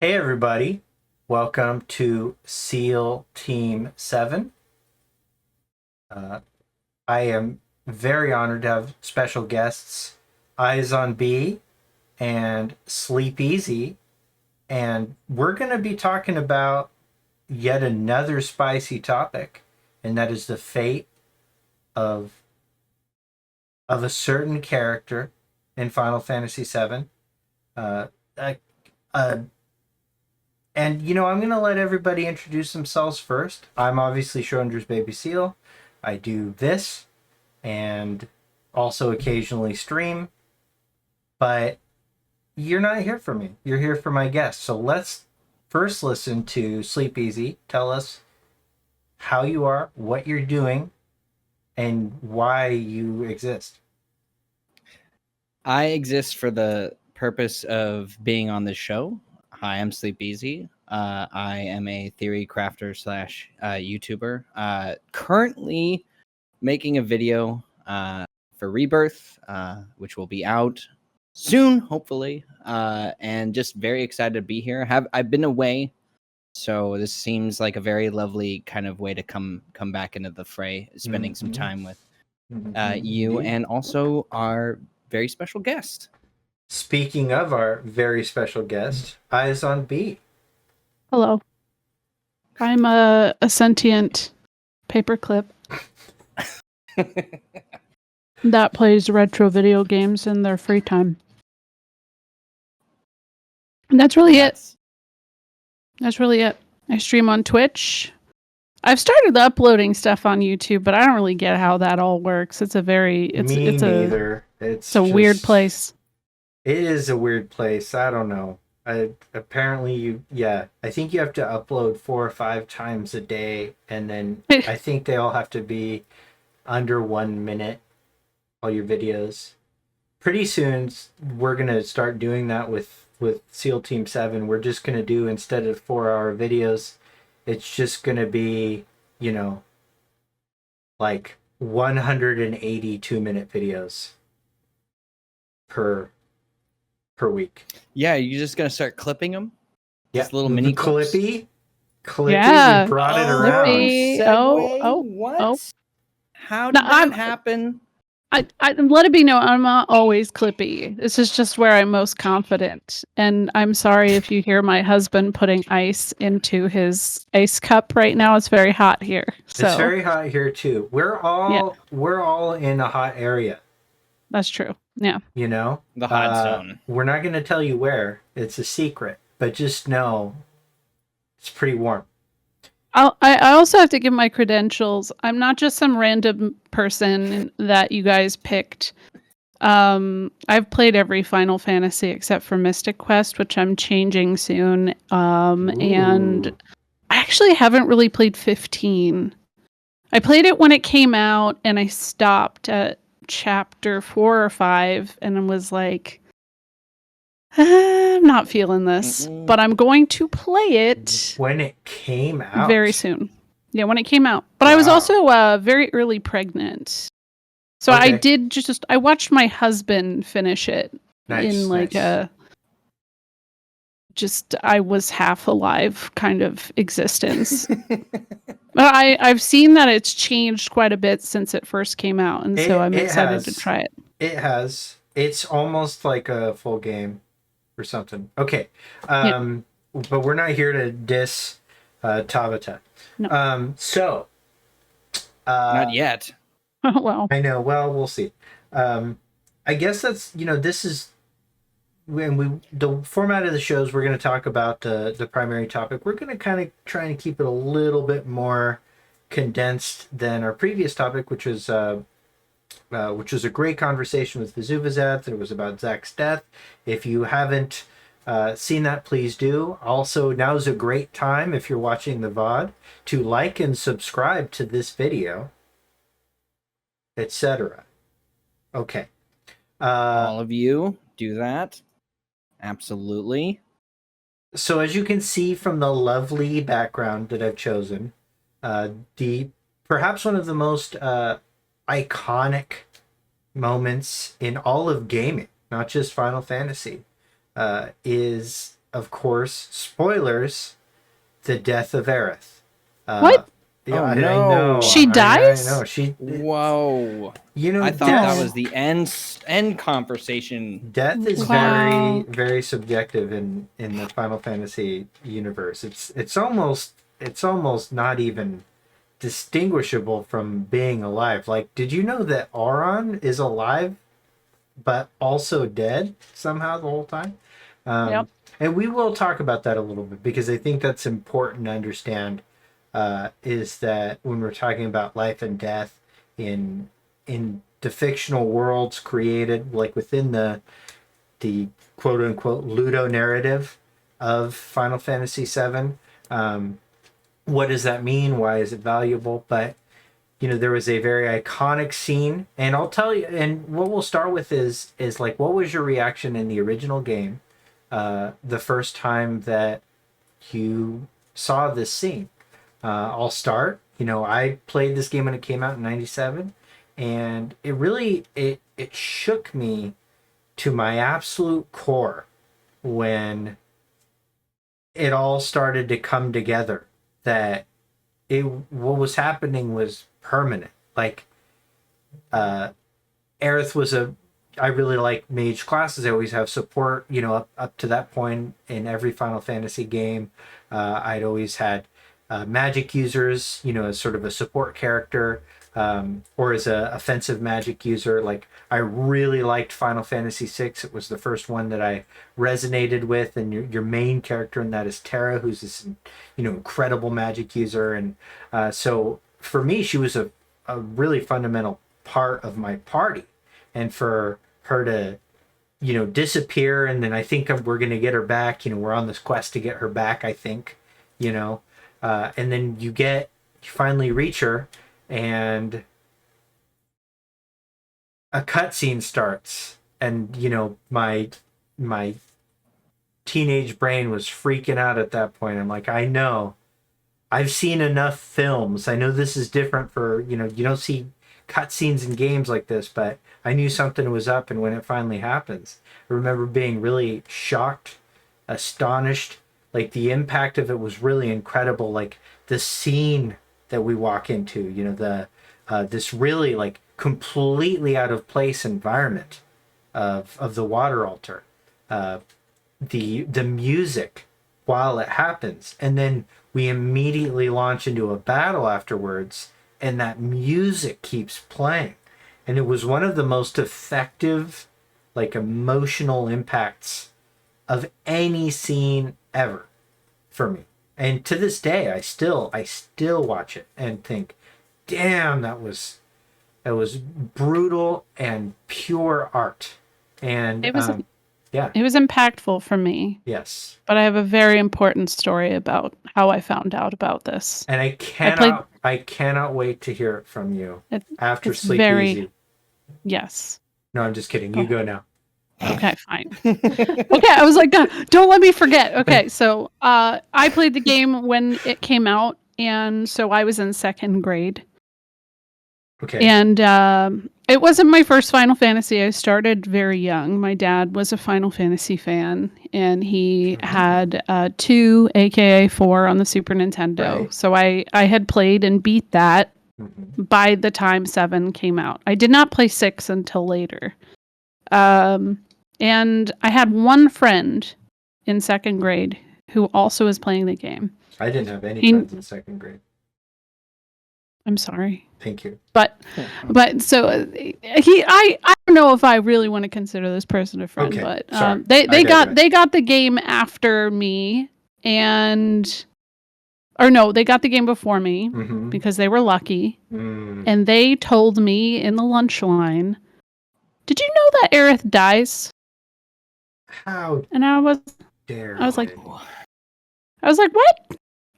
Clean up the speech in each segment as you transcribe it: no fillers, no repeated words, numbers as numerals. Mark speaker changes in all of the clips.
Speaker 1: Hey everybody, welcome to SEAL Team 7. I am very honored to have special guests Eyesonbee and Sleepezi, and we're going to be talking about yet another spicy topic, and that is the fate of a certain character in Final Fantasy VII. Uh, a, a And, I'm going to let everybody introduce themselves first. I'm obviously Schrodinger's Baby Seal. I do this and also occasionally stream. But you're not here for me. You're here for my guests. So let's first listen to Sleepezi. Tell us how you are, what you're doing, and why you exist.
Speaker 2: I exist for the purpose of being on this show. Hi, I'm Sleepezi. I am a theory crafter slash YouTuber. Currently making a video for Rebirth, which will be out soon, hopefully. And just very excited to be here. I've been away, so this seems like a very lovely kind of way to come back into the fray, spending some time with you and also our very special guest.
Speaker 1: Speaking of our very special guest, Eyesonbee.
Speaker 3: Hello. I'm a sentient paperclip that plays retro video games in their free time. And that's really it. That's really it. I stream on Twitch. I've started uploading stuff on YouTube, but I don't really get how that all works. It's a
Speaker 1: neither.
Speaker 3: It's a weird place.
Speaker 1: It is a weird place. I don't know. I think you have to upload 4 or 5 times a day, and then I think they all have to be under 1 minute, all your videos. Pretty soon we're gonna start doing that with SEAL Team 7. We're just gonna do, instead of 4-hour videos, it's just gonna be, like 182-minute videos per week.
Speaker 2: Yeah, you're just gonna start clipping them.
Speaker 1: Yeah,
Speaker 2: just little mini clips?
Speaker 1: Clippy.
Speaker 3: Yeah.
Speaker 1: We brought it around.
Speaker 2: What? How did that happen?
Speaker 3: I let it be known, I'm not always clippy. This is just where I'm most confident. And I'm sorry if you hear my husband putting ice into his ice cup right now. It's very hot here. So
Speaker 1: it's very hot here too. We're all in a hot area.
Speaker 3: That's true. Yeah.
Speaker 2: The hot zone.
Speaker 1: We're not going to tell you where. It's a secret, but just know it's pretty warm.
Speaker 3: I also have to give my credentials. I'm not just some random person that you guys picked. I've played every Final Fantasy except for Mystic Quest, which I'm changing soon. And I actually haven't really played 15. I played it when it came out, and I stopped at chapter 4 or 5 and was like, I'm not feeling this, but I'm going to play it
Speaker 1: when it came out
Speaker 3: very soon. Yeah, when it came out. But wow. I was also very early pregnant, so okay. I watched my husband finish it in like I was half alive kind of existence. But I've seen that it's changed quite a bit since it first came out, and so I'm excited to try it.
Speaker 1: It has. It's almost like a full game or something. Okay. But we're not here to diss Tabata.
Speaker 3: No.
Speaker 1: Not
Speaker 2: yet.
Speaker 3: Oh, well.
Speaker 1: I know. Well, we'll see. I guess that's, this is when the format of the shows, we're going to talk about the primary topic. We're going to kind of try and keep it a little bit more condensed than our previous topic, which was a great conversation with Vizuvazeth. It was about Zack's death. If you haven't seen that, please do. Also, now's a great time, if you're watching the VOD, to like and subscribe to this video, etc. Okay.
Speaker 2: All of you do that. Absolutely.
Speaker 1: So as you can see from the lovely background that I've chosen, perhaps one of the most iconic moments in all of gaming, not just Final Fantasy, is of course, spoilers, the death of Aerith.
Speaker 3: What?
Speaker 2: Oh,
Speaker 1: I
Speaker 2: no.
Speaker 1: know.
Speaker 3: She dies?
Speaker 1: I know. She.
Speaker 2: Whoa.
Speaker 1: You know,
Speaker 2: I thought
Speaker 1: death,
Speaker 2: that was the end conversation.
Speaker 1: death is
Speaker 3: Wow.
Speaker 1: very subjective in the Final Fantasy universe. It's almost not even distinguishable from being alive. Like, did you know that Auron is alive but also dead somehow the whole time?
Speaker 3: Yep.
Speaker 1: And we will talk about that a little bit because I think that's important to understand. Is that when we're talking about life and death in the fictional worlds created, like within the quote unquote Ludo narrative of Final Fantasy VII, what does that mean? Why is it valuable? But there was a very iconic scene, and I'll tell you. And what we'll start with is like, what was your reaction in the original game, the first time that you saw this scene? I'll start. I played this game when it came out in '97, and it really it shook me to my absolute core when it all started to come together. That what was happening was permanent. Like, Aerith was I really like mage classes. I always have support, up to that point in every Final Fantasy game. I'd always had magic users, as sort of a support character, or as a offensive magic user. Like, I really liked Final Fantasy VI. It was the first one that I resonated with, and your main character in that is Terra, who's this, incredible magic user. And so for me, she was a really fundamental part of my party. And for her to, disappear, and then I think we're going to get her back. We're on this quest to get her back, I think, and then you finally reach her, and a cutscene starts, and my teenage brain was freaking out at that point. I'm like, I know, I've seen enough films. I know this is different for you don't see cutscenes in games like this, but I knew something was up. And when it finally happens, I remember being really shocked, astonished. Like, the impact of it was really incredible. Like, the scene that we walk into, this really, like, completely out of place environment of the water altar, the music while it happens, and then we immediately launch into a battle afterwards, and that music keeps playing. And it was one of the most effective, like, emotional impacts of any scene ever for me. And to this day, I still watch it and think, damn, that was brutal and pure art. And
Speaker 3: It was
Speaker 1: yeah,
Speaker 3: it was impactful for me.
Speaker 1: yes.
Speaker 3: But I have a very important story about how I found out about this.
Speaker 1: And I cannot wait to hear it from you
Speaker 3: It,
Speaker 1: after
Speaker 3: it's
Speaker 1: Sleep
Speaker 3: very
Speaker 1: Easy.
Speaker 3: yes.
Speaker 1: No, I'm just kidding. You go now.
Speaker 3: Okay, fine. Okay, I was like, God, don't let me forget. Okay, so I played the game when it came out, and so I was in second grade.
Speaker 1: Okay.
Speaker 3: And it wasn't my first Final Fantasy. I started very young. My dad was a Final Fantasy fan, and he had 2, aka 4, on the Super Nintendo.
Speaker 1: Right.
Speaker 3: So I had played and beat that
Speaker 1: Mm-hmm.
Speaker 3: by the time 7 came out. I did not play 6 until later. And I had one friend in second grade who also was playing the game.
Speaker 1: I didn't have any friends in second grade.
Speaker 3: I'm sorry.
Speaker 1: Thank you.
Speaker 3: But so I don't know if I really want to consider this person a friend,
Speaker 1: Okay,
Speaker 3: but
Speaker 1: sorry.
Speaker 3: they got the game after me, and or no, they got the game before me
Speaker 1: Mm-hmm.
Speaker 3: because they were lucky,
Speaker 1: Mm.
Speaker 3: and they told me in the lunch line, "Did you know that Aerith dies?"
Speaker 1: How
Speaker 3: And I was
Speaker 1: dare
Speaker 3: like,
Speaker 1: they?
Speaker 3: "What?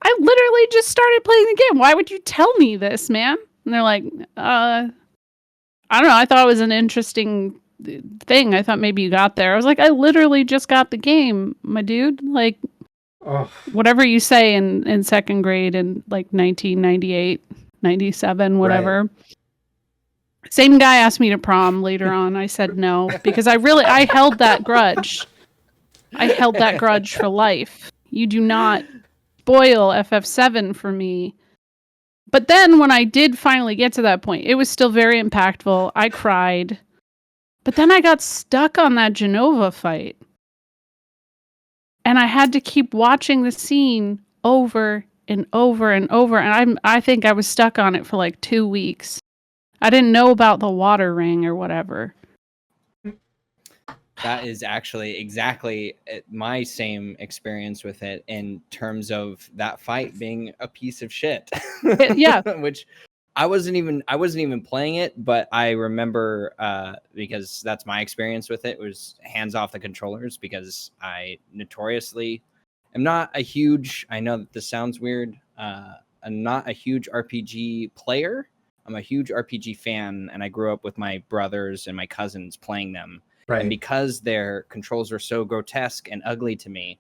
Speaker 3: I literally just started playing the game. Why would you tell me this, man?" And they're like, I don't know. I thought it was an interesting thing. I thought maybe you got there. I was like, I literally just got the game, my dude. Like,
Speaker 1: Oh,
Speaker 3: whatever you say in second grade in like 1998, 97, whatever. Same guy asked me to prom later on. I said no because I held that grudge. I held that grudge for life. You do not spoil FF7 for me. But then when I did finally get to that point, it was still very impactful. I cried. But then I got stuck on that Genova fight. And I had to keep watching the scene over and over and over. And I think I was stuck on it for like 2 weeks. I didn't know about the water ring or whatever.
Speaker 2: That is actually exactly my same experience with it in terms of that fight being a piece of shit.
Speaker 3: Yeah.
Speaker 2: Which I wasn't even playing it, but I remember because that's my experience with it was hands off the controllers, because I notoriously am not a huge, I know that this sounds weird, I'm not a huge RPG player. I'm a huge RPG fan, and I grew up with my brothers and my cousins playing them.
Speaker 1: Right.
Speaker 2: And because their controls were so grotesque and ugly to me,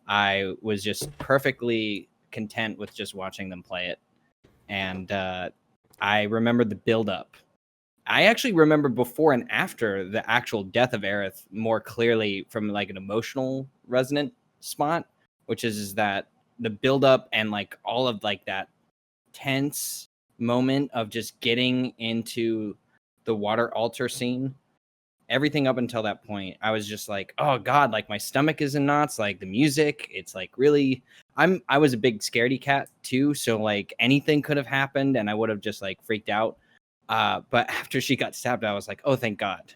Speaker 2: I was just perfectly content with just watching them play it. And I remember the build-up. I actually remember before and after the actual death of Aerith more clearly from like an emotional resonant spot, which is that the build-up and like all of like that tense moment of just getting into the water altar scene. Everything up until that point, I was just like, oh God, like my stomach is in knots, like the music, it's like really, I was a big scaredy cat too. So like anything could have happened and I would have just like freaked out. But after she got stabbed, I was like, oh, thank God.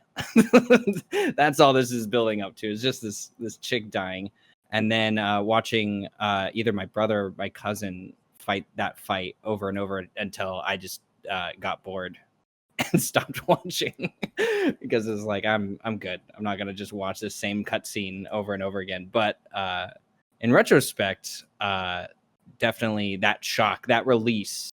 Speaker 2: That's all this is building up to, is just this chick dying. And then watching either my brother or my cousin fight that fight over and over until I just got bored and stopped watching because it's like I'm good. I'm not gonna just watch the same cutscene over and over again. But in retrospect, definitely that shock, that release,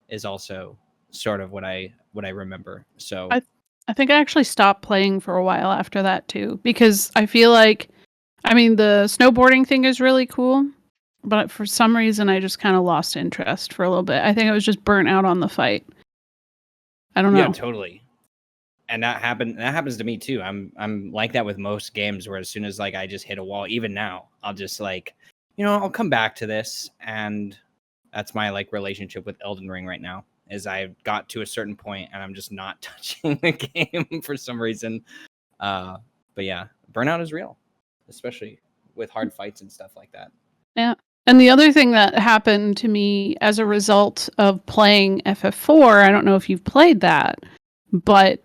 Speaker 2: is also sort of what I remember. So
Speaker 3: I think I actually stopped playing for a while after that too, because I feel like, I mean, the snowboarding thing is really cool, but for some reason I just kind of lost interest for a little bit. I think I was just burnt out on the fight. I don't know.
Speaker 2: yeah, totally. And that happens to me too. I'm like that with most games, where as soon as like I just hit a wall, even now, I'll just like, I'll come back to this. And that's my like relationship with Elden Ring right now, is I got to a certain point and I'm just not touching the game for some reason. But yeah, burnout is real, especially with hard fights and stuff like that.
Speaker 3: Yeah. And the other thing that happened to me as a result of playing FF4, I don't know if you've played that, but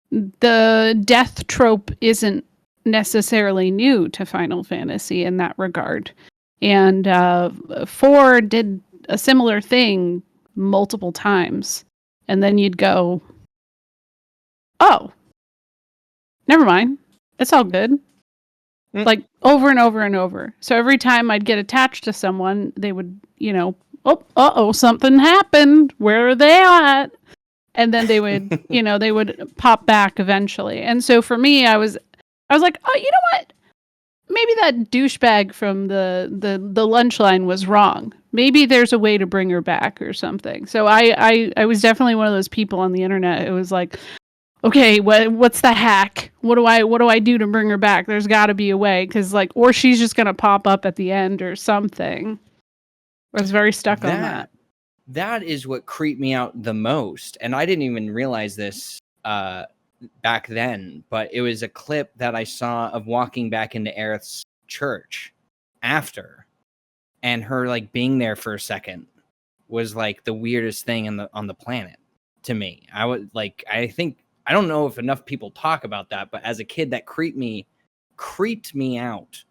Speaker 3: the death trope isn't necessarily new to Final Fantasy in that regard. And 4 did a similar thing multiple times. And then you'd go, oh, never mind. It's all good. Like over and over and over. So every time I'd get attached to someone, they would, oh, something happened. Where are they at? And then they would, they would pop back eventually. And so for me, I was like, oh, you know what? Maybe that douchebag from the lunch line was wrong. Maybe there's a way to bring her back or something. So I was definitely one of those people on the internet. It was like, okay, what's the hack? What do I do to bring her back? There's got to be a way, because like, or she's just gonna pop up at the end or something. I was very stuck on that.
Speaker 2: That is what creeped me out the most, and I didn't even realize this back then. But it was a clip that I saw of walking back into Aerith's church after, and her like being there for a second was like the weirdest thing on the planet to me. I don't know if enough people talk about that, but as a kid, that creeped me out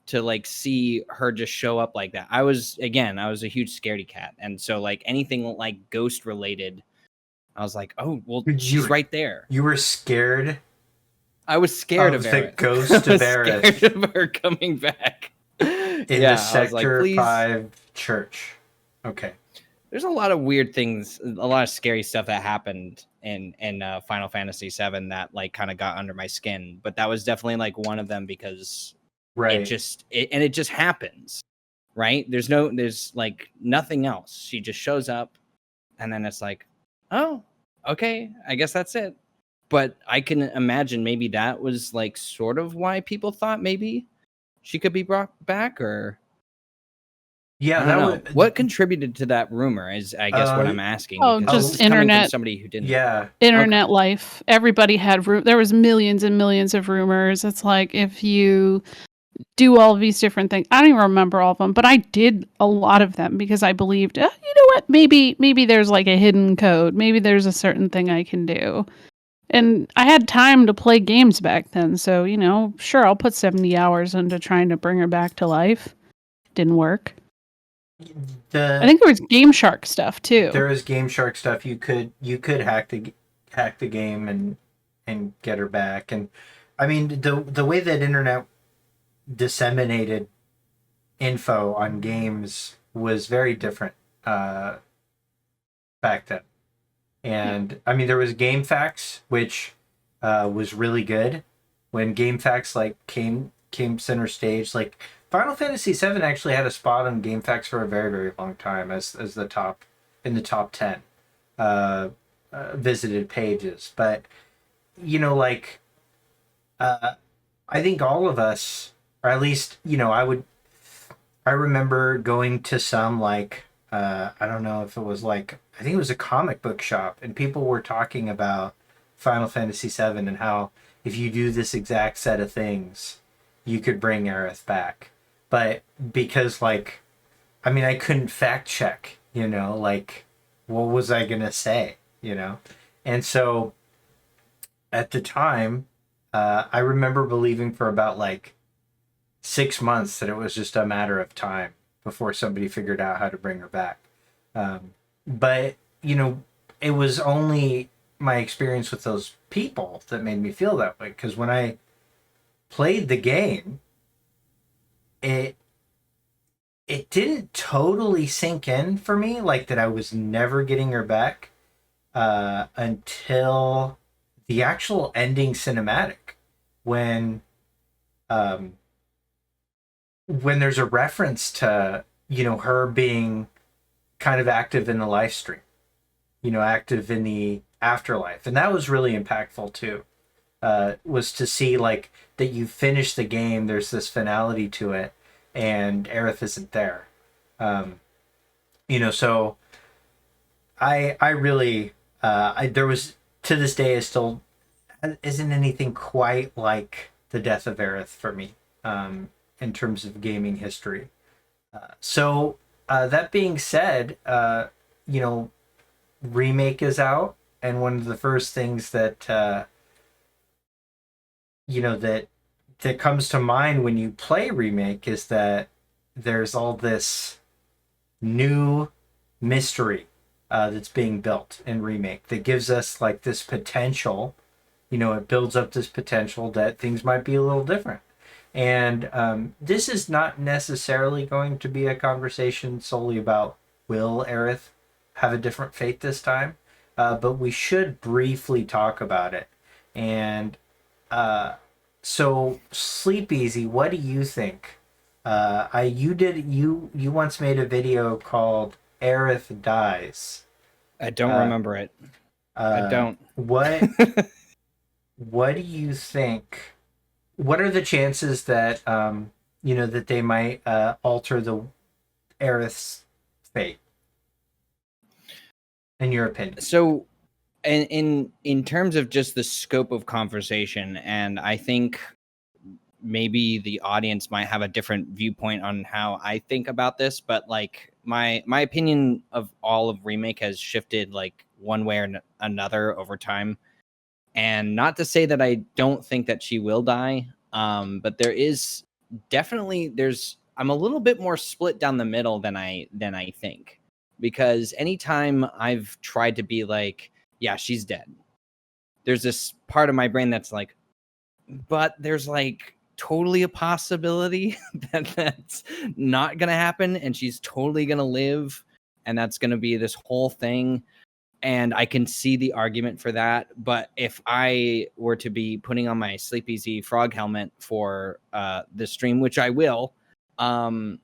Speaker 2: to like see her just show up like that. I was a huge scaredy cat. And so like anything like ghost related, I was like, oh, well, she's right there.
Speaker 1: You were scared?
Speaker 2: I was scared of
Speaker 1: the
Speaker 2: Aerith.
Speaker 1: ghost of Aerith.
Speaker 2: Scared of her coming back.
Speaker 1: In the Sector 5 church. Okay.
Speaker 2: There's a lot of weird things, a lot of scary stuff that happened in Final Fantasy VII that like kind of got under my skin. But that was definitely like one of them, because it just happens, right? There's like nothing else. She just shows up, and then it's like, oh, okay, I guess that's it. But I can imagine maybe that was like sort of why people thought maybe she could be brought back, or
Speaker 1: Yeah,
Speaker 2: I
Speaker 1: that
Speaker 2: don't know.
Speaker 1: was
Speaker 2: What contributed to that rumor is, I guess, what I'm asking,
Speaker 3: Oh,
Speaker 2: because
Speaker 3: just
Speaker 2: this is coming from
Speaker 3: internet.
Speaker 2: somebody who didn't.
Speaker 1: yeah.
Speaker 3: Internet life. Everybody had there was millions and millions of rumors. It's like if you do all of these different things. I don't even remember all of them, but I did a lot of them because I believed, you know what? Maybe there's like a hidden code. Maybe there's a certain thing I can do. And I had time to play games back then, so sure, I'll put 70 hours into trying to bring her back to life. Didn't work. I think there was Game Shark stuff too.
Speaker 1: There is Game Shark stuff. You could hack the game and get her back. And I mean, the way that internet disseminated info on games was very different back then. And I mean, there was GameFAQs, which was really good when GameFAQs like came center stage. Like Final Fantasy VII actually had a spot on GameFAQs for a very, very long time as the top in the top 10 visited pages. But like I think all of us, or at least I remember going to some like I don't know if it was like, I think it was a comic book shop, and people were talking about Final Fantasy VII and how if you do this exact set of things, you could bring Aerith back. But because like, I mean, I couldn't fact check, like what was I gonna say, and so at the time, I remember believing for about like 6 months that it was just a matter of time before somebody figured out how to bring her back. But it was only my experience with those people that made me feel that way. Because when I played the game, it didn't totally sink in for me, like that I was never getting her back until the actual ending cinematic, when there's a reference to her being kind of active in the live stream, active in the afterlife, and that was really impactful too. Was to see like that you finish the game, there's this finality to it, and Aerith isn't there. So I really there was, to this day, is still isn't anything quite like the death of Aerith for me, in terms of gaming history. So that being said, Remake is out, and one of the first things that that comes to mind when you play Remake is that there's all this new mystery that's being built in Remake that gives us like this potential. It builds up this potential that things might be a little different. And this is not necessarily going to be a conversation solely about will Aerith have a different fate this time, but we should briefly talk about it. And so, Sleepezi, what do you think? You once made a video called Aerith Dies.
Speaker 2: I don't remember it. I don't.
Speaker 1: What do you think? What are the chances that that they might alter the Aerith's fate, in your opinion?
Speaker 2: So, in terms of just the scope of conversation, and I think maybe the audience might have a different viewpoint on how I think about this, but like my opinion of all of Remake has shifted like one way or another over time. And not to say that I don't think that she will die, but there is definitely I'm a little bit more split down the middle than I think, because anytime I've tried to be like, yeah, she's dead, there's this part of my brain that's like, but there's like totally a possibility that that's not gonna happen, and she's totally gonna live, and that's gonna be this whole thing. And I can see the argument for that. But if I were to be putting on my Sleepezi frog helmet for the stream, which I will, one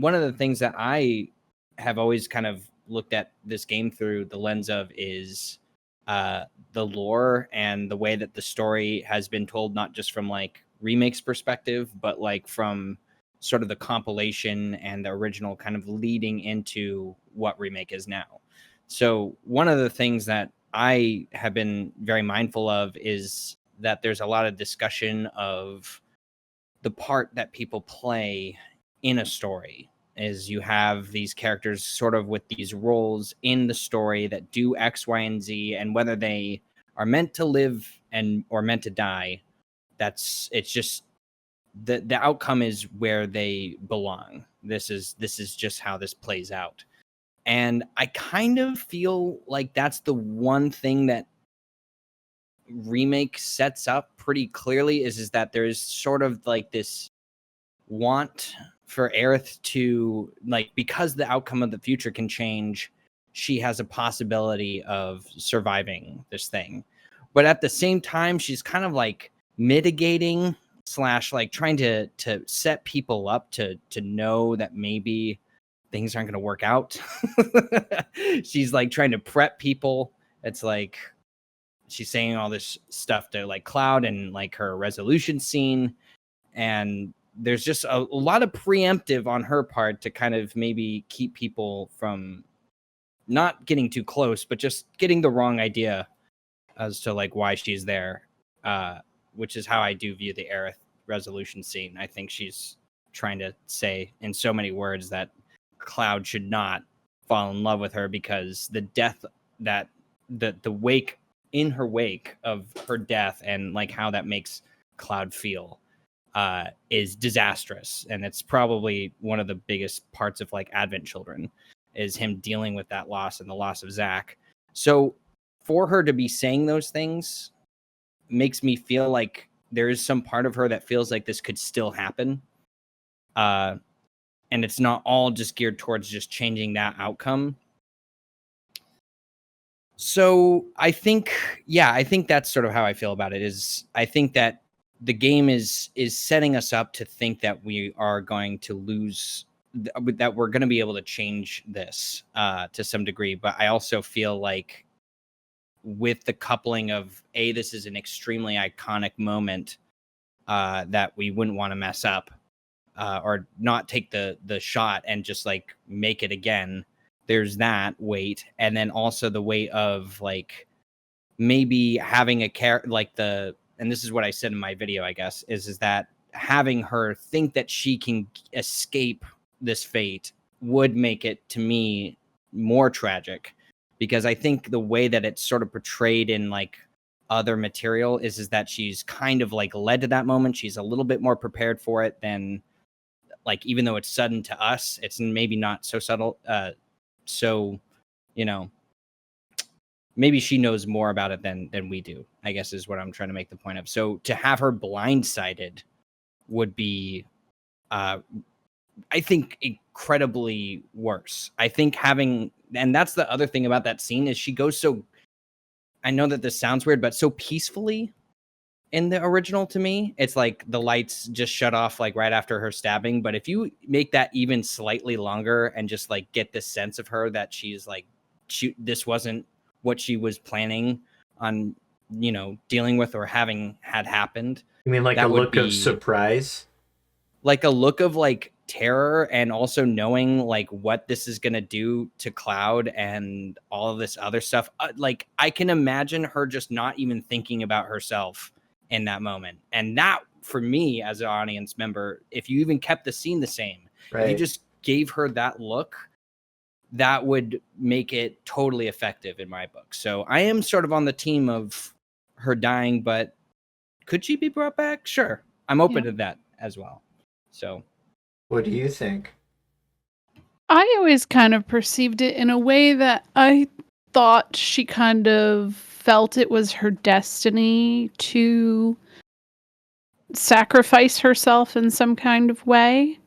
Speaker 2: of the things that I have always kind of looked at this game through the lens of is the lore and the way that the story has been told, not just from like Remake's perspective, but like from sort of the compilation and the original kind of leading into what Remake is now. So one of the things that I have been very mindful of is that there's a lot of discussion of the part that people play in a story. Is you have these characters sort of with these roles in the story that do X, Y, and Z, and whether they are meant to live and or meant to die, it's just the outcome is where they belong. This is just how this plays out. And I kind of feel like that's the one thing that Remake sets up pretty clearly is that there's sort of like this want for Aerith to, like, because the outcome of the future can change, she has a possibility of surviving this thing. But at the same time, she's kind of like mitigating slash like trying to set people up to know that maybe things aren't going to work out. She's like trying to prep people. It's like she's saying all this stuff to like Cloud and like her resolution scene, and there's just a lot of preemptive on her part to kind of maybe keep people from not getting too close, but just getting the wrong idea as to like why she's there, which is how I do view the Aerith resolution scene. I think she's trying to say in so many words that Cloud should not fall in love with her because the death that the wake in her wake of her death and like how that makes Cloud feel is disastrous. And it's probably one of the biggest parts of like Advent Children is him dealing with that loss and the loss of Zack. So for her to be saying those things makes me feel like there is some part of her that feels like this could still happen. And it's not all just geared towards just changing that outcome. So I think that's sort of how I feel about it. Is I think that the game is setting us up to think that we are going to lose, that we're going to be able to change this to some degree. But I also feel like with the coupling of this is an extremely iconic moment that we wouldn't want to mess up or not take the shot and just like make it again. There's that weight, and then also the weight of like maybe having a character like and this is what I said in my video, I guess, is that having her think that she can escape this fate would make it, to me, more tragic. Because I think the way that it's sort of portrayed in like other material is that she's kind of like led to that moment. She's a little bit more prepared for it than like, even though it's sudden to us, it's maybe not so subtle. So, you know, maybe she knows more about it than we do, I guess is what I'm trying to make the point of. So to have her blindsided would be, I think, incredibly worse. I think and that's the other thing about that scene is she goes so, I know that this sounds weird, but so peacefully in the original to me. It's like the lights just shut off like right after her stabbing. But if you make that even slightly longer and just like get this sense of her that she's like, this wasn't what she was planning on, dealing with or having had happened.
Speaker 1: You mean like a look of surprise?
Speaker 2: Like a look of like terror, and also knowing like what this is going to do to Cloud and all of this other stuff. Like I can imagine her just not even thinking about herself in that moment. And that, for me as an audience member, if you even kept the scene the same,
Speaker 1: right,
Speaker 2: if you just gave her that look, that would make it totally effective in my book. So I am sort of on the team of her dying, but could she be brought back? Sure. I'm open to that as well. So
Speaker 1: what do you think?
Speaker 3: I always kind of perceived it in a way that I thought she kind of felt it was her destiny to sacrifice herself in some kind of way.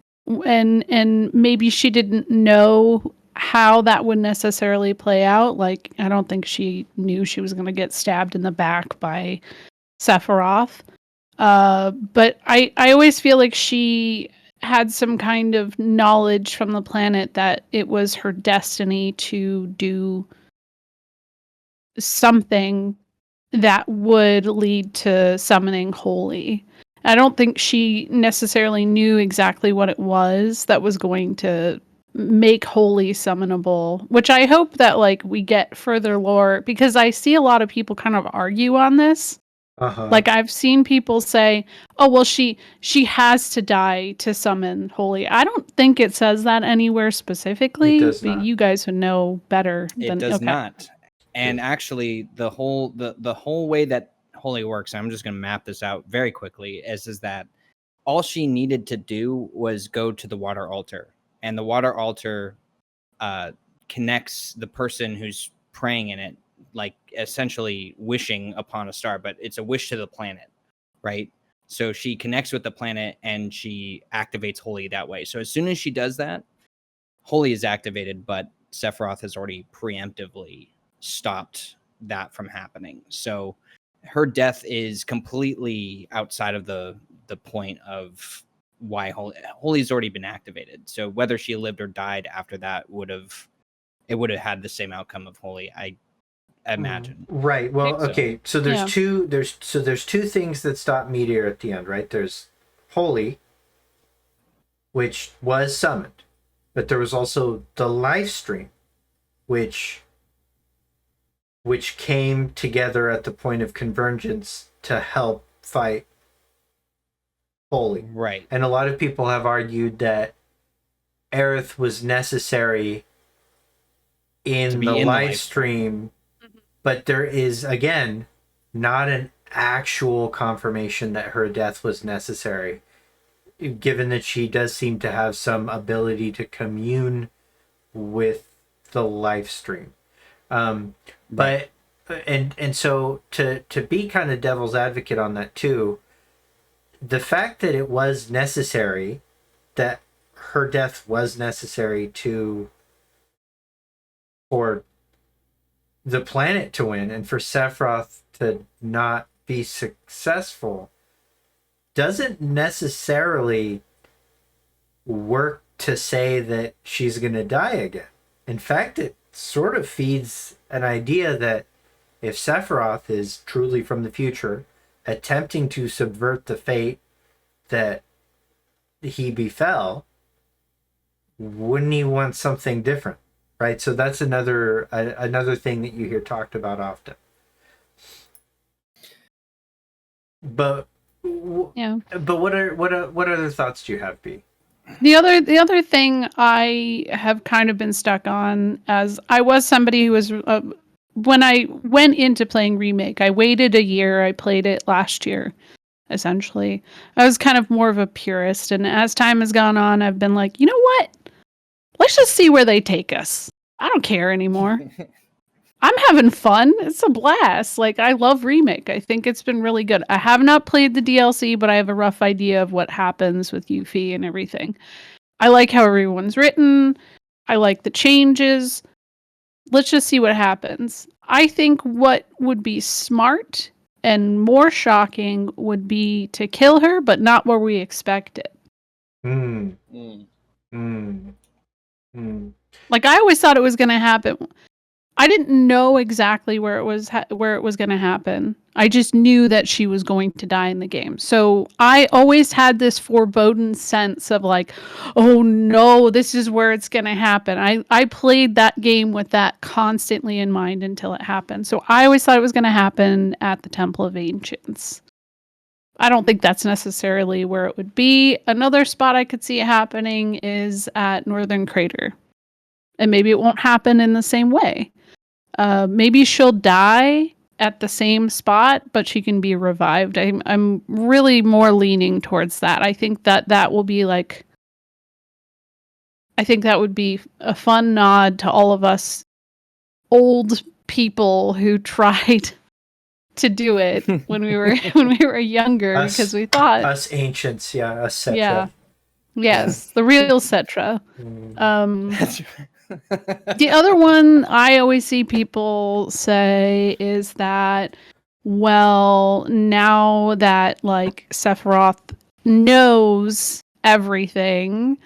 Speaker 3: And maybe she didn't know how that would necessarily play out. Like, I don't think she knew she was going to get stabbed in the back by Sephiroth. But I always feel like she had some kind of knowledge from the planet that it was her destiny to do something that would lead to summoning Holy. I don't think she necessarily knew exactly what it was that was going to make Holy summonable, which I hope that like we get further lore, because I see a lot of people kind of argue on this.
Speaker 1: Uh-huh.
Speaker 3: Like I've seen people say, "Oh, well she has to die to summon Holy." I don't think it says that anywhere
Speaker 1: It
Speaker 3: specifically,
Speaker 1: does
Speaker 3: but
Speaker 1: not.
Speaker 3: you guys would know better
Speaker 2: It
Speaker 3: than
Speaker 2: does
Speaker 3: okay.
Speaker 2: not. And actually, the whole way that Holy works, I'm just going to map this out very quickly, is that all she needed to do was go to the water altar, and the water altar connects the person who's praying in it, like essentially wishing upon a star, but it's a wish to the planet, right? So she connects with the planet and she activates Holy that way. So as soon as she does that, Holy is activated, but Sephiroth has already preemptively stopped that from happening. So her death is completely outside of the point of why Holy's already been activated. So whether she lived or died after that would have had the same outcome of Holy, I imagine.
Speaker 1: Right. Well,
Speaker 2: So
Speaker 1: okay. So
Speaker 3: Yeah.
Speaker 1: there's two things that stop Meteor at the end, right? There's Holy, which was summoned, but there was also the Lifestream, which came together at the point of convergence to help fight Holy.
Speaker 2: right.
Speaker 1: And a lot of people have argued that Aerith was necessary in
Speaker 2: be
Speaker 1: the
Speaker 2: in the
Speaker 1: live
Speaker 2: live
Speaker 1: stream, but there is again not an actual confirmation that her death was necessary, given that she does seem to have some ability to commune with the live stream. But and so to be kind of devil's advocate on that too, the fact that it was necessary, that her death was necessary for the planet to win and for Sephiroth to not be successful, doesn't necessarily work to say that she's going to die again. In fact, it sort of feeds an idea that if Sephiroth is truly from the future, attempting to subvert the fate that he befell, wouldn't he want something different? Right? So that's another thing that you hear talked about often. But
Speaker 3: Yeah.
Speaker 1: But what other thoughts do you have, B?
Speaker 3: The other thing I have kind of been stuck on, as I was somebody who was when I went into playing Remake, I waited a year. I played it last year, essentially. I was kind of more of a purist, and as time has gone on, I've been like, you know what? Let's just see where they take us. I don't care anymore. I'm having fun. It's a blast. Like, I love Remake. I think it's been really good. I have not played the DLC, but I have a rough idea of what happens with Yuffie and everything. I like how everyone's written. I like the changes. Let's just see what happens. I think what would be smart and more shocking would be to kill her, but not where we expect it.
Speaker 1: Hmm.
Speaker 2: Mm.
Speaker 1: Hmm. Hmm.
Speaker 3: Like, I always thought it was going to happen. I didn't know exactly where it was going to happen. I just knew that she was going to die in the game. So I always had this foreboding sense of like, oh no, this is where it's going to happen. I played that game with that constantly in mind until it happened. So I always thought it was going to happen at the Temple of Ancients. I don't think that's necessarily where it would be. Another spot I could see it happening is at Northern Crater. And maybe it won't happen in the same way. Maybe she'll die at the same spot, but she can be revived. I'm really more leaning towards that. I think that will be like. I think that would be a fun nod to all of us old people who tried to do it when we were younger, because we thought,
Speaker 1: us ancients, yeah, us Cetra.
Speaker 3: yeah, yes, the real Cetra.
Speaker 2: That's
Speaker 3: The other one I always see people say is that, well, now that like Sephiroth knows everything,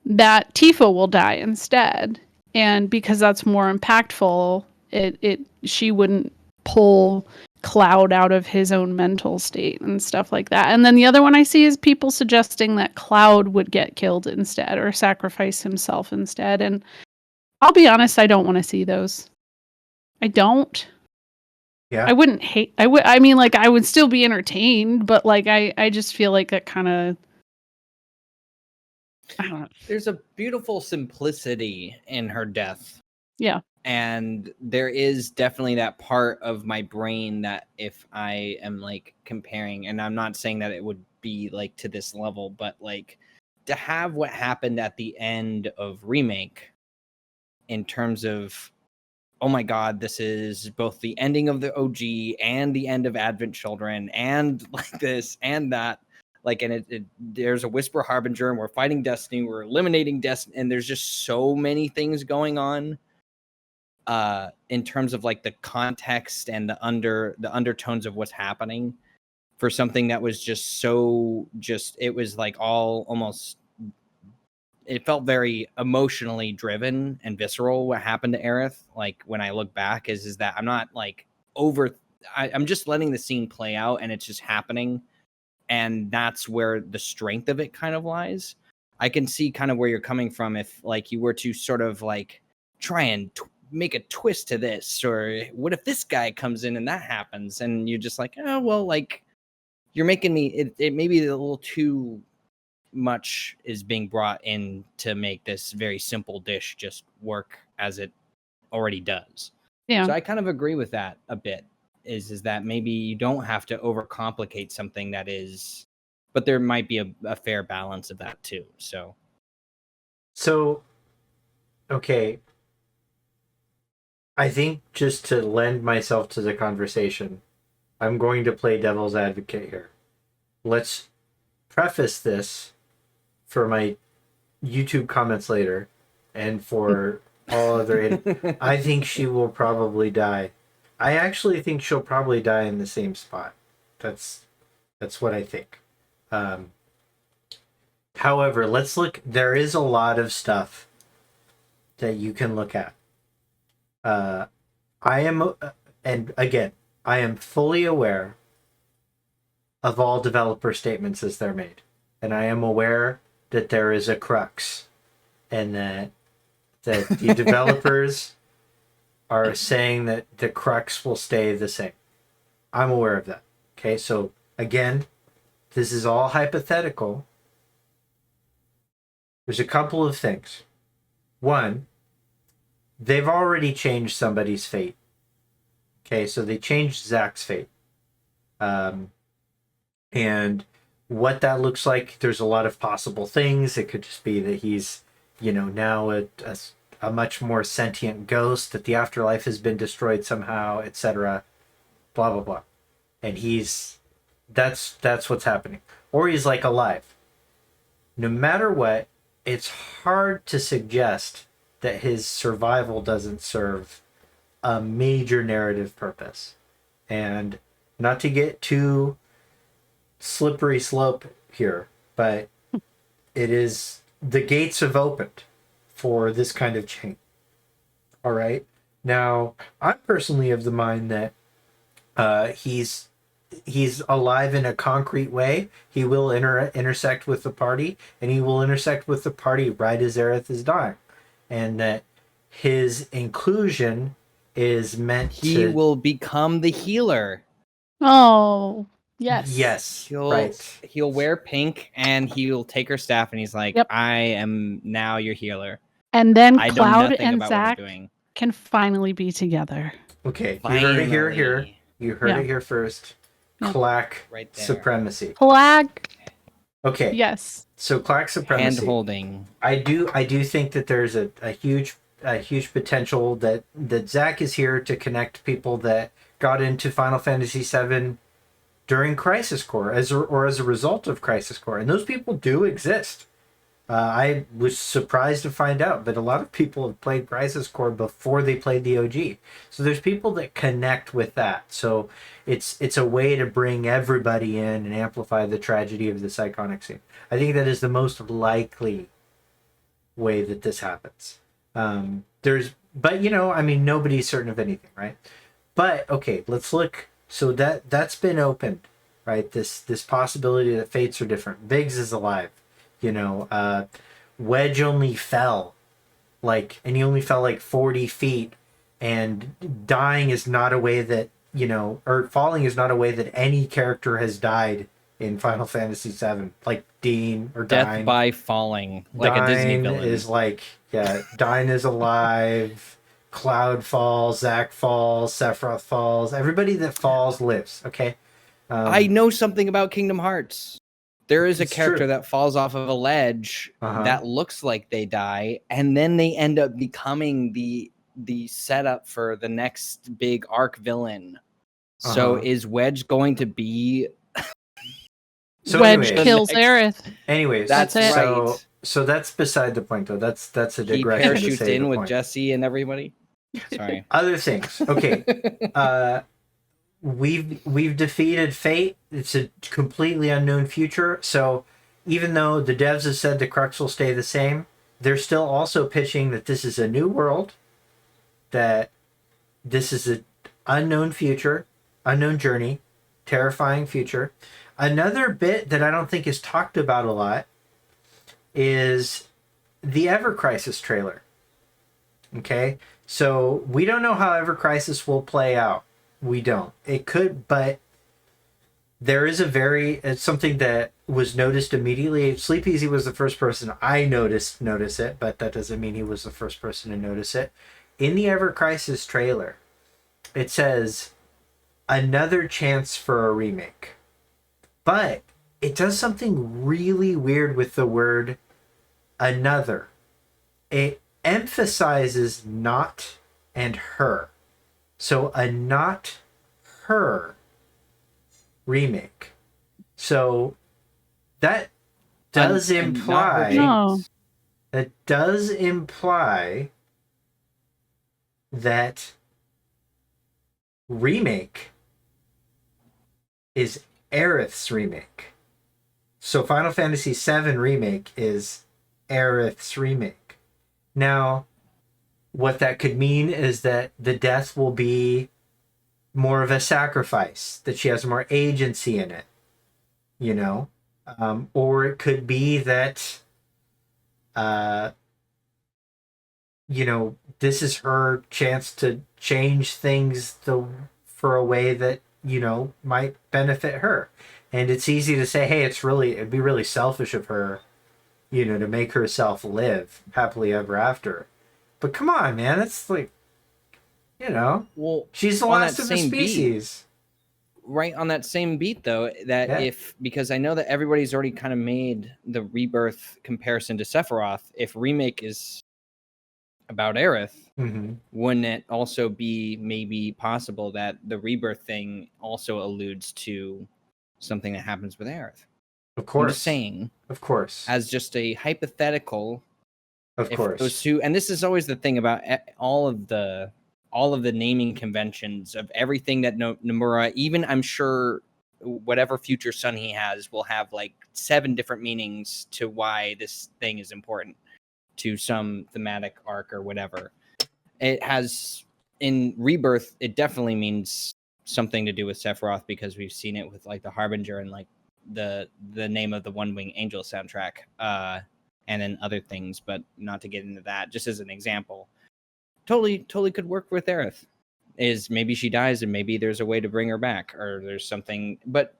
Speaker 3: that Tifa will die instead. And because that's more impactful, she wouldn't pull Cloud out of his own mental state and stuff like that. And then the other one I see is people suggesting that Cloud would get killed instead or sacrifice himself instead. And I'll be honest, I don't want to see those. I don't.
Speaker 1: Yeah.
Speaker 3: I wouldn't hate. I would. I mean, like, I would still be entertained, but like, I just feel like that kind of. I don't know.
Speaker 2: There's a beautiful simplicity in her death.
Speaker 3: Yeah.
Speaker 2: And there is definitely that part of my brain that if I am like comparing, and I'm not saying that it would be like to this level, but like to have what happened at the end of Remake in terms of, oh my God, this is both the ending of the OG and the end of Advent Children and like this and that. Like, and there's a Whisper Harbinger and we're fighting Destiny, we're eliminating Destiny, and there's just so many things going on in terms of like the context and the undertones of what's happening for something that was just so it was like all almost, it felt very emotionally driven and visceral what happened to Aerith. Like when I look back is that I'm not like I'm just letting the scene play out and it's just happening. And that's where the strength of it kind of lies. I can see kind of where you're coming from if like you were to sort of like try and make a twist to this, or what if this guy comes in and that happens, and you're just like, oh well, like you're making me it maybe a little too much is being brought in to make this very simple dish just work as it already does.
Speaker 3: Yeah.
Speaker 2: So I kind of agree with that a bit. Is that maybe you don't have to overcomplicate something that is, but there might be a fair balance of that too. So
Speaker 1: okay. I think just to lend myself to the conversation, I'm going to play devil's advocate here. Let's preface this for my YouTube comments later and for all other... I think she will probably die. I actually think she'll probably die in the same spot. That's what I think. However, let's look. There is a lot of stuff that you can look at. I am, and again, I am fully aware of all developer statements as they're made. And I am aware that there is a crux and that the developers are saying that the crux will stay the same. I'm aware of that. Okay, so again, this is all hypothetical. There's a couple of things. One, they've already changed somebody's fate. Okay, so they changed Zack's fate. And what that looks like, there's a lot of possible things. It could just be that he's, now a much more sentient ghost, that the afterlife has been destroyed somehow, etc. Blah, blah, blah. And that's what's happening. Or he's like alive. No matter what, it's hard to suggest that his survival doesn't serve a major narrative purpose. And not to get too slippery slope here, but it is, the gates have opened for this kind of change. All right. Now, I'm personally of the mind that he's alive in a concrete way. He will intersect with the party, and he will intersect with the party right as Aerith is dying, and that his inclusion is meant
Speaker 2: he will become the healer.
Speaker 3: Oh, yes.
Speaker 1: Yes,
Speaker 2: he'll wear pink and he'll take her staff and he's like, yep. I am now your healer.
Speaker 3: And then Cloud and Zack can finally be together.
Speaker 1: Okay, finally. You heard it here. You heard it here first. Yeah. Clack right supremacy.
Speaker 3: Clack.
Speaker 1: Okay.
Speaker 3: Yes.
Speaker 1: So Clack supremacy.
Speaker 2: Hand holding.
Speaker 1: I do think that there's a huge potential that Zack is here to connect people that got into Final Fantasy VII during Crisis Core as a result of Crisis Core, and those people do exist. I was surprised to find out that a lot of people have played Crisis Core before they played the OG. So there's people that connect with that. So it's a way to bring everybody in and amplify the tragedy of this iconic scene. I think that is the most likely way that this happens. But nobody's certain of anything, right? But okay, let's look So that's been opened, right? This possibility that fates are different. Biggs is alive, you know. Wedge only fell and he only fell like 40 feet, and dying is not a way that or falling is not a way that any character has died in Final Fantasy VII. Like Dean or
Speaker 2: Death
Speaker 1: Dyne.
Speaker 2: by falling, like a Disney
Speaker 1: Dyne
Speaker 2: villain.
Speaker 1: is Dyne is alive. Cloud falls, Zack falls, Sephiroth falls. Everybody that falls lives. Okay.
Speaker 2: I know something about Kingdom Hearts. There is a
Speaker 1: It's
Speaker 2: character
Speaker 1: true.
Speaker 2: that falls off of a ledge that looks like they die, and then they end up becoming the setup for the next big arc villain. So is Wedge going to be
Speaker 3: Wedge kills Aerith?
Speaker 1: Anyways,
Speaker 2: that's right.
Speaker 1: So that's beside the point, though. That's a digression.
Speaker 2: He parachutes in with Jesse and everybody. Sorry.
Speaker 1: Other things. Okay. We've defeated fate. It's a completely unknown future. So even though the devs have said the crux will stay the same, they're still also pitching that this is a new world, that this is an unknown future, unknown journey, terrifying future. Another bit that I don't think is talked about a lot is the Ever Crisis trailer. Okay? So we don't know how Ever Crisis will play out. We don't. It could, but there is it's something that was noticed immediately. Sleepezi was the first person I notice it, but that doesn't mean he was the first person to notice it. In the Ever Crisis trailer, it says another chance for a remake. But it does something really weird with the word another. It emphasizes not and her. So a not her remake. So that does imply that remake is Aerith's remake. So Final Fantasy VII Remake is Aerith's remake. Now, what that could mean is that the death will be more of a sacrifice, that she has more agency in it, or it could be that, this is her chance to change things for a way that, might benefit her. And it's easy to say, hey, it'd be really selfish of her, to make herself live happily ever after. But come on, man, it's like, she's the last of the species.
Speaker 2: Right on that same beat, though, because I know that everybody's already kind of made the Rebirth comparison to Sephiroth. If Remake is about Aerith, wouldn't it also be maybe possible that the Rebirth thing also alludes to something that happens with Aerith?
Speaker 1: Of course.
Speaker 2: I'm just saying.
Speaker 1: Of course.
Speaker 2: As just a hypothetical.
Speaker 1: Of course.
Speaker 2: Those two, and this is always the thing about all of the naming conventions of everything that Nomura, even I'm sure whatever future son he has will have like 7 different meanings to why this thing is important to some thematic arc or whatever. It has in Rebirth, it definitely means something to do with Sephiroth because we've seen it with like the Harbinger and like the name of the One Wing Angel soundtrack. And then other things, but not to get into that, just as an example. Totally could work with Aerith. Is maybe she dies and maybe there's a way to bring her back or there's something. But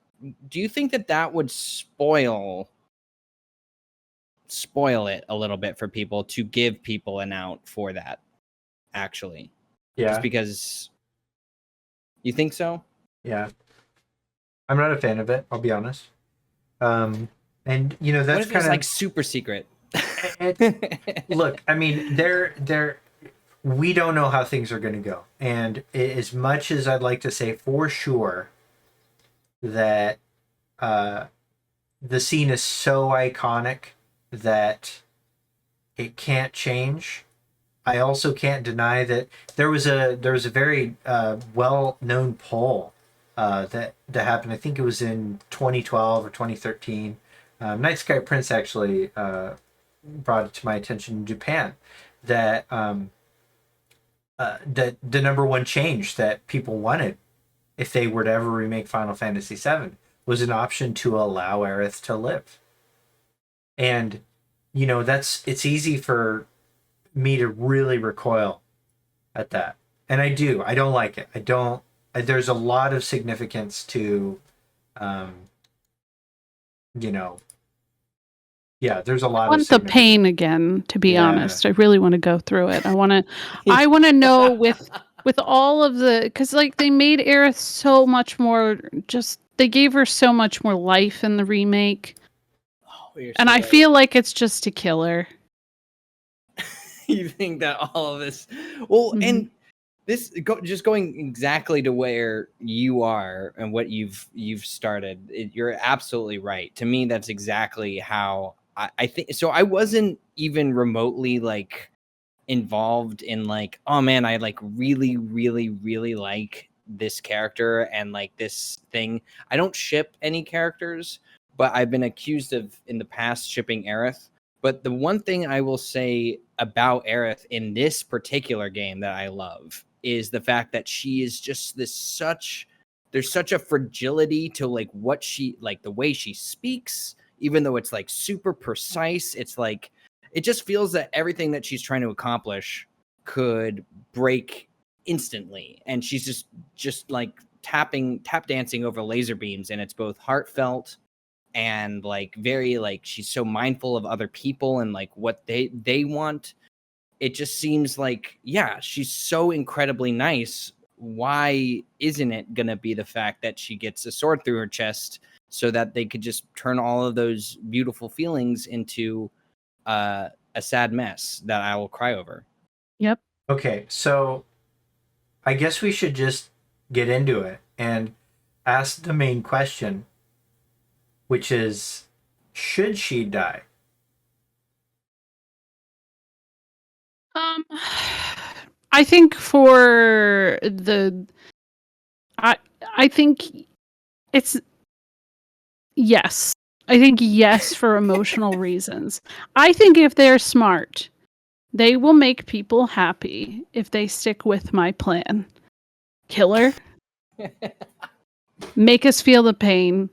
Speaker 2: do you think that would spoil it a little bit for people to give people an out for that, actually?
Speaker 1: Yeah.
Speaker 2: Just because you think so?
Speaker 1: Yeah. I'm not a fan of it, I'll be honest. And that's
Speaker 2: what if
Speaker 1: kind of
Speaker 2: like super secret.
Speaker 1: Look, I mean, we don't know how things are going to go. And as much as I'd like to say for sure that the scene is so iconic that it can't change, I also can't deny that there was a very well-known poll that happened. I think it was in 2012 or 2013. Night Sky Prince actually brought it to my attention in Japan that that the number one change that people wanted if they were to ever remake Final Fantasy VII, was an option to allow Aerith to live. And, it's easy for me to really recoil at that. And I do. I don't like it. I don't. There's a lot of significance to, um, you know, yeah, there's a
Speaker 3: I
Speaker 1: lot of
Speaker 3: want the
Speaker 1: significance.
Speaker 3: pain again, to be
Speaker 1: Yeah.
Speaker 3: honest. I really want to go through it. I want to know with all of cuz like they made Aerith so much more, just they gave her so much more life in the remake.
Speaker 2: Oh, you're
Speaker 3: And
Speaker 2: so
Speaker 3: I
Speaker 2: right.
Speaker 3: feel like it's just to kill her.
Speaker 2: You think that all of this, well,
Speaker 3: Mhm.
Speaker 2: and this just going exactly to where you are and what you've started, you're absolutely right. To me, that's exactly how I think. So I wasn't even remotely like involved in like, oh man, I like really, really, really like this character and like this thing. I don't ship any characters, but I've been accused of in the past shipping Aerith. But the one thing I will say about Aerith in this particular game that I love is the fact that she is just there's such a fragility to like what she, like the way she speaks, even though it's like super precise. It's like, it just feels that everything that she's trying to accomplish could break instantly. And she's just like tap dancing over laser beams. And it's both heartfelt and like very like she's so mindful of other people and like what they want. It just seems like, yeah, she's so incredibly nice. Why isn't it gonna be the fact that she gets a sword through her chest so that they could just turn all of those beautiful feelings into a sad mess that I will cry over?
Speaker 3: Yep.
Speaker 1: Okay, so I guess we should just get into it and ask the main question, which is, should she die?
Speaker 3: Um I think for I I think it's yes. I think yes for emotional reasons. I think if they're smart, they will make people happy if they stick with my plan. Kill her, make us feel the pain,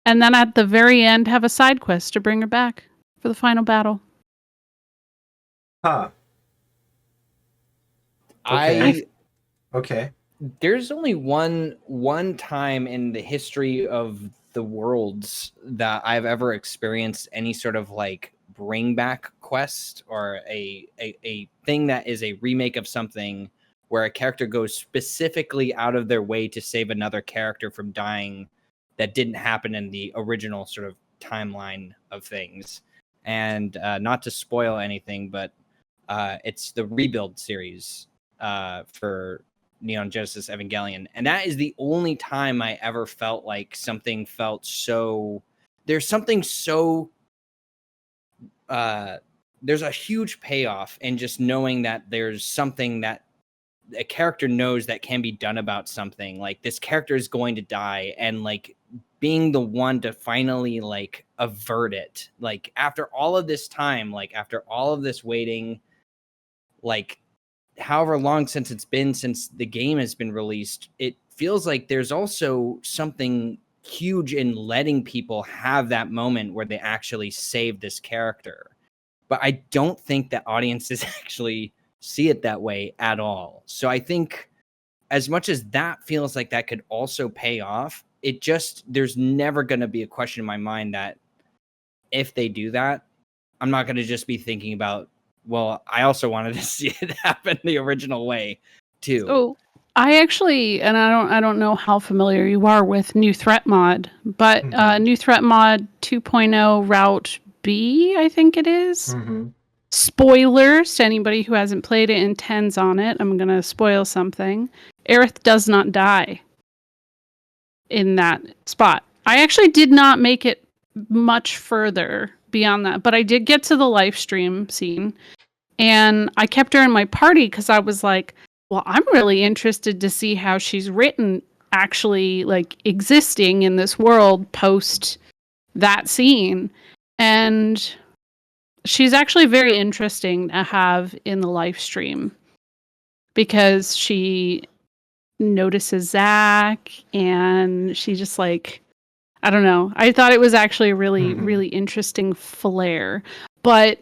Speaker 3: and then at the very end have a side quest to bring her back for the final battle.
Speaker 1: Huh.
Speaker 2: I
Speaker 1: Okay.
Speaker 2: There's only one time in the history of the worlds that I've ever experienced any sort of like bring back quest or a thing that is a remake of something where a character goes specifically out of their way to save another character from dying that didn't happen in the original sort of timeline of things. And not to spoil anything, but it's the Rebuild series for Neon Genesis Evangelion. And that is the only time I ever felt like something felt so, there's something so there's a huge payoff in just knowing that there's something that a character knows that can be done about something. Like this character is going to die, and like being the one to finally like avert it. Like after all of this time, like after all of this waiting, like however long since it's been since the game has been released, it feels like there's also something huge in letting people have that moment where they actually save this character. But I don't think that audiences actually see it that way at all. So I think as much as that feels like that could also pay off, it just, there's never going to be a question in my mind that if they do that, I'm not going to just be thinking about, well, I also wanted to see it happen the original way too.
Speaker 3: So I actually, and I don't know how familiar you are with New Threat Mod, but New Threat Mod 2.0 Route B, I think it is.
Speaker 1: Mm-hmm.
Speaker 3: Spoilers to anybody who hasn't played it and intends on it. I'm going to spoil something. Aerith does not die in that spot. I actually did not make it much further beyond that, but I did get to the Lifestream scene, and I kept her in my party because I was like, well, I'm really interested to see how she's written actually like existing in this world post that scene. And she's actually very interesting to have in the live stream because she notices Zack, and she just like, I don't know. I thought it was actually a really, really interesting flair. But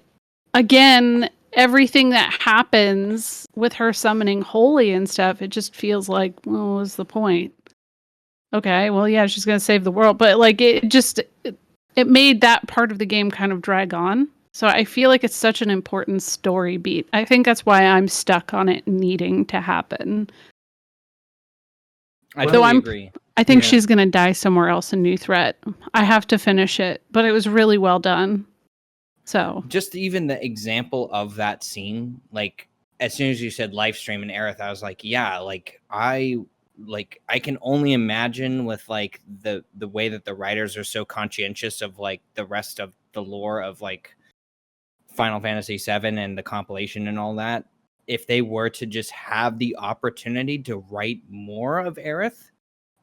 Speaker 3: again, everything that happens with her summoning Holy and stuff, it just feels like, well, what was the point? Okay, well, yeah, she's going to save the world. But like, it made that part of the game kind of drag on. So I feel like it's such an important story beat. I think that's why I'm stuck on it needing to happen.
Speaker 2: I totally agree.
Speaker 3: I think she's going to die somewhere else in New Threat. I have to finish it, but it was really well done. So
Speaker 2: just even the example of that scene, like as soon as you said Lifestream and Aerith, I was like, yeah, like I can only imagine with like the way that the writers are so conscientious of like the rest of the lore of like Final Fantasy VII and the compilation and all that. If they were to just have the opportunity to write more of Aerith,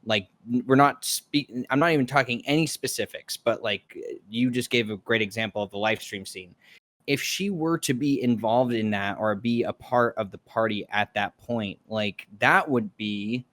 Speaker 2: like we're not speaking, I'm not even talking any specifics, but like you just gave a great example of the live stream scene. If she were to be involved in that or be a part of the party at that point, like that would be,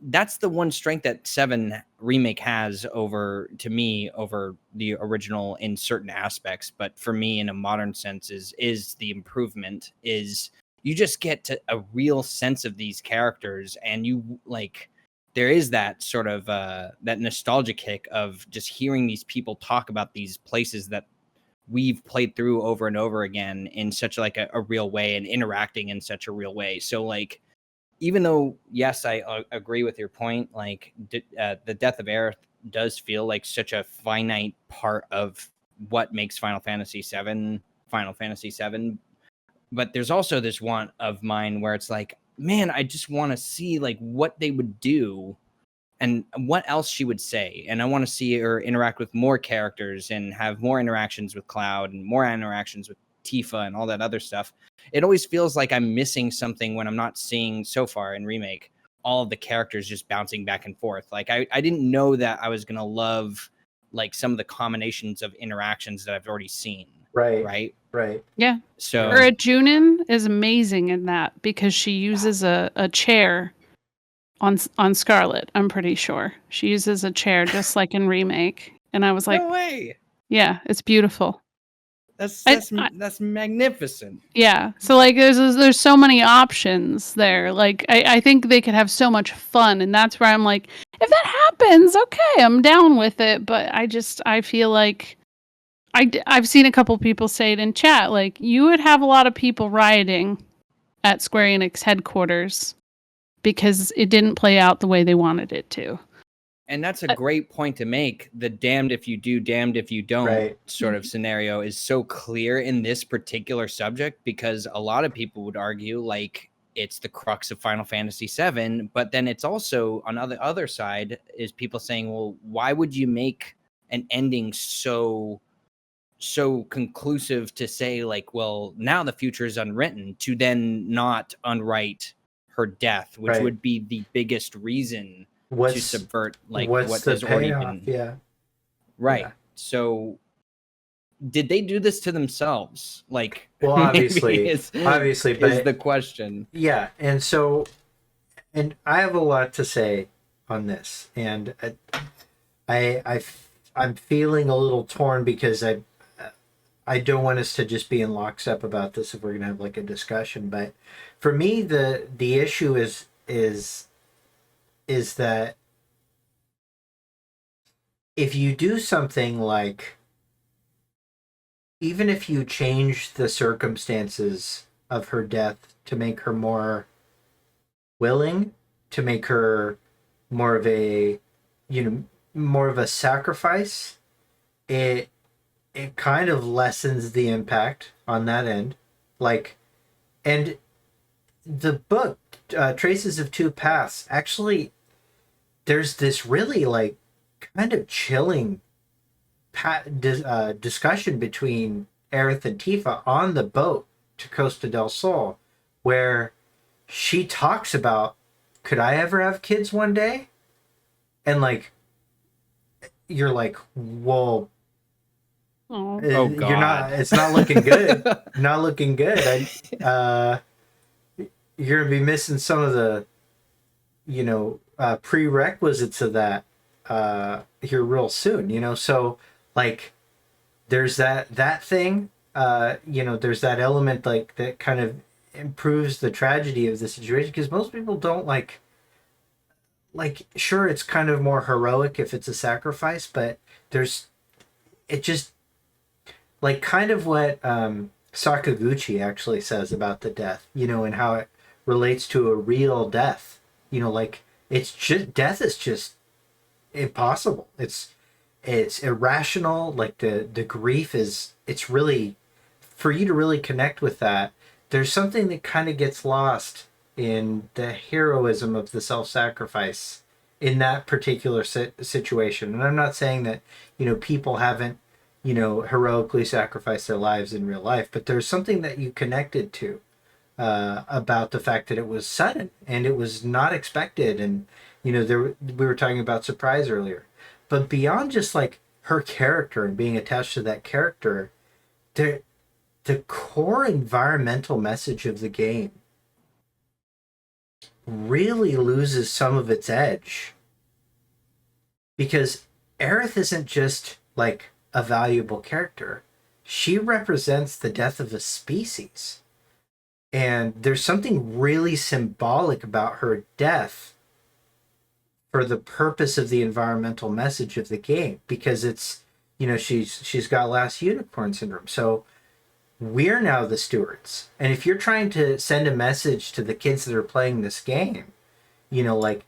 Speaker 2: that's the one strength that VII Remake has over, to me, over the original in certain aspects. But for me, in a modern sense, is the improvement is you just get to a real sense of these characters, and you like there is that sort of that nostalgia kick of just hearing these people talk about these places that we've played through over and over again in such like a real way and interacting in such a real way. So like, even though, yes, I agree with your point, like the death of Aerith does feel like such a finite part of what makes Final Fantasy VII. But there's also this want of mine where it's like, man, I just want to see like what they would do and what else she would say. And I want to see her interact with more characters and have more interactions with Cloud and more interactions with Tifa and all that other stuff. It always feels like I'm missing something when I'm not seeing so far in Remake all of the characters just bouncing back and forth. Like I didn't know that I was going to love like some of the combinations of interactions that I've already seen. Right.
Speaker 3: yeah.
Speaker 2: So
Speaker 3: Junin is amazing in that because she uses a chair on Scarlet. I'm pretty sure she uses a chair just like in Remake, and I was like,
Speaker 2: no way.
Speaker 3: Yeah, it's beautiful.
Speaker 2: That's magnificent.
Speaker 3: Yeah. So like there's so many options there. Like I think they could have so much fun, and that's where I'm like, if that happens, okay, I'm down with it. But I feel like I've seen a couple people say it in chat, like you would have a lot of people rioting at Square Enix headquarters because it didn't play out the way they wanted it to.
Speaker 2: And that's a great point to make. The damned if you do, damned if you don't sort of scenario is so clear in this particular subject, because a lot of people would argue like it's the crux of Final Fantasy VII. But then it's also on the other side is people saying, well, why would you make an ending so conclusive to say like, well, now the future is unwritten, to then not unwrite her death, which would be the biggest reason to subvert like what has already been So did they do this to themselves? Like,
Speaker 1: well, obviously
Speaker 2: is the question.
Speaker 1: Yeah, and so, and I have a lot to say on this, and I'm feeling a little torn because I don't want us to just be in lockstep about this if we're gonna have like a discussion. But for me, the issue is that if you do something like, even if you change the circumstances of her death to make her more willing, to make her more of a, more of a sacrifice, it kind of lessens the impact on that end. Like, and the book, Traces of Two Paths, actually, there's this really like kind of chilling discussion between Aerith and Tifa on the boat to Costa del Sol, where she talks about, could I ever have kids one day? And like, you're like, whoa.
Speaker 2: Oh God.
Speaker 1: You're not, it's not looking good. Not looking good. You're gonna be missing some of the prerequisites of that here real soon. So like there's that thing. There's that element like that kind of improves the tragedy of the situation because most people don't like sure it's kind of more heroic if it's a sacrifice, but there's it just like kind of what Sakaguchi actually says about the death, and how it relates to a real death. Like it's just death is just impossible. It's irrational. Like the grief is it's really for you to really connect with that. There's something that kind of gets lost in the heroism of the self-sacrifice in that particular situation. And I'm not saying that people haven't heroically sacrificed their lives in real life, but there's something that you connected to about the fact that it was sudden and it was not expected. And we were talking about surprise earlier, but beyond just like her character and being attached to that character, the core environmental message of the game really loses some of its edge because Aerith isn't just like a valuable character. She represents the death of a species. And there's something really symbolic about her death for the purpose of the environmental message of the game because it's she's got last unicorn syndrome. So we're now the stewards. And if you're trying to send a message to the kids that are playing this game, like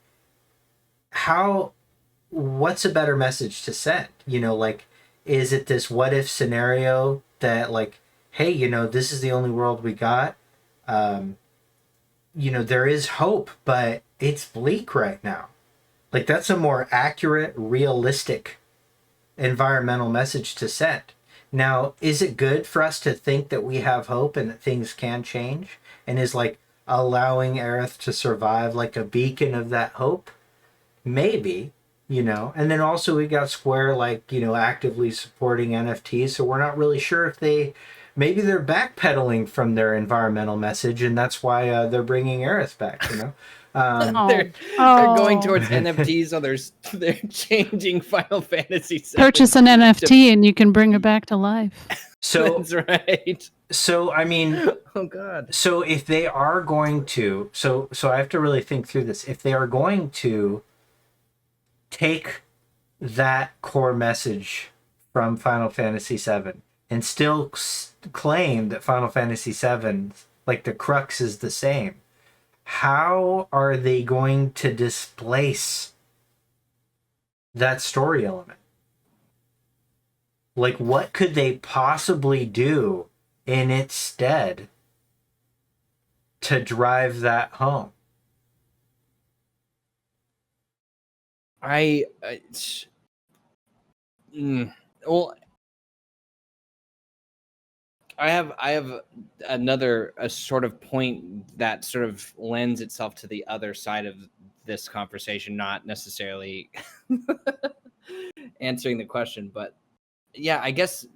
Speaker 1: what's a better message to send? Like, is it this what if scenario that like, hey, this is the only world we got? There is hope, but it's bleak right now. Like that's a more accurate, realistic environmental message to send. Now, is it good for us to think that we have hope and that things can change? And is like allowing Aerith to survive like a beacon of that hope? Maybe, And then also we got Square like, actively supporting NFTs. So we're not really sure if maybe they're backpedaling from their environmental message and that's why they're bringing Aerith back,
Speaker 2: They're going towards NFTs, so they're changing Final Fantasy VII.
Speaker 3: Purchase an NFT and you can bring it back to life.
Speaker 1: So
Speaker 2: that's right.
Speaker 1: So I mean,
Speaker 2: oh god.
Speaker 1: So if they are going to, so I have to really think through this. If they are going to take that core message from Final Fantasy VII and still claim that Final Fantasy VII, like the crux is the same, how are they going to displace that story element? Like, what could they possibly do in its stead to drive that home?
Speaker 2: Well, I have another sort of point that sort of lends itself to the other side of this conversation, not necessarily answering the question, but yeah, I guess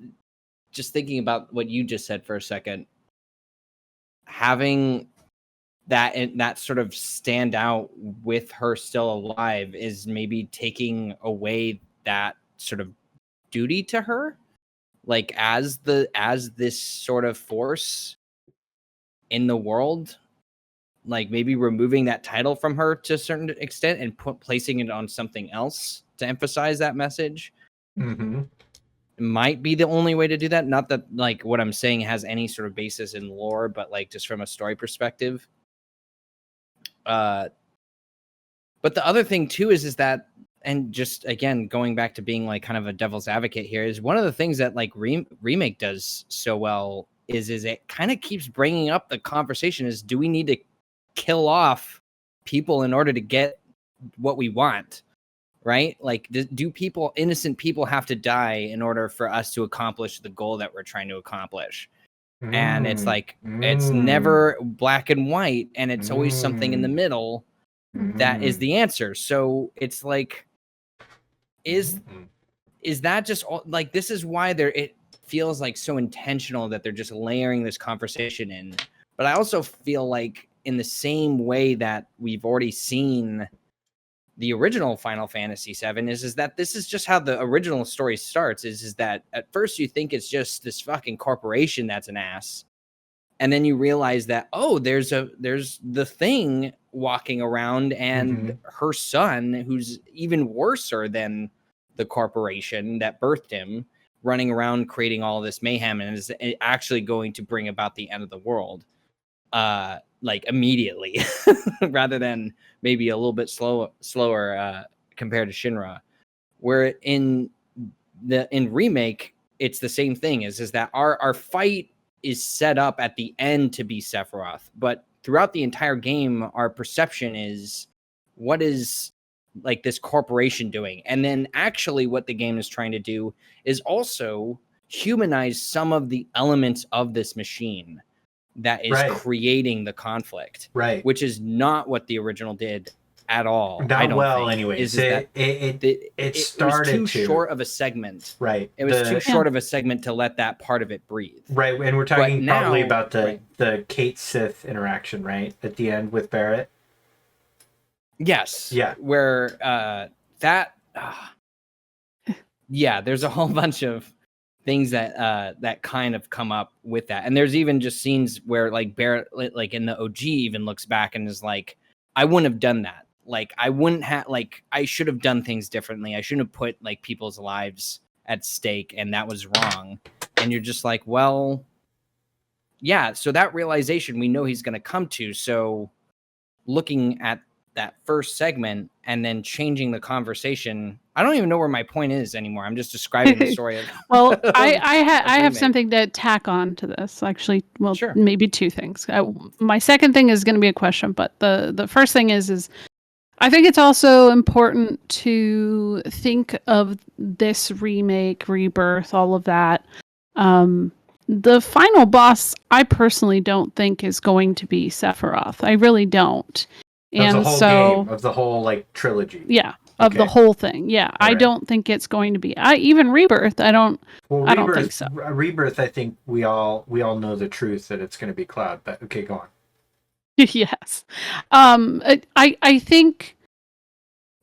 Speaker 2: just thinking about what you just said for a second, having that sort of stand out with her still alive is maybe taking away that sort of duty to her, like as this sort of force in the world, like maybe removing that title from her to a certain extent and placing it on something else to emphasize that message.
Speaker 1: Mm-hmm.
Speaker 2: Might be the only way to do that. Not that like what I'm saying has any sort of basis in lore, but like just from a story perspective. But the other thing too is that, and just again going back to being like kind of a devil's advocate here, is one of the things that like Remake does so well is it kind of keeps bringing up the conversation is, do we need to kill off people in order to get what we want? Right? Like, do innocent people have to die in order for us to accomplish the goal that we're trying to accomplish? And it's like, it's never black and white, and it's always something in the middle that is the answer. So it's like, is that just like, this is why it feels like so intentional that they're just layering this conversation in. But I also feel like in the same way that we've already seen the original Final Fantasy VII is that this is just how the original story starts, is that at first you think it's just this fucking corporation that's an ass. And then you realize that, oh, there's the thing walking around and her son, who's even worser than the corporation that birthed him, running around creating all this mayhem and is actually going to bring about the end of the world, like immediately, rather than maybe a little bit slower compared to Shinra. Where in Remake, it's the same thing. Is that our fight is set up at the end to be Sephiroth, but throughout the entire game, our perception is what is like this corporation doing, and then actually what the game is trying to do is also humanize some of the elements of this machine that is creating the conflict, which is not what the original did at all.
Speaker 1: Not
Speaker 2: I don't
Speaker 1: well,
Speaker 2: think.
Speaker 1: anyways.
Speaker 2: It started was too short of a segment.
Speaker 1: Right.
Speaker 2: It was too short of a segment to let that part of it breathe.
Speaker 1: Right, and we're talking probably about the Kate Sith interaction, right? At the end with Barrett.
Speaker 2: Yes.
Speaker 1: Yeah.
Speaker 2: Where there's a whole bunch of things that kind of come up with that. And there's even just scenes where like Barrett, like in the OG, even looks back and is like, I wouldn't have done that. Like I wouldn't have, like, I should have done things differently. I shouldn't have put like people's lives at stake, and that was wrong. And you're just like, well, yeah. So that realization we know he's going to come to. So looking at that first segment and then changing the conversation, I don't even know where my point is anymore. I'm just describing the story of.
Speaker 3: Well, I have something to tack on to this, actually. Well,
Speaker 2: sure.
Speaker 3: Maybe two things. My second thing is going to be a question, but the first thing is I think it's also important to think of this remake, rebirth, all of that. The final boss, I personally don't think is going to be Sephiroth. I really don't.
Speaker 1: And the whole game, of the whole like trilogy.
Speaker 3: Yeah, of the whole thing. Yeah, I don't think it's going to be. Even Rebirth, I don't think so.
Speaker 1: Rebirth, I think we all know the truth that it's going to be Cloud. But okay, go on.
Speaker 3: Yes, I think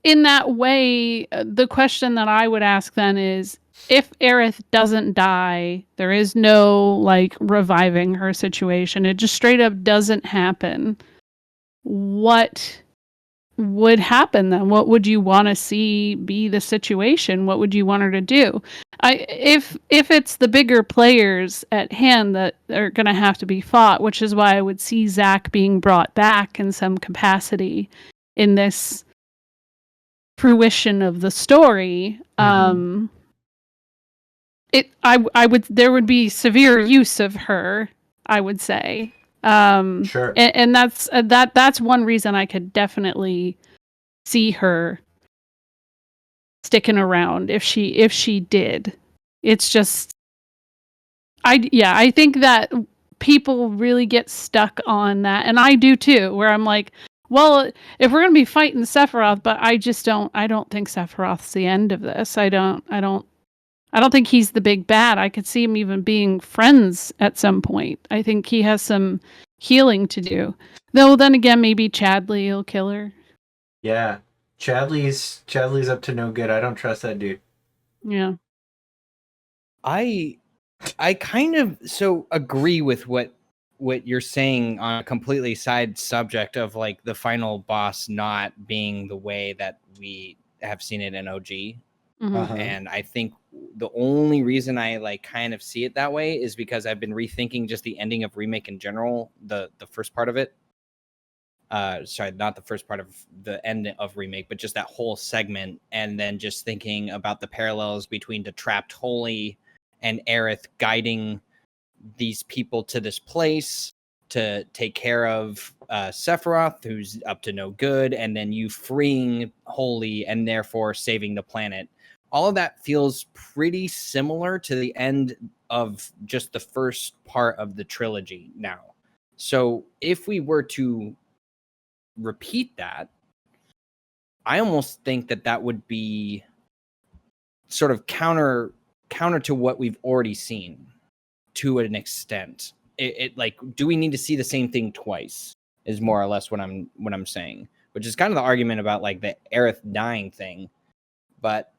Speaker 3: in that way, the question that I would ask then is, if Aerith doesn't die, there is no like reviving her situation. It just straight up doesn't happen. What would happen then? What would you want to see be the situation? What would you want her to do? If it's the bigger players at hand that are going to have to be fought, which is why I would see Zack being brought back in some capacity in this fruition of the story.
Speaker 1: Mm-hmm.
Speaker 3: There would be severe use of her, I would say.
Speaker 1: Sure.
Speaker 3: And that's one reason I could definitely see her sticking around if she did. It's just I think that people really get stuck on that, and I do too, where I'm like, well, if we're gonna be fighting Sephiroth, but I don't think Sephiroth's the end of this. I don't think he's the big bad. I could see him even being friends at some point. I think he has some healing to do. Though then again, maybe Chadley will kill her.
Speaker 1: Yeah. Chadley's up to no good. I don't trust that dude.
Speaker 3: Yeah.
Speaker 2: I kind of agree with what you're saying on a completely side subject of like the final boss not being the way that we have seen it in OG.
Speaker 3: Mm-hmm.
Speaker 1: Uh-huh.
Speaker 2: And I think the only reason I like kind of see it that way is because I've been rethinking just the ending of Remake in general, the first part of it. Sorry, not the first part of the end of Remake, but just that whole segment, and then just thinking about the parallels between the Trapped Holy and Aerith guiding these people to this place to take care of Sephiroth, who's up to no good, and then you freeing Holy and therefore saving the planet. All of that feels pretty similar to the end of just the first part of the trilogy now. So if we were to repeat that, I almost think that would be sort of counter to what we've already seen to an extent. It like, do we need to see the same thing twice? is more or less what I'm saying, which is kind of the argument about like the Aerith dying thing, but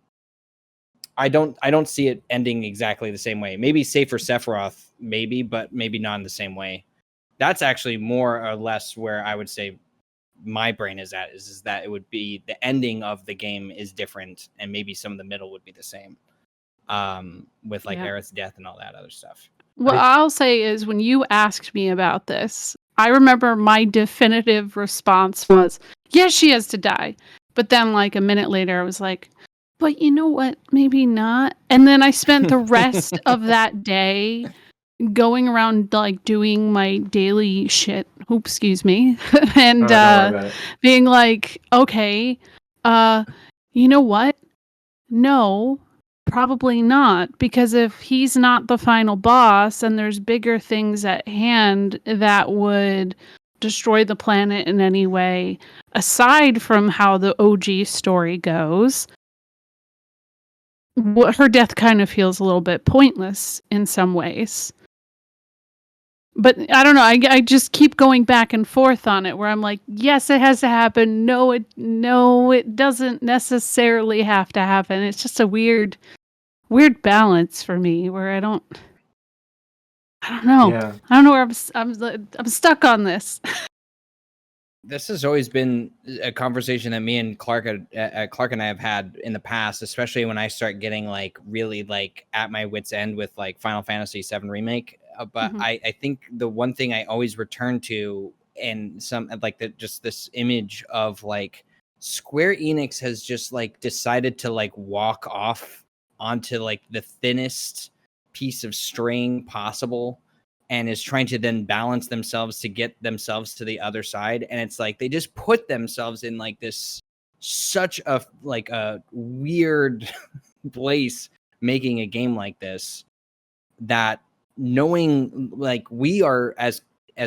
Speaker 2: I don't see it ending exactly the same way. Maybe save for Sephiroth, maybe, but maybe not in the same way. That's actually more or less where I would say my brain is at, is that it would be the ending of the game is different, and maybe some of the middle would be the same, with like Aerith's death and all that other stuff.
Speaker 3: What I'll say is, when you asked me about this, I remember my definitive response was, yes, she has to die. But then like a minute later, I was like, but you know what? Maybe not. And then I spent the rest of that day going around like doing my daily shit. Oops, excuse me. And
Speaker 1: Don't worry about it.
Speaker 3: being like, okay, you know what? No, probably not, because if he's not the final boss and there's bigger things at hand that would destroy the planet in any way, aside from how the OG story goes, her death kind of feels a little bit pointless in some ways. But I don't know. I just keep going back and forth on it, where I'm like, yes, it has to happen. No, it doesn't necessarily have to happen. It's just a weird balance for me, where I don't know.
Speaker 1: Yeah.
Speaker 3: I don't know where I'm stuck on this.
Speaker 2: This has always been a conversation that me and Clark and I have had in the past, especially when I start getting like really like at my wit's end with like Final Fantasy VII Remake. But I think the one thing I always return to, and some like just this image of like Square Enix has just like decided to like walk off onto like the thinnest piece of string possible, and is trying to then balance themselves to get themselves to the other side. And it's like they just put themselves in like this such a like a weird place making a game like this, that knowing like we are as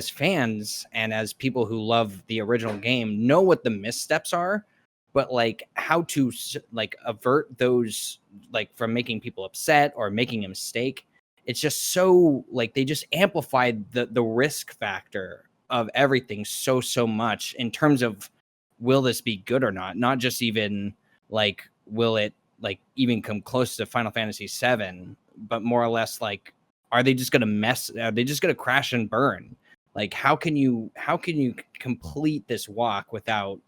Speaker 2: fans and as people who love the original game know what the missteps are, but like how to like avert those like from making people upset or making a mistake. It's just so like they just amplified the risk factor of everything so much in terms of, will this be good or not just even like will it like even come close to Final Fantasy VII, but more or less like, are they just gonna crash and burn? Like how can you complete this walk without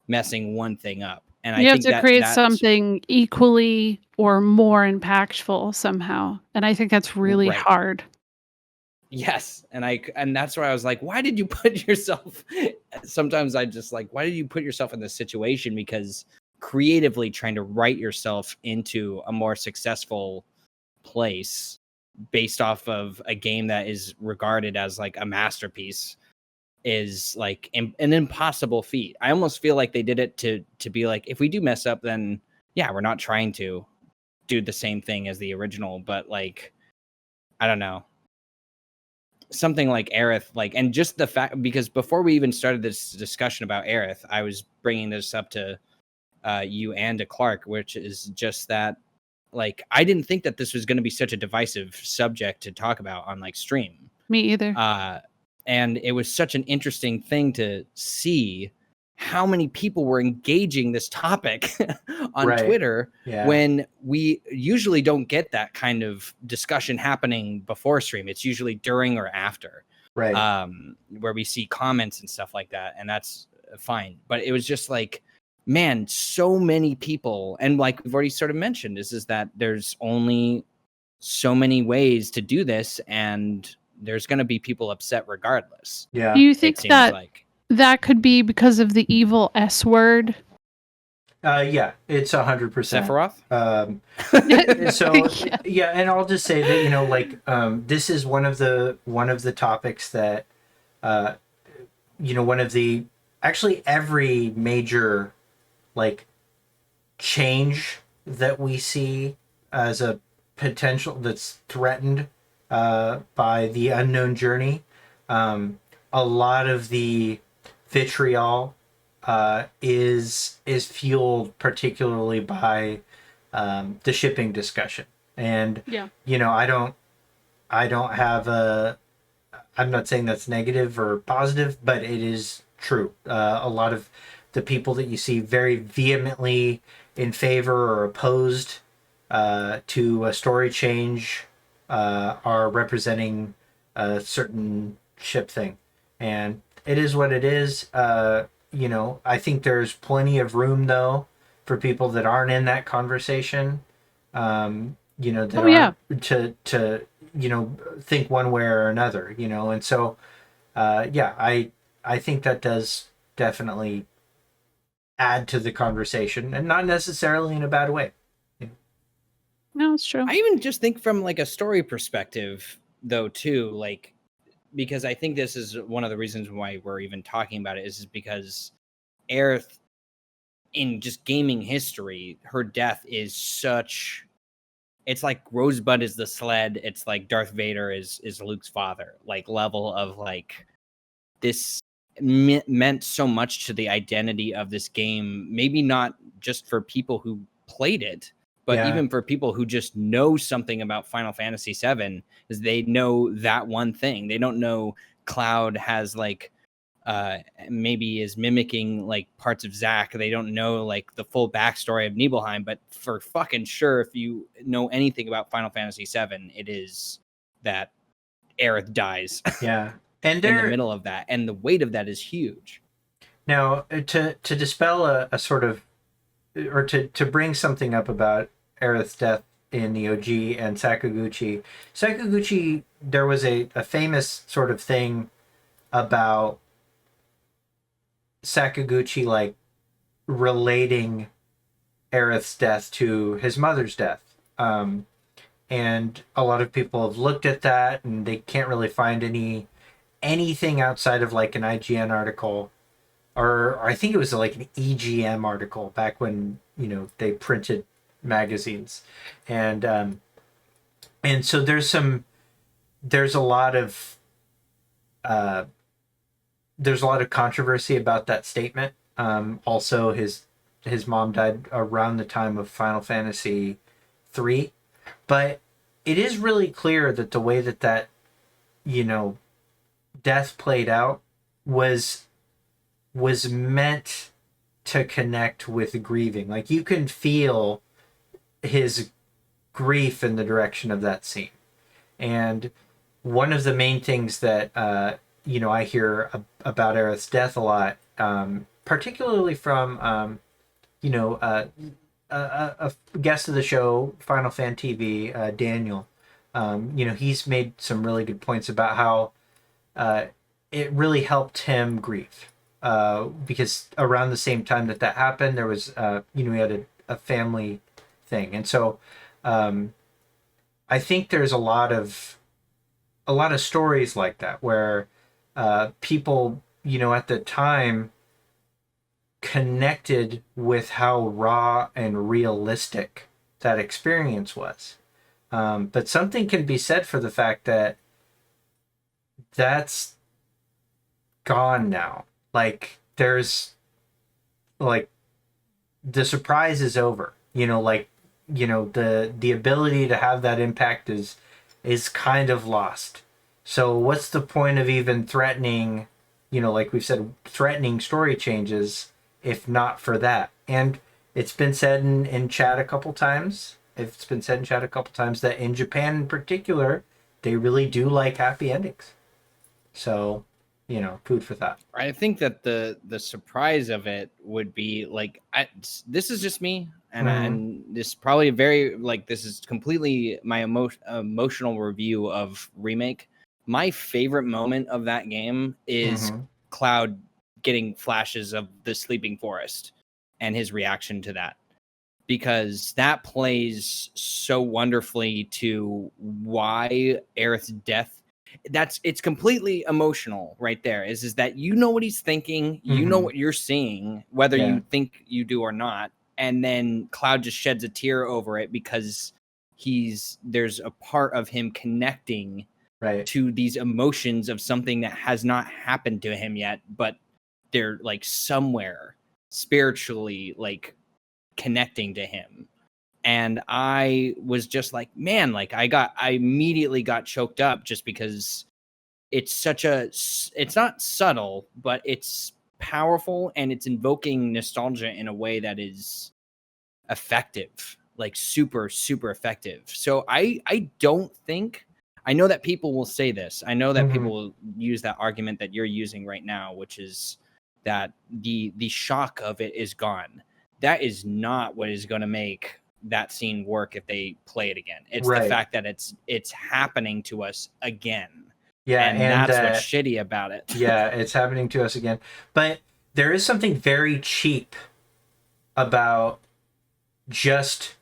Speaker 2: messing one thing up? And
Speaker 3: You
Speaker 2: I
Speaker 3: have
Speaker 2: think
Speaker 3: to create
Speaker 2: that's
Speaker 3: something equally or more impactful somehow, and I think that's really
Speaker 2: right.
Speaker 3: hard.
Speaker 2: Yes, and that's where I was like, why did you put yourself? Sometimes I just like, why did you put yourself in this situation? Because creatively trying to write yourself into a more successful place based off of a game that is regarded as like a masterpiece is like an impossible feat. I almost feel like they did it to be like, if we do mess up, then yeah, we're not trying to do the same thing as the original, but like, I don't know. Something like Aerith, like, and just the fact, because before we even started this discussion about Aerith, I was bringing this up to you and to Clark, which is just that, like, I didn't think that this was going to be such a divisive subject to talk about on like stream.
Speaker 3: Me either.
Speaker 2: And it was such an interesting thing to see how many people were engaging this topic on Twitter, when we usually don't get that kind of discussion happening before stream. It's usually during or after, where we see comments and stuff like that. And that's fine. But it was just like, man, so many people. And like we've already sort of mentioned, is that there's only so many ways to do this, and there's going to be people upset regardless.
Speaker 3: Yeah. Do you think that could be because of the evil S word?
Speaker 1: Yeah, it's 100%.
Speaker 2: Sephiroth?
Speaker 1: So yeah, and I'll just say that, you know, like this is one of the topics that you know, one of the, actually every major like change that we see as a potential that's threatened by the unknown journey, a lot of the vitriol is fueled particularly by the shipping discussion. And you know, I don't I'm not saying that's negative or positive, but it is true. A lot of the people that you see very vehemently in favor or opposed to a story change are representing a certain ship thing, and it is what it is. I think there's plenty of room though for people that aren't in that conversation. That
Speaker 3: Oh yeah.
Speaker 1: aren't to think one way or another. And so yeah, I think that does definitely add to the conversation, and not necessarily in a bad way.
Speaker 3: No, it's true.
Speaker 2: I even just think from like a story perspective, though, too, like because I think this is one of the reasons why we're even talking about it is because Aerith, in just gaming history, her death is such. It's like Rosebud is the sled. It's like Darth Vader is Luke's father. Like level of like this meant so much to the identity of this game. Maybe not just for people who played it, but
Speaker 1: Yeah,
Speaker 2: even for people who just know something about Final Fantasy VII, is they know that one thing. They don't know Cloud has like maybe is mimicking like parts of Zack. They don't know like the full backstory of Nibelheim, but for fucking sure, if you know anything about Final Fantasy VII, it is that Aerith dies
Speaker 1: yeah, and
Speaker 2: in the
Speaker 1: there
Speaker 2: middle of that, and the weight of that is huge.
Speaker 1: now to dispel a sort of, or to bring something up about Aerith's death in the OG and Sakaguchi. Sakaguchi, there was a famous sort of thing about Sakaguchi like relating Aerith's death to his mother's death. And a lot of people have looked at that and they can't really find anything outside of like an IGN article, or I think it was like an EGM article back when they printed magazines, and so there's a lot of uh, there's a lot of controversy about that statement. Also, his mom died around the time of Final Fantasy 3, but it is really clear that the way that you know death played out was meant to connect with grieving. Like you can feel his grief in the direction of that scene. And one of the main things that I hear about Aerith's death a lot, particularly from a guest of the show, Final Fan TV, Daniel. He's made some really good points about how it really helped him grieve. Because around the same time that happened, there was, he had a family thing. And so I think there's a lot of stories like that where people, at the time connected with how raw and realistic that experience was. But something can be said for the fact that that's gone now. Like there's like the surprise is over. The ability to have that impact is kind of lost. So what's the point of even threatening, like we've said, threatening story changes if not for that? And it's been said in chat a couple times. It's been said in chat a couple times that in Japan in particular, they really do like happy endings. So, food for thought.
Speaker 2: I think that the surprise of it would be like this is just me, and and this probably very like this is completely my emotional review of Remake. My favorite moment of that game is Cloud getting flashes of the sleeping forest and his reaction to that, because that plays so wonderfully to why Aerith's death. It's completely emotional right there. Is that what he's thinking, what you're seeing, whether you think you do or not, and then Cloud just sheds a tear over it because there's a part of him connecting to these emotions of something that has not happened to him yet, but they're like somewhere spiritually like connecting to him. And I was just like, man, like I immediately got choked up just because it's not subtle, but it's powerful, and it's invoking nostalgia in a way that is effective, like super, super effective. So I don't think, I know that people will say this. I know that people will use that argument that you're using right now, which is that the shock of it is gone. That is not what is going to make that scene work if they play it again. It's the fact that it's happening to us again.
Speaker 1: Yeah,
Speaker 2: and that's what's shitty about it.
Speaker 1: Yeah, it's happening to us again. But there is something very cheap about just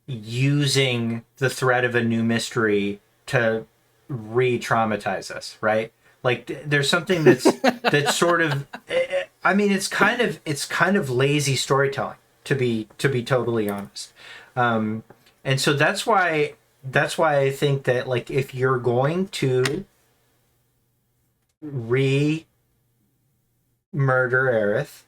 Speaker 1: using the threat of a new mystery to re-traumatize us, right? Like there's something that's sort of, I mean, it's kind of lazy storytelling, to be totally honest. And so that's why I think that, like, if you're going to murder Aerith,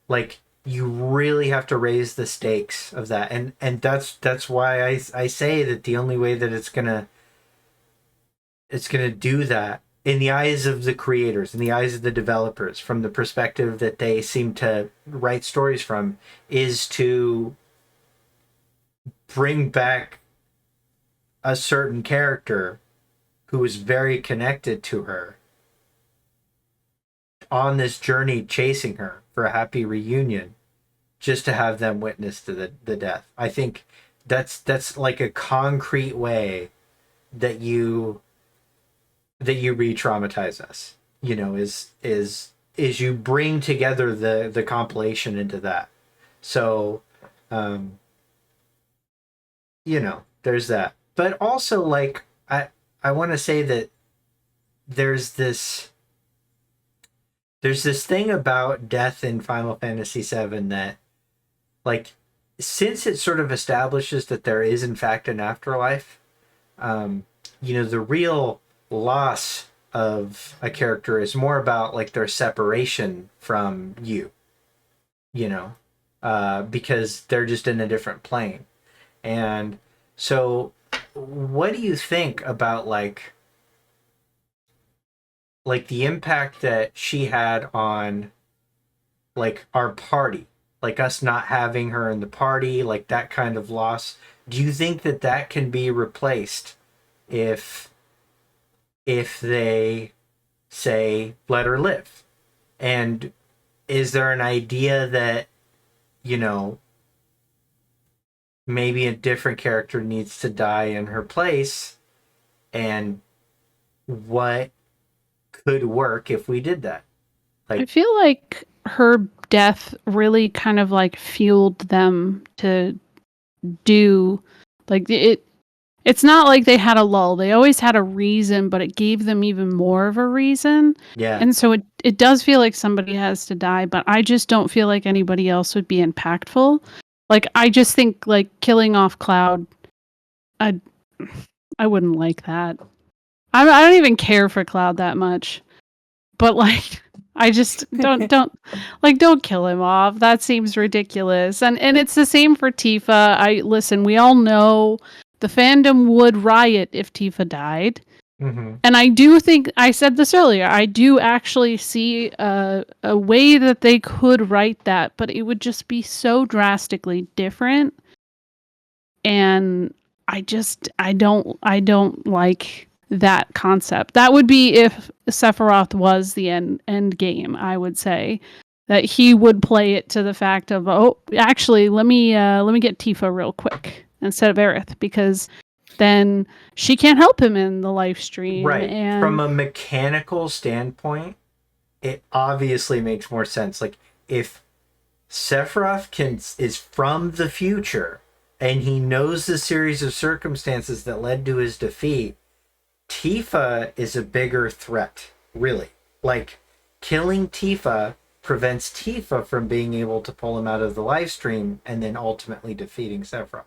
Speaker 1: like, you really have to raise the stakes of that, and that's why I say that the only way that it's gonna do that, in the eyes of the creators, in the eyes of the developers, from the perspective that they seem to write stories from, is to bring back a certain character who is very connected to her on this journey, chasing her for a happy reunion, just to have them witness to the death. I think that's like a concrete way that you re-traumatize us, you know, is you bring together the compilation into that. So you know, there's that. But also, like, I want to say that there's this thing about death in Final Fantasy VII that, like, since it sort of establishes that there is in fact an afterlife, you know, the real loss of a character is more about, like, their separation from you know, because they're just in a different plane. And so what do you think about, like the impact that she had on, like, our party, like us not having her in the party, like that kind of loss? Do you think that can be replaced if they say let her live? And is there an idea that, you know, maybe a different character needs to die in her place, and what could work if we did that? Like,
Speaker 3: I feel like her death really kind of like fueled them to do, like, it's not like they had a lull. They always had a reason, but it gave them even more of a reason.
Speaker 1: yeah,
Speaker 3: And so it does feel like somebody has to die, but I just don't feel like anybody else would be impactful. Like, I just think, like, killing off Cloud, I wouldn't like that. I don't even care for Cloud that much. But, like, I just don't kill him off. That seems ridiculous. And it's the same for Tifa. Listen, we all know the fandom would riot if Tifa died.
Speaker 1: mm-hmm.
Speaker 3: And I do think, I said this earlier, I do actually see a way that they could write that, but it would just be so drastically different. And I don't like that concept. That would be if Sephiroth was the end game, I would say. That he would play it to the fact of, oh, actually, let me get Tifa real quick instead of Aerith, because then she can't help him in the live stream.
Speaker 1: Right.
Speaker 3: And
Speaker 1: from a mechanical standpoint, it obviously makes more sense. Like, if Sephiroth is from the future and he knows the series of circumstances that led to his defeat, Tifa is a bigger threat, really. Like, killing Tifa prevents Tifa from being able to pull him out of the live stream and then ultimately defeating Sephiroth.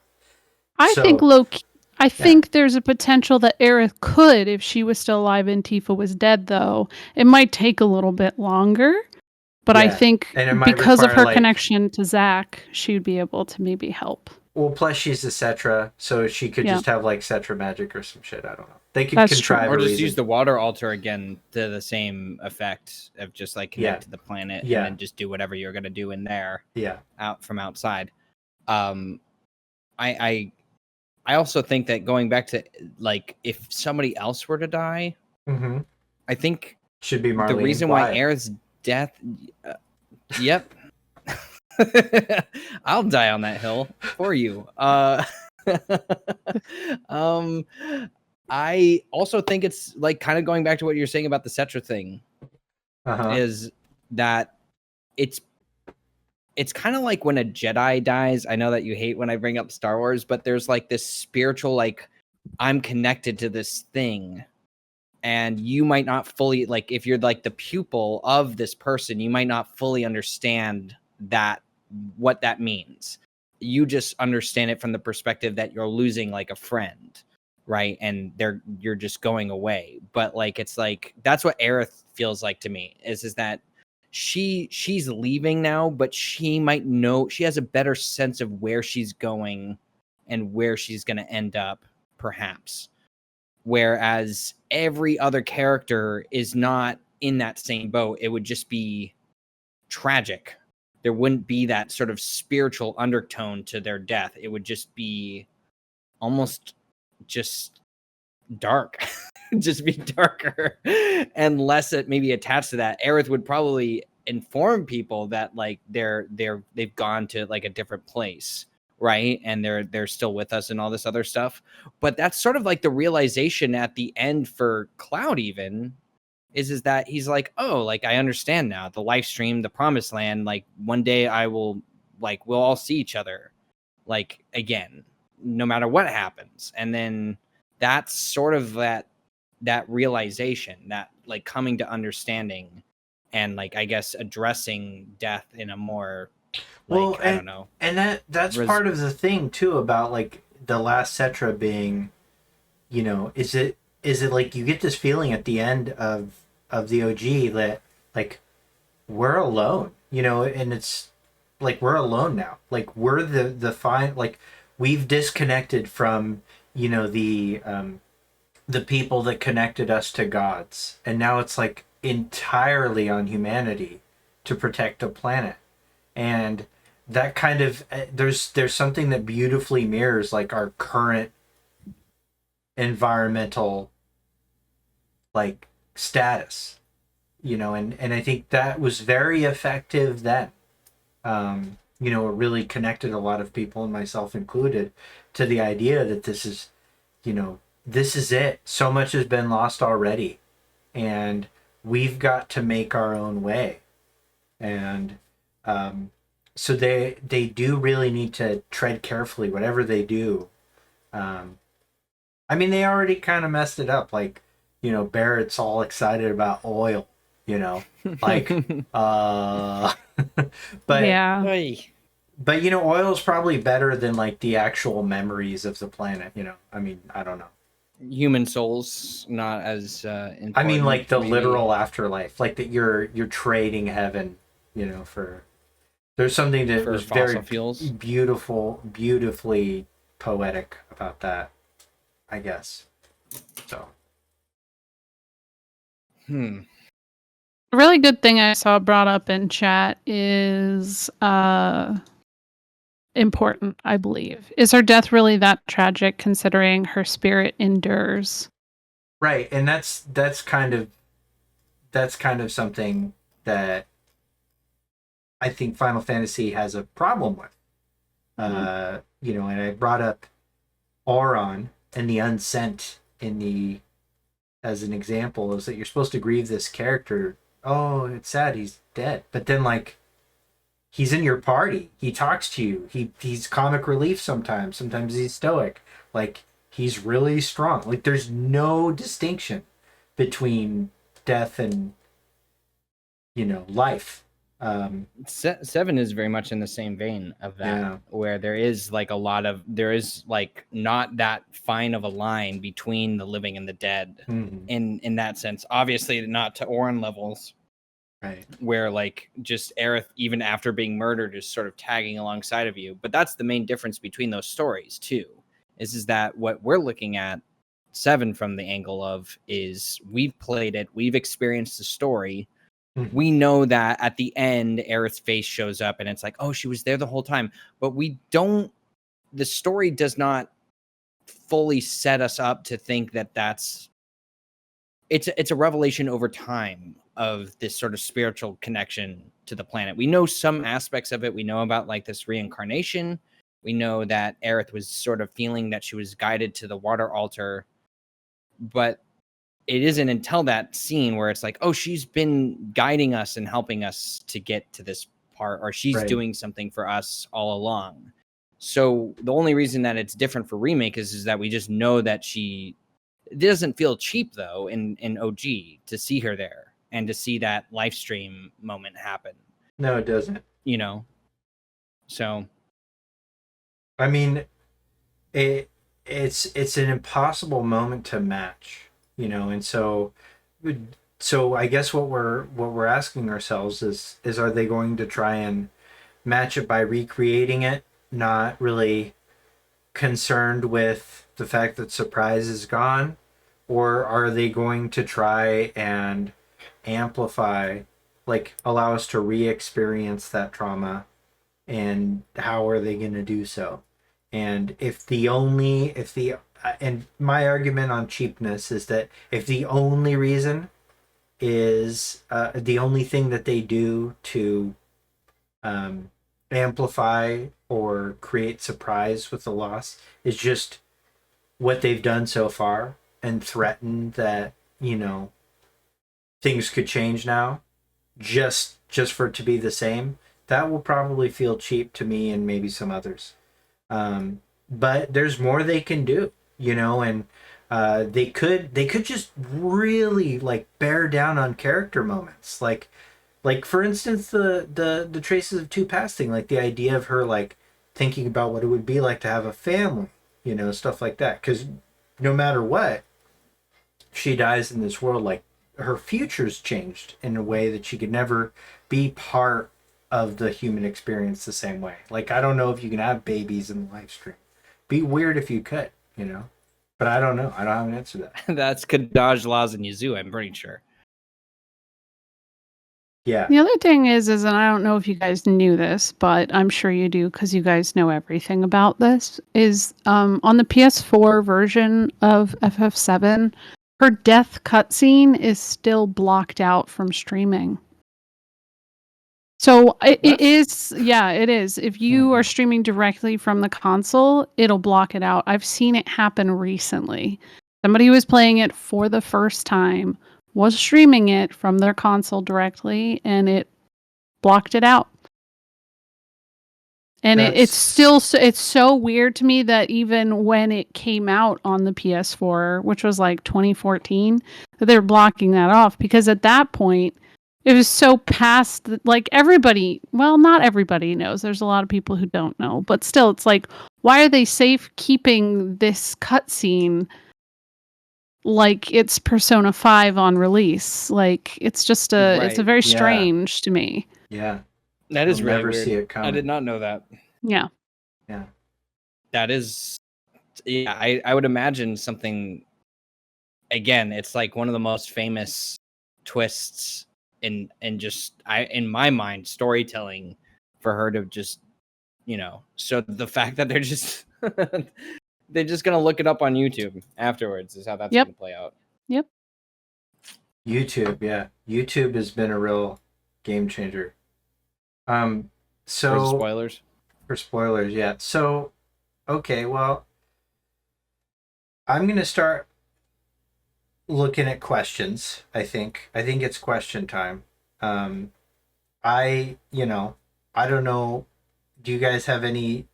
Speaker 3: I think there's a potential that Aerith could, if she was still alive and Tifa was dead, though. It might take a little bit longer, but I think because of her connection to Zack, she would be able to maybe help.
Speaker 1: Well, plus she's a Cetra, so she could just have, like, Cetra magic or some shit. I don't know. They could
Speaker 3: That's true.
Speaker 1: contrive
Speaker 2: Or
Speaker 1: a
Speaker 2: just
Speaker 1: reason.
Speaker 2: use the water altar again to the same effect of just like connect to the planet and then just do whatever you're gonna do in there.
Speaker 1: Yeah.
Speaker 2: Out from outside. I also think that going back to like if somebody else were to die,
Speaker 1: Mm-hmm.
Speaker 2: I think
Speaker 1: Should be Marlene.
Speaker 2: the reason why Aerith's death, yep, I'll die on that hill for you. I also think it's like kind of going back to what you're saying about the Cetra thing, is that it's kind of like when a Jedi dies. I know that you hate when I bring up Star Wars, but there's like this spiritual, like, I'm connected to this thing. And you might not fully, like, if you're like the pupil of this person, you might not fully understand that, what that means. You just understand it from the perspective that you're losing like a friend, right? And you're just going away. But like, it's like, that's what Aerith feels like to me, is that she's leaving now, but she might know, she has a better sense of where she's going and where she's going to end up, perhaps. Whereas every other character is not in that same boat. It would just be tragic. There wouldn't be that sort of spiritual undertone to their death. It would just be almost just dark. Just be darker and less maybe attached to that. Aerith would probably inform people that like they've gone to like a different place, right? And they're still with us and all this other stuff. But that's sort of like the realization at the end for Cloud, even is that he's like, oh, like I understand now, the Lifestream, the promised land, like one day I will, like, we'll all see each other like again, no matter what happens. And then that's sort of that realization, that like coming to understanding and like I guess addressing death in a more like, I don't know.
Speaker 1: And that's part of the thing too about like the last Cetra being, you know, is it like you get this feeling at the end of the OG that like we're alone, you know, and it's like we're alone now. Like we're the fine, like we've disconnected from, you know, the people that connected us to gods, and now it's like entirely on humanity to protect the planet. And that kind of there's something that beautifully mirrors like our current environmental like status, you know, and I think that was very effective then. You know, it really connected a lot of people, and myself included, to the idea that this is, you know, this is it. So much has been lost already, and we've got to make our own way. And so they do really need to tread carefully, whatever they do. I mean, they already kind of messed it up. Like, you know, Barrett's all excited about oil, you know, like, but
Speaker 3: yeah.
Speaker 1: But you know, oil is probably better than like the actual memories of the planet. You know, I mean, I don't know.
Speaker 2: Human souls not as important.
Speaker 1: I mean, like the
Speaker 2: maybe.
Speaker 1: literal afterlife, like that you're trading heaven, you know, for. There's something that
Speaker 2: for
Speaker 1: was
Speaker 2: fossil
Speaker 1: very
Speaker 2: fuels.
Speaker 1: beautifully poetic about that, I guess. So.
Speaker 3: A really good thing I saw brought up in chat is important, I believe. Is her death really that tragic considering her spirit endures?
Speaker 1: Right, and that's kind of something that I think Final Fantasy has a problem with. You know, and I brought up Auron and the Unsent as an example, is that you're supposed to grieve this character. Oh, it's sad, he's dead. But then like he's in your party. He talks to you. He's comic relief sometimes. Sometimes he's stoic. Like he's really strong. Like there's no distinction between death and, you know, life.
Speaker 2: 7 is very much in the same vein of that, where there is like not that fine of a line between the living and the dead. In that sense, obviously not to Auron levels,
Speaker 1: right,
Speaker 2: where like just Aerith, even after being murdered, is sort of tagging alongside of you. But that's the main difference between those stories too, is that what we're looking at FF7 from the angle of is we've played it, we've experienced the story.
Speaker 1: Mhm.
Speaker 2: We know that at the end, Aerith's face shows up and it's like, oh, she was there the whole time. But we don't, the story does not fully set us up to think that it's a revelation over time of this sort of spiritual connection to the planet. We know some aspects of it. We know about like this reincarnation. We know that Aerith was sort of feeling that she was guided to the water altar, but it isn't until that scene where it's like, oh, she's been guiding us and helping us to get to this part, or she's
Speaker 1: Right.
Speaker 2: doing something for us all along. So the only reason that it's different for Remake is that we just know that it doesn't feel cheap though in OG to see her there and to see that Lifestream moment happen.
Speaker 1: No, it doesn't.
Speaker 2: You know? So
Speaker 1: I mean, it's an impossible moment to match, you know, and so I guess what we're asking ourselves is are they going to try and match it by recreating it, not really concerned with the fact that surprise is gone, or are they going to try and amplify, like allow us to re-experience that trauma, and how are they going to do so? And and my argument on cheapness is that if the only reason is the only thing that they do to um, amplify or create surprise with the loss is just what they've done so far and threaten that, you know, things could change now, just for it to be the same, that will probably feel cheap to me and maybe some others. But there's more they can do, you know, and they could just really like bear down on character moments, like for instance the traces of two past thing, like the idea of her like thinking about what it would be like to have a family, you know, stuff like that, because no matter what, she dies in this world, like her future's changed in a way that she could never be part of the human experience the same way. Like I don't know if you can have babies in the live stream. Be weird if you could, you know. But I don't know. I don't have an answer to that.
Speaker 2: that's Kadaj Laws and Yazoo, I'm pretty sure.
Speaker 1: Yeah.
Speaker 3: The other thing is, and I don't know if you guys knew this, but I'm sure you do because you guys know everything about this, is on the PS4 version of FF7, her death cutscene is still blocked out from streaming. So it is, yeah, it is. If you are streaming directly from the console, it'll block it out. I've seen it happen recently. Somebody who was playing it for the first time was streaming it from their console directly, and it blocked it out. And it's still, it's so weird to me that even when it came out on the PS4, which was like 2014, that they're blocking that off, because at that point, it was so past, like everybody, well, not everybody knows. There's a lot of people who don't know, but still, it's like, why are they safe keeping this cutscene like it's Persona 5 on release? Like, it's just it's a very strange to me.
Speaker 1: Yeah.
Speaker 2: That is
Speaker 1: You'll
Speaker 2: really
Speaker 1: never
Speaker 2: weird.
Speaker 1: see it coming.
Speaker 2: I did not know that.
Speaker 3: Yeah.
Speaker 1: Yeah.
Speaker 2: That is, yeah, I would imagine something, again, it's like one of the most famous twists in just in my mind storytelling, for her to just, you know, so the fact that they're just they're just gonna look it up on YouTube afterwards is how that's gonna play out.
Speaker 3: Yep.
Speaker 1: YouTube, yeah. YouTube has been a real game changer. So for spoilers, yeah. So okay, well, I'm gonna start looking at questions. I think it's question time. I don't know, do you guys have any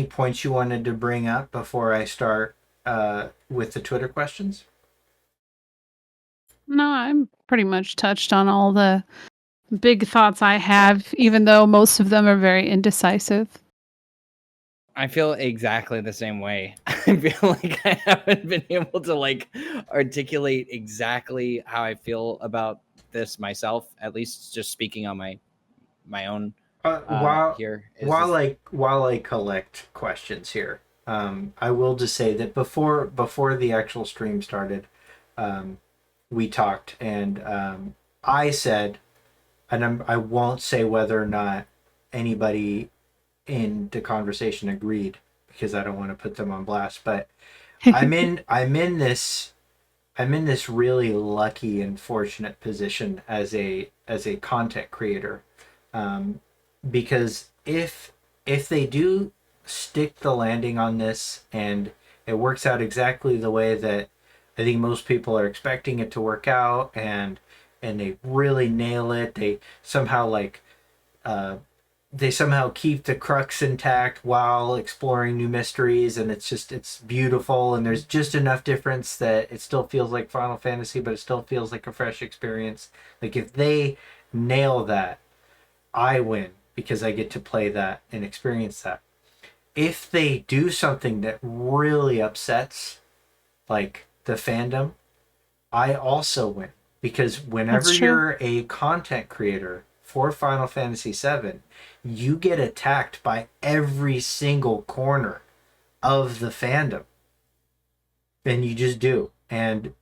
Speaker 1: points you wanted to bring up before I start with the Twitter questions?
Speaker 3: No, I'm pretty much touched on all the big thoughts I have, even though most of them are very indecisive.
Speaker 2: I feel exactly the same way. I feel like I haven't been able to like articulate exactly how I feel about this myself, at least just speaking on my own
Speaker 1: While
Speaker 2: here.
Speaker 1: while I collect questions here, I will just say that before the actual stream started, um, we talked, and I said, and I won't say whether or not anybody in the conversation agreed because I don't want to put them on blast, but I'm in this really lucky and fortunate position as a content creator, um, because if they do stick the landing on this and it works out exactly the way that I think most people are expecting it to work out, and they really nail it, uh, they somehow keep the crux intact while exploring new mysteries, and it's beautiful, and there's just enough difference that it still feels like Final Fantasy, but it still feels like a fresh experience. Like if they nail that, I win because I get to play that and experience that. If they do something that really upsets like the fandom, I also win because whenever
Speaker 3: That's true.
Speaker 1: you're a content creator for Final Fantasy VII, you get attacked by every single corner of the fandom, and you just do. And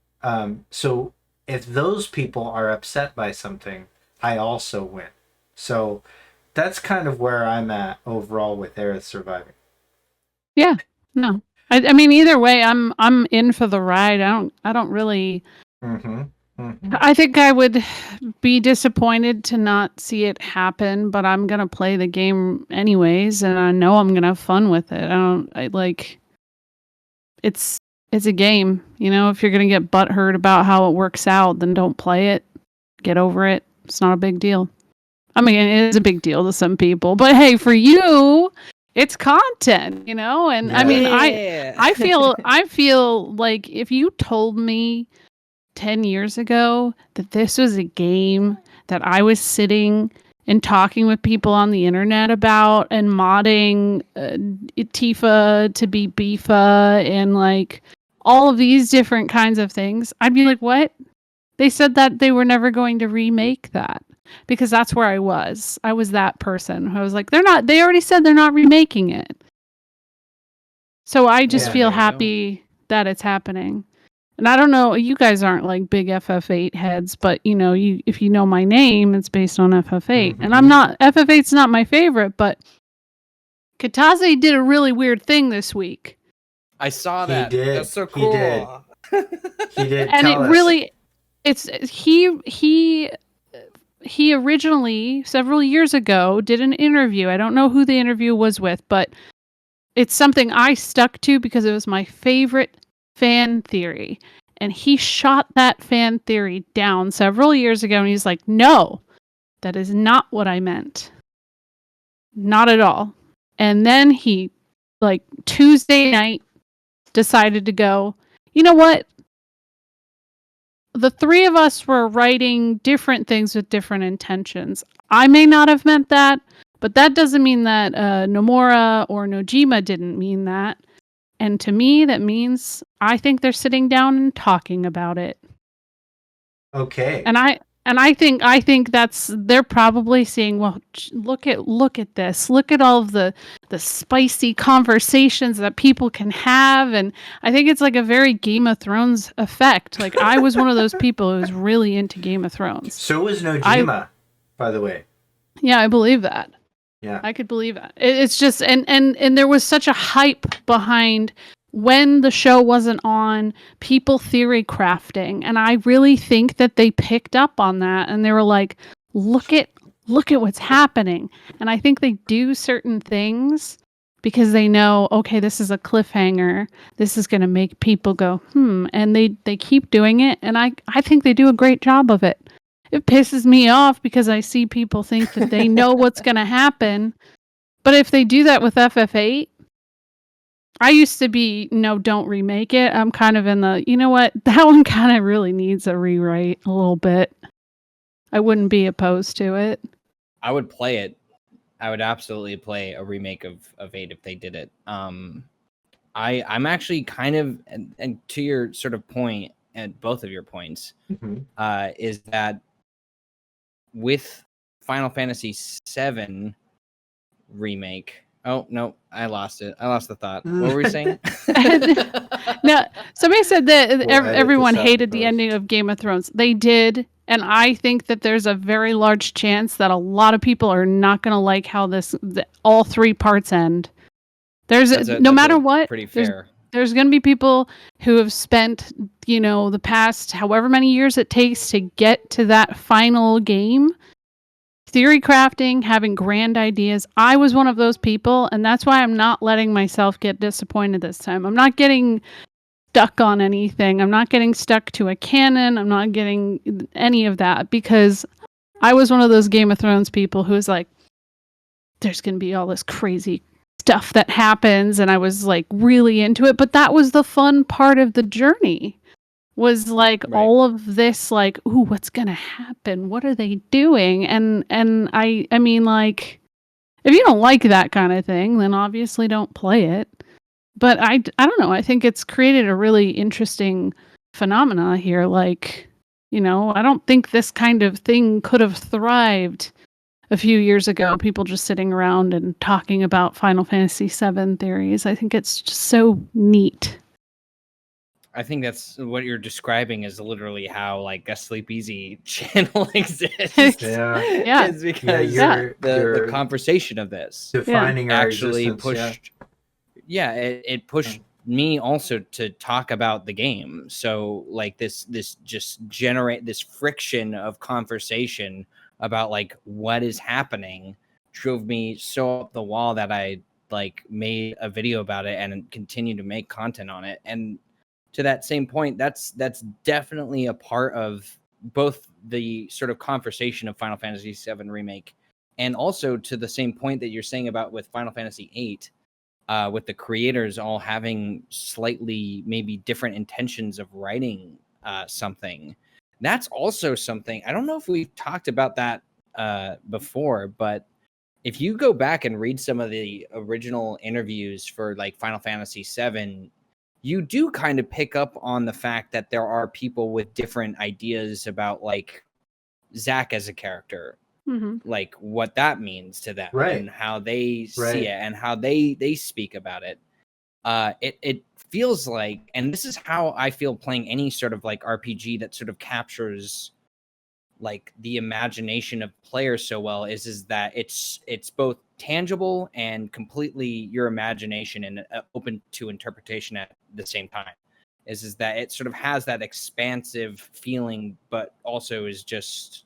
Speaker 1: so, if those people are upset by something, I also win. So that's kind of where I'm at overall with Aerith surviving.
Speaker 3: Yeah. No. I mean, either way, I'm in for the ride. I don't really.
Speaker 1: Mm-hmm. Mm-hmm.
Speaker 3: I think I would be disappointed to not see it happen, but I'm gonna play the game anyways, and I know I'm gonna have fun with it. I like. It's it's a game, you know. If you're gonna get butthurt about how it works out, then don't play it. Get over it. It's not a big deal. I mean, it is a big deal to some people, but hey, for you, it's content, you know? And I
Speaker 1: Yeah.
Speaker 3: mean,
Speaker 2: Yeah.
Speaker 3: I feel like if you told me 10 years ago that this was a game that I was sitting and talking with people on the internet about and modding Tifa to be Bifa and like all of these different kinds of things, I'd be like, what? They said that they were never going to remake that because that's where I was. I was that person. I was like, they already said they're not remaking it. So I just
Speaker 2: Well,
Speaker 1: Yeah.
Speaker 3: feel
Speaker 2: there you go.
Speaker 3: happy that it's happening. And I don't know, you guys aren't like big FF8 heads, but you know, if you know my name, it's based on FF8. And I'm
Speaker 1: Mm-hmm.
Speaker 3: not FF8's not my favorite, but Katase did a really weird thing this week.
Speaker 2: I saw
Speaker 1: He
Speaker 2: that.
Speaker 1: did.
Speaker 2: That's so
Speaker 1: He did.
Speaker 2: cool.
Speaker 1: He did.
Speaker 3: And it
Speaker 1: Tell us.
Speaker 3: really it's he originally several years ago did an interview. I don't know who the interview was with, but it's something I stuck to because it was my favorite fan theory. And he shot that fan theory down several years ago and he's like, "No, that is not what I meant. Not at all." And then he like Tuesday night decided to go, "You know what? The three of us were writing different things with different intentions. I may not have meant that, but that doesn't mean that Nomura or Nojima didn't mean that. And to me, that means I think they're sitting down and talking about it.
Speaker 1: Okay.
Speaker 3: And I think that's they're probably seeing, well, look at this. Look at all of the spicy conversations that people can have, and I think it's like a very Game of Thrones effect. Like I was one of those people who was really into Game of Thrones.
Speaker 1: So was
Speaker 3: I
Speaker 1: Nojima, by the way.
Speaker 3: Yeah, I believe that.
Speaker 1: Yeah.
Speaker 3: I could believe that. It's just and there was such a hype behind when the show wasn't on, people theory crafting, and I really think that they picked up on that and they were like, look at what's happening. And I think they do certain things because they know, okay, this is a cliffhanger. This is going to make people go, and they keep doing it, and I think they do a great job of it. It pisses me off because I see people think that they know what's going to happen. But if they do that with FF8, I used to be, no, don't remake it. I'm kind of in the, you know what? That one kind of really needs a rewrite a little bit. I wouldn't be opposed to it.
Speaker 2: I would play it. I would absolutely play a remake of 8 if they did it. I'm actually kind of, and to your sort of point, and both of your points,
Speaker 1: Mm-hmm.
Speaker 2: is that with Final Fantasy VII remake, Oh no, I lost it. I lost the thought. What were we saying?
Speaker 3: No, somebody said that
Speaker 1: We'll edit
Speaker 3: everyone
Speaker 1: this out in
Speaker 3: hated the
Speaker 1: post.
Speaker 3: ending of Game of Thrones. They did, and I think that there's a very large chance that a lot of people are not going to like how all 3 parts end. No matter what,
Speaker 2: pretty fair.
Speaker 3: there's going to be people who have spent, the past however many years it takes to get to that final game, theory crafting, having grand ideas. I was one of those people, and that's why I'm not letting myself get disappointed this time. I'm not getting stuck on anything. I'm not getting stuck to a canon. I'm not getting any of that, because I was one of those Game of Thrones people who was like, there's going to be all this crazy stuff that happens, and I was like really into it, but that was the fun part of the journey. Was like
Speaker 2: Right.
Speaker 3: all of this, like, ooh, what's gonna happen? What are they doing? And I mean, like, if you don't like that kind of thing, then obviously don't play it. But I don't know. I think it's created a really interesting phenomena here. Like, I don't think this kind of thing could have thrived a few years ago. People just sitting around and talking about Final Fantasy VII theories. I think it's just so neat.
Speaker 2: I think that's what you're describing is literally how like a Sleepezi channel exists.
Speaker 3: Yeah.
Speaker 2: It's because the conversation of this
Speaker 1: defining our
Speaker 2: actually
Speaker 1: existence,
Speaker 2: pushed. Yeah, it pushed me also to talk about the game. So like this just generate this friction of conversation about like what is happening drove me so up the wall that I like made a video about it and continue to make content on it. And to that same point, that's definitely a part of both the sort of conversation of Final Fantasy VII Remake, and also to the same point that you're saying about with Final Fantasy VIII, with the creators all having slightly maybe different intentions of writing something. That's also something, I don't know if we've talked about that before, but if you go back and read some of the original interviews for like Final Fantasy VII, you do kind of pick up on the fact that there are people with different ideas about like Zack as a character, like what that means to them, and how they see it and how they speak about it. It feels like, and this is how I feel playing any sort of like RPG that sort of captures like the imagination of players so well, is that it's both tangible and completely your imagination and open to interpretation at the same time. Is that it sort of has that expansive feeling, but also is just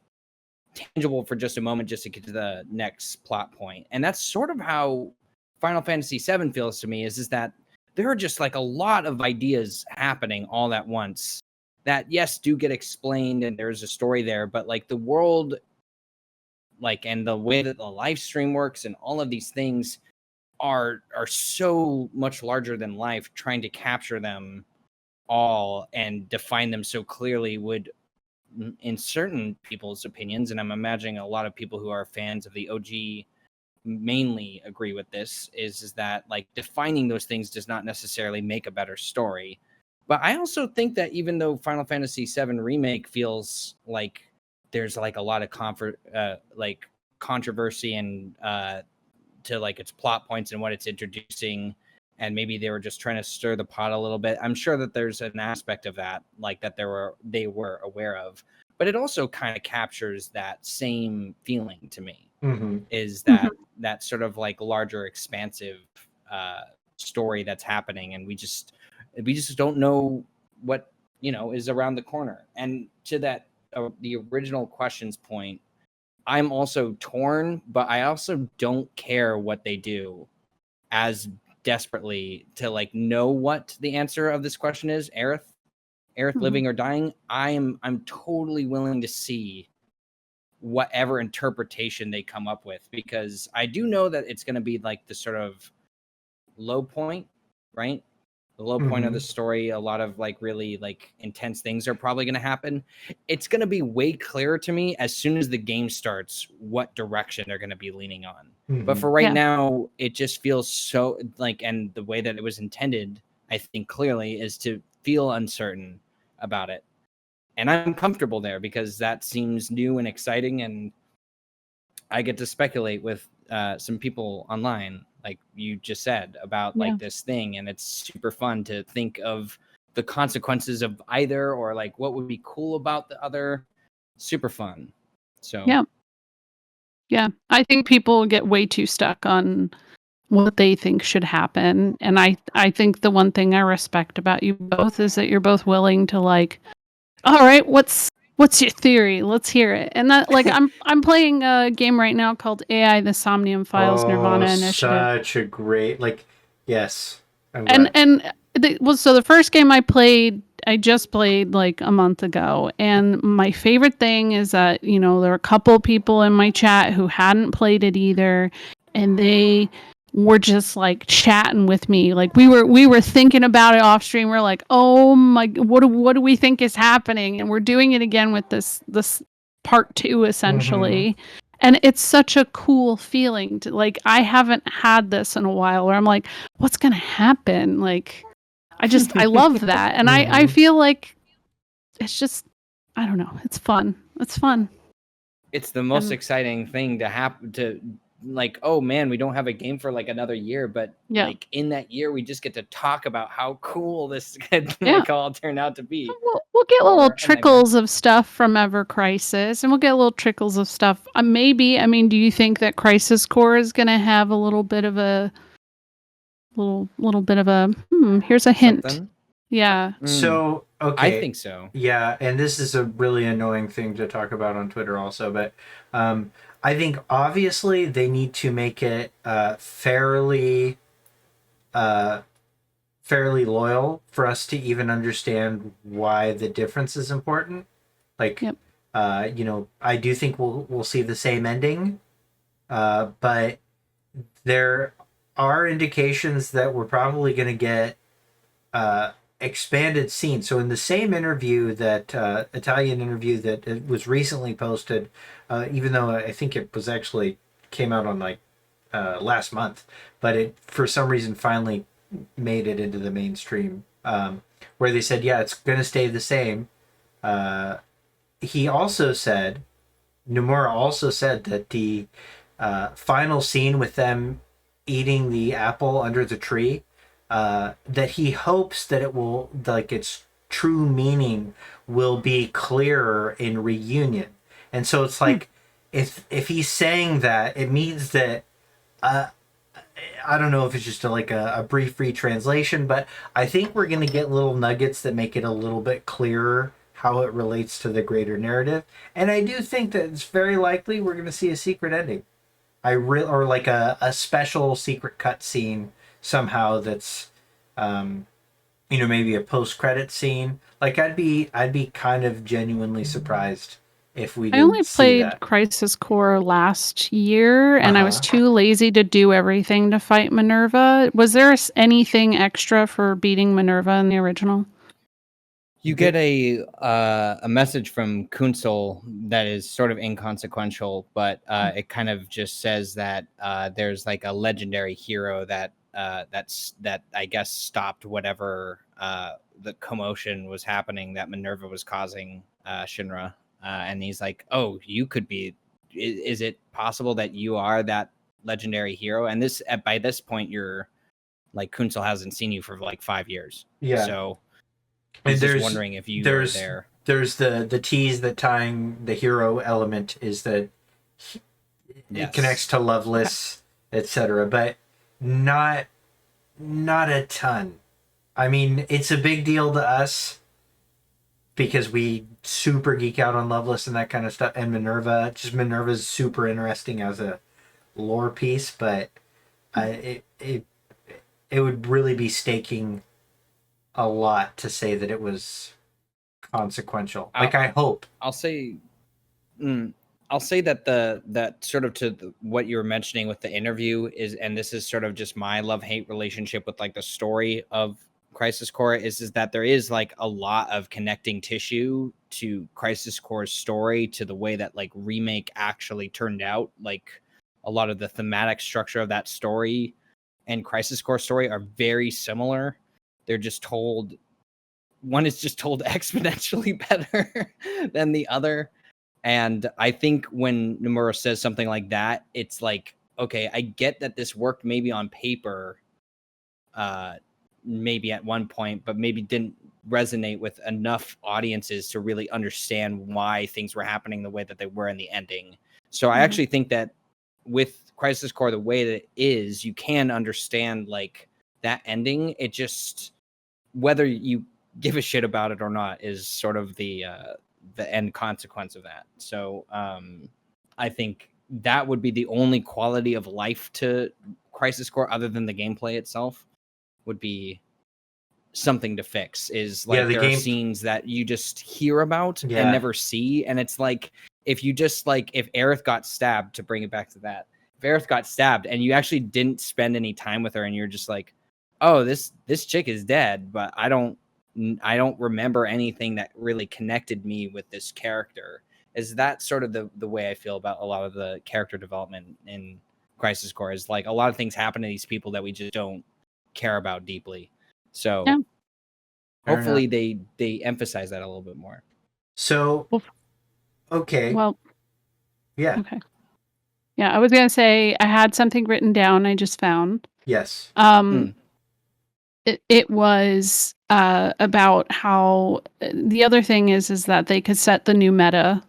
Speaker 2: tangible for just a moment, just to get to the next plot point. And that's sort of how Final Fantasy VII feels to me. Is that there are just like a lot of ideas happening all at once that, yes, do get explained and there's a story there, but like the world, like, and the way that the live stream works and all of these things are so much larger than life. Trying to capture them all and define them so clearly would, in certain people's opinions, and I'm imagining a lot of people who are fans of the OG mainly agree with this, is that like defining those things does not necessarily make a better story. But I also think that even though Final Fantasy VII Remake feels like there's like a lot of controversy and to like its plot points and what it's introducing, and maybe they were just trying to stir the pot a little bit. I'm sure that there's an aspect of that, like that they were aware of, but it also kind of captures that same feeling to me. Is that sort of like larger, expansive story that's happening, and we just don't know what is around the corner. And to that the original questions point, I'm also torn, but I also don't care what they do as desperately to like know what the answer of this question is. Aerith living or dying, I'm totally willing to see whatever interpretation they come up with, because I do know that it's going to be like the sort of low point, right? The low point of the story. A lot of like really like intense things are probably going to happen. It's going to be way clearer to me as soon as the game starts what direction they're going to be leaning on. But for right now, it just feels so like, and the way that it was intended, I think clearly, is to feel uncertain about it. And I'm comfortable there because that seems new and exciting, and I get to speculate with some people online like you just said, about like this thing, and it's super fun to think of the consequences of either, or like what would be cool about the other. Super fun. So
Speaker 3: yeah, I think people get way too stuck on what they think should happen, and I think the one thing I respect about you both is that you're both willing to like, all right, what's your theory? Let's hear it. And that, like, I'm playing a game right now called AI: The Somnium Files Nirvana Initiative.
Speaker 1: Such a great, like, yes, I'm glad.
Speaker 3: So the first game I just played like a month ago, and my favorite thing is that, you know, there were a couple people in my chat who hadn't played it either, and they were just like chatting with me. Like we were thinking about it off stream. We're like, oh my, what do we think is happening? And we're doing it again with this part 2 essentially. And it's such a cool feeling to, like, I haven't had this in a while where I'm like, what's gonna happen? Like, I love that. And I feel like it's just, I don't know, it's fun. It's fun.
Speaker 2: It's the most exciting thing to happen to, like, oh man, we don't have a game for like another year, but like in that year we just get to talk about how cool this could like all turned out to be.
Speaker 3: We'll get little trickles of stuff from Ever Crisis, and we'll get little trickles of stuff. Maybe, I mean, do you think that Crisis Core is going to have a little bit of a here's a hint.
Speaker 2: Something?
Speaker 3: Yeah.
Speaker 1: So, okay.
Speaker 2: I think so.
Speaker 1: Yeah, and this is a really annoying thing to talk about on Twitter also, but I think obviously they need to make it fairly loyal for us to even understand why the difference is important. Like, you know, I do think we'll see the same ending, but there are indications that we're probably going to get expanded scenes. So in the same interview, that Italian interview that was recently posted, even though I think it was actually came out on like last month, but it for some reason finally made it into the mainstream, where they said, yeah, it's going to stay the same. He also said, Nomura also said that the final scene with them eating the apple under the tree, that he hopes that it will, like, its true meaning will be clearer in Reunion. And so it's like, if he's saying that, it means that I don't know if it's just a brief retranslation, but I think we're going to get little nuggets that make it a little bit clearer how it relates to the greater narrative. And I do think that it's very likely we're going to see a secret ending. Or like a special secret cut scene somehow that's, you know, maybe a post-credit scene. Like, I'd be kind of genuinely surprised if we didn't.
Speaker 3: I only
Speaker 1: see
Speaker 3: played
Speaker 1: that.
Speaker 3: Crisis Core last year, and I was too lazy to do everything to fight Minerva. Was there anything extra for beating Minerva in the original?
Speaker 2: You get a message from Kunsel that is sort of inconsequential, but it kind of just says that there's like a legendary hero that I guess stopped whatever the commotion was happening that Minerva was causing Shinra, and he's like, oh, you could be. Is it possible that you are that legendary hero? And this by this point, you're like, Kunsel hasn't seen you for like 5 years.
Speaker 1: Yeah.
Speaker 2: So he's just wondering if you were there.
Speaker 1: There's the tease that tying the hero element is that it connects to Loveless, etc., but not a ton. I mean, it's a big deal to us because we super geek out on Loveless and that kind of stuff, and Minerva. Just Minerva's super interesting as a lore piece, but it would really be staking a lot to say that it was consequential. Like, I hope.
Speaker 2: I'll say that that sort of to what you were mentioning with the interview is, and this is sort of just my love-hate relationship with like the story of Crisis Core, is that there is like a lot of connecting tissue to Crisis Core's story, to the way that like Remake actually turned out. Like, a lot of the thematic structure of that story and Crisis Core story are very similar. They're just told, one is just told exponentially better than the other. And I think when Nomura says something like that, it's like okay, I get that this worked maybe on paper, maybe at one point, but maybe didn't resonate with enough audiences to really understand why things were happening the way that they were in the ending. So I actually think that with Crisis Core, the way that it is, you can understand like that ending. It just, whether you give a shit about it or not is sort of the end consequence of that. So I think that would be the only quality of life to Crisis Core other than the gameplay itself would be something to fix. Is
Speaker 1: Yeah,
Speaker 2: like
Speaker 1: the
Speaker 2: there are
Speaker 1: game.
Speaker 2: scenes that you just hear about and
Speaker 1: Yeah.
Speaker 2: never see, and it's like if you just like if Aerith got stabbed, to bring it back to that, if Aerith got stabbed and you actually didn't spend any time with her and you're just like, oh, this chick is dead, but I don't remember anything that really connected me with this character. Is that sort of the way I feel about a lot of the character development in Crisis Core? Is like a lot of things happen to these people that we just don't care about deeply. So
Speaker 3: Yeah.
Speaker 2: hopefully they emphasize that a little bit more.
Speaker 1: So,
Speaker 3: Well,
Speaker 1: okay.
Speaker 3: Well,
Speaker 1: Yeah.
Speaker 3: okay. Yeah, I was gonna say I had something written down. I just found.
Speaker 1: Yes.
Speaker 3: It was about how the other thing is that they could set the new meta.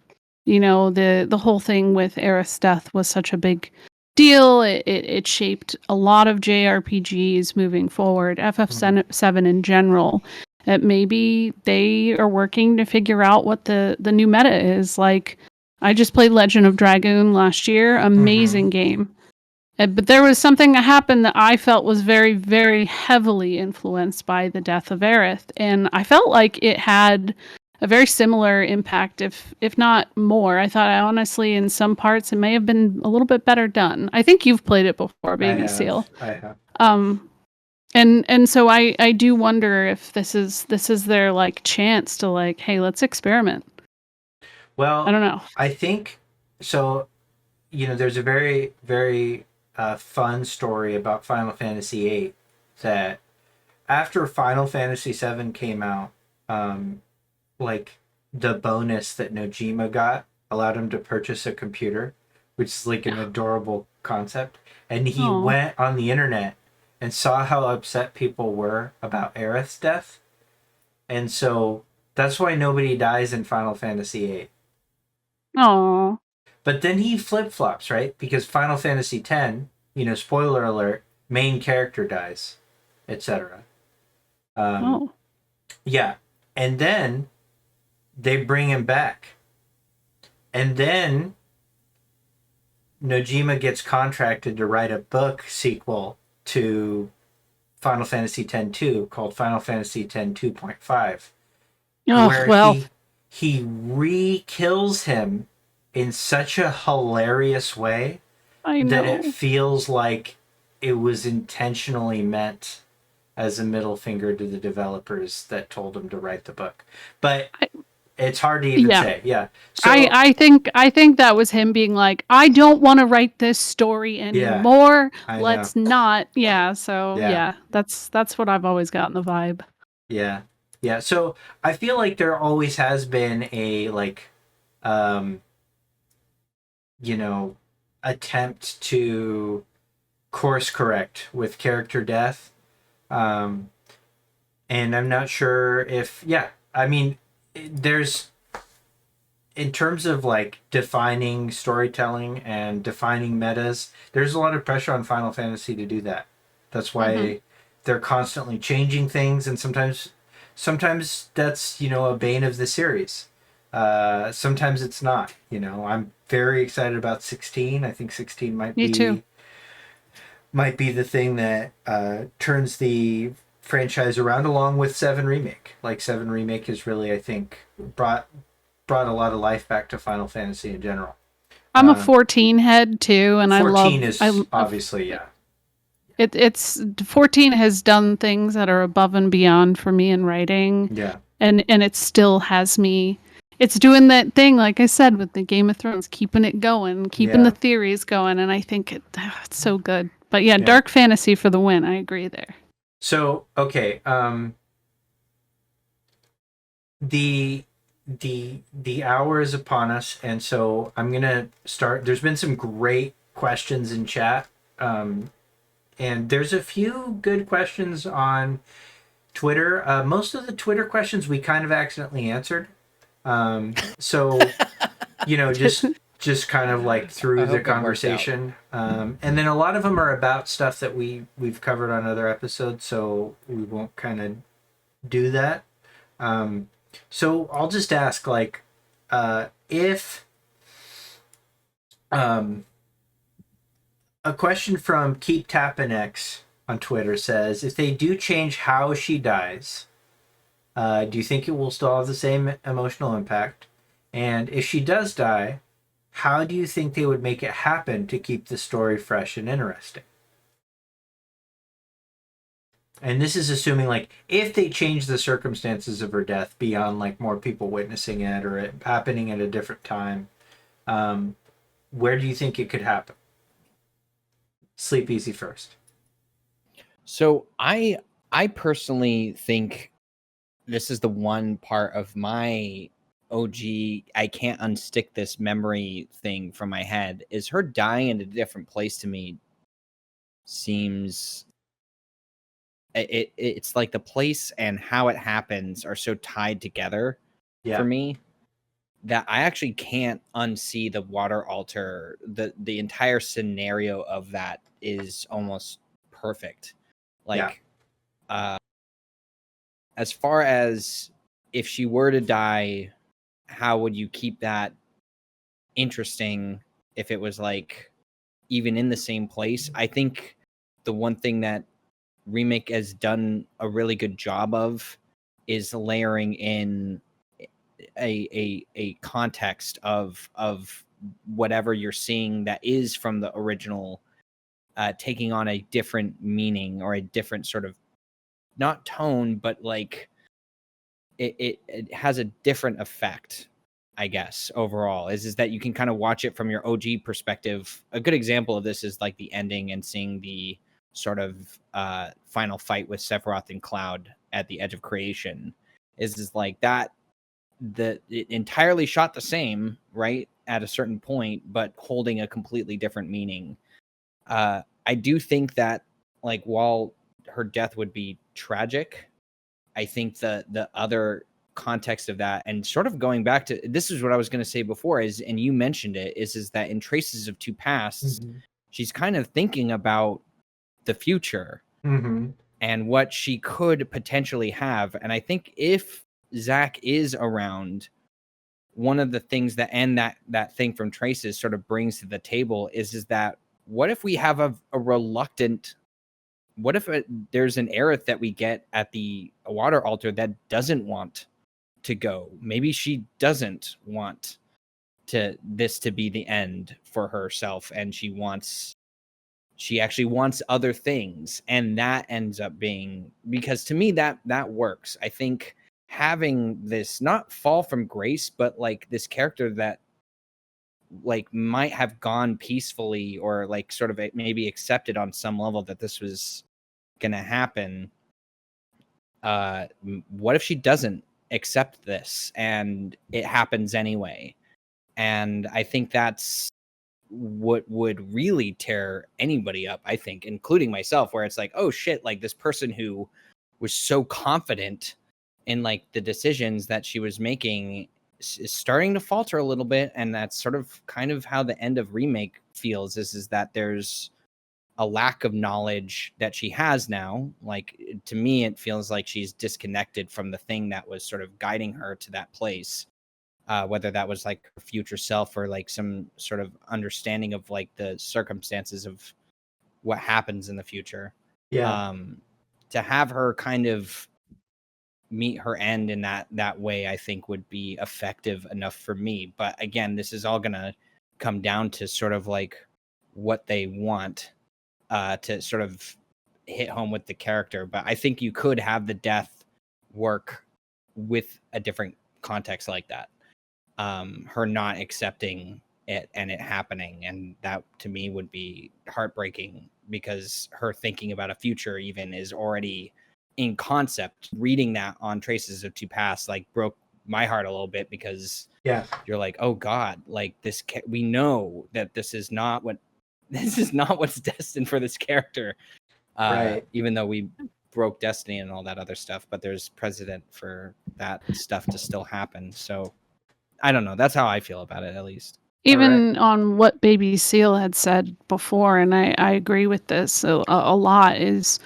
Speaker 3: You know, the whole thing with Aerith's death was such a big deal. It shaped a lot of JRPGs moving forward, FF7 in general. Maybe they are working to figure out what the new meta is. Like, I just played Legend of Dragoon last year. Amazing game. But there was something that happened that I felt was very, very heavily influenced by the death of Aerith, and I felt like it had a very similar impact, if not more. I thought, honestly, in some parts, it may have been a little bit better done. I think you've played it before, being a seal.
Speaker 1: I have.
Speaker 3: And so I do wonder if this is their like chance to like, hey, let's experiment.
Speaker 1: Well,
Speaker 3: I don't know.
Speaker 1: I think so. There's a very, very fun story about Final Fantasy VIII that after Final Fantasy VII came out, like the bonus that Nojima got allowed him to purchase a computer, which is like an adorable concept. And he went on the internet and saw how upset people were about Aerith's death. And so that's why nobody dies in Final Fantasy VIII.
Speaker 3: Oh.
Speaker 1: But then he flip-flops, right? Because Final Fantasy X, spoiler alert, main character dies, etc. Yeah. And then they bring him back. And then Nojima gets contracted to write a book sequel to Final Fantasy X-2 called Final Fantasy X 2.5, where he re-kills him in such a hilarious way that it feels like it was intentionally meant as a middle finger to the developers that told him to write the book. But it's hard to even say. Yeah. So
Speaker 3: I think that was him being like, I don't want to write this story anymore. Let's not. Yeah. So that's what I've always gotten the vibe.
Speaker 1: Yeah. Yeah. So I feel like there always has been a attempt to course correct with character death. And I'm not sure if, there's, in terms of like defining storytelling and defining metas, there's a lot of pressure on Final Fantasy to do that. That's why they're constantly changing things, and sometimes that's a bane of the series. Sometimes it's not. I'm very excited about 16. I think 16 might be the thing that turns the franchise around, along with 7 Remake. Like 7 Remake has really, I think, brought a lot of life back to Final Fantasy in general.
Speaker 3: I'm a 14 head too, and
Speaker 1: 14 is obviously
Speaker 3: It's 14 has done things that are above and beyond for me in writing.
Speaker 1: Yeah.
Speaker 3: And it still has me. It's doing that thing, like I said, with the Game of Thrones, keeping it going, keeping the theories going, and I think it's so good. But dark fantasy for the win. I agree there.
Speaker 1: So, okay, the hour is upon us, and so I'm gonna start. There's been some great questions in chat. And there's a few good questions on Twitter. Most of the Twitter questions we kind of accidentally answered. So, just kind of like through the conversation. And then a lot of them are about stuff that we've covered on other episodes, so we won't kind of do that. So I'll just ask, like, if a question from Keep Tappin' X on Twitter says, if they do change how she dies, do you think it will still have the same emotional impact? And if she does die, how do you think they would make it happen to keep the story fresh and interesting? And this is assuming, like, if they change the circumstances of her death beyond, like, more people witnessing it or it happening at a different time, where do you think it could happen? Sleepezi first.
Speaker 2: So I personally think this is the one part of my OG I can't unstick this memory thing from my head, is her dying in a different place to me seems it's like the place and how it happens are so tied together for me that I actually can't unsee the water altar. The entire scenario of that is almost perfect. Like as far as if she were to die, how would you keep that interesting if it was like even in the same place? I think the one thing that Remake has done a really good job of is layering in a context of whatever you're seeing that is from the original, taking on a different meaning or a different sort of, not tone, but like it has a different effect, I guess. Overall is that you can kind of watch it from your OG perspective. A good example of this is like the ending and seeing the sort of final fight with Sephiroth and Cloud at the edge of creation is like that. It entirely shot the same, right, at a certain point, but holding a completely different meaning. I do think that, like, while her death would be tragic, I think the other context of that, and sort of going back to, this is what I was going to say before, is, and you mentioned it, is that in Traces of Two Pasts, she's kind of thinking about the future and what she could potentially have. And I think if Zack is around, one of the things that, and that thing from Traces sort of brings to the table is that what if we have a reluctant, what if there's an Aerith that we get at the water altar that doesn't want to go? Maybe she doesn't want this to be the end for herself, and she actually wants other things, and that ends up being, because to me that works. I think having this not fall from grace, but like this character that like might have gone peacefully, or like sort of maybe accepted on some level that this was gonna happen. What if she doesn't accept this and it happens anyway? And I think that's what would really tear anybody up, I think, including myself, where it's like, oh shit, like this person who was so confident in like the decisions that she was making is starting to falter a little bit. And that's sort of kind of how the end of Remake feels, is that there's a lack of knowledge that she has now. Like, to me, it feels like she's disconnected from the thing that was sort of guiding her to that place. Whether that was like her future self or like some sort of understanding of like the circumstances of what happens in the future. To have her kind of meet her end in that way, I think would be effective enough for me. But again, this is all gonna come down to sort of like what they want to sort of hit home with the character. But I think you could have the death work with a different context like that. Her not accepting it and it happening, and that to me would be heartbreaking, because her thinking about a future even is already in concept. Reading that on Traces of Two Pasts like broke my heart a little bit, because you're like, oh god, like this we know that this is not what this is not what's destined for this character.
Speaker 1: Right.
Speaker 2: Even though we broke destiny and all that other stuff, but there's precedent for that stuff to still happen. So I don't know. That's how I feel about it, at least.
Speaker 3: Even on what Baby Seal had said before, and I agree with this a lot, is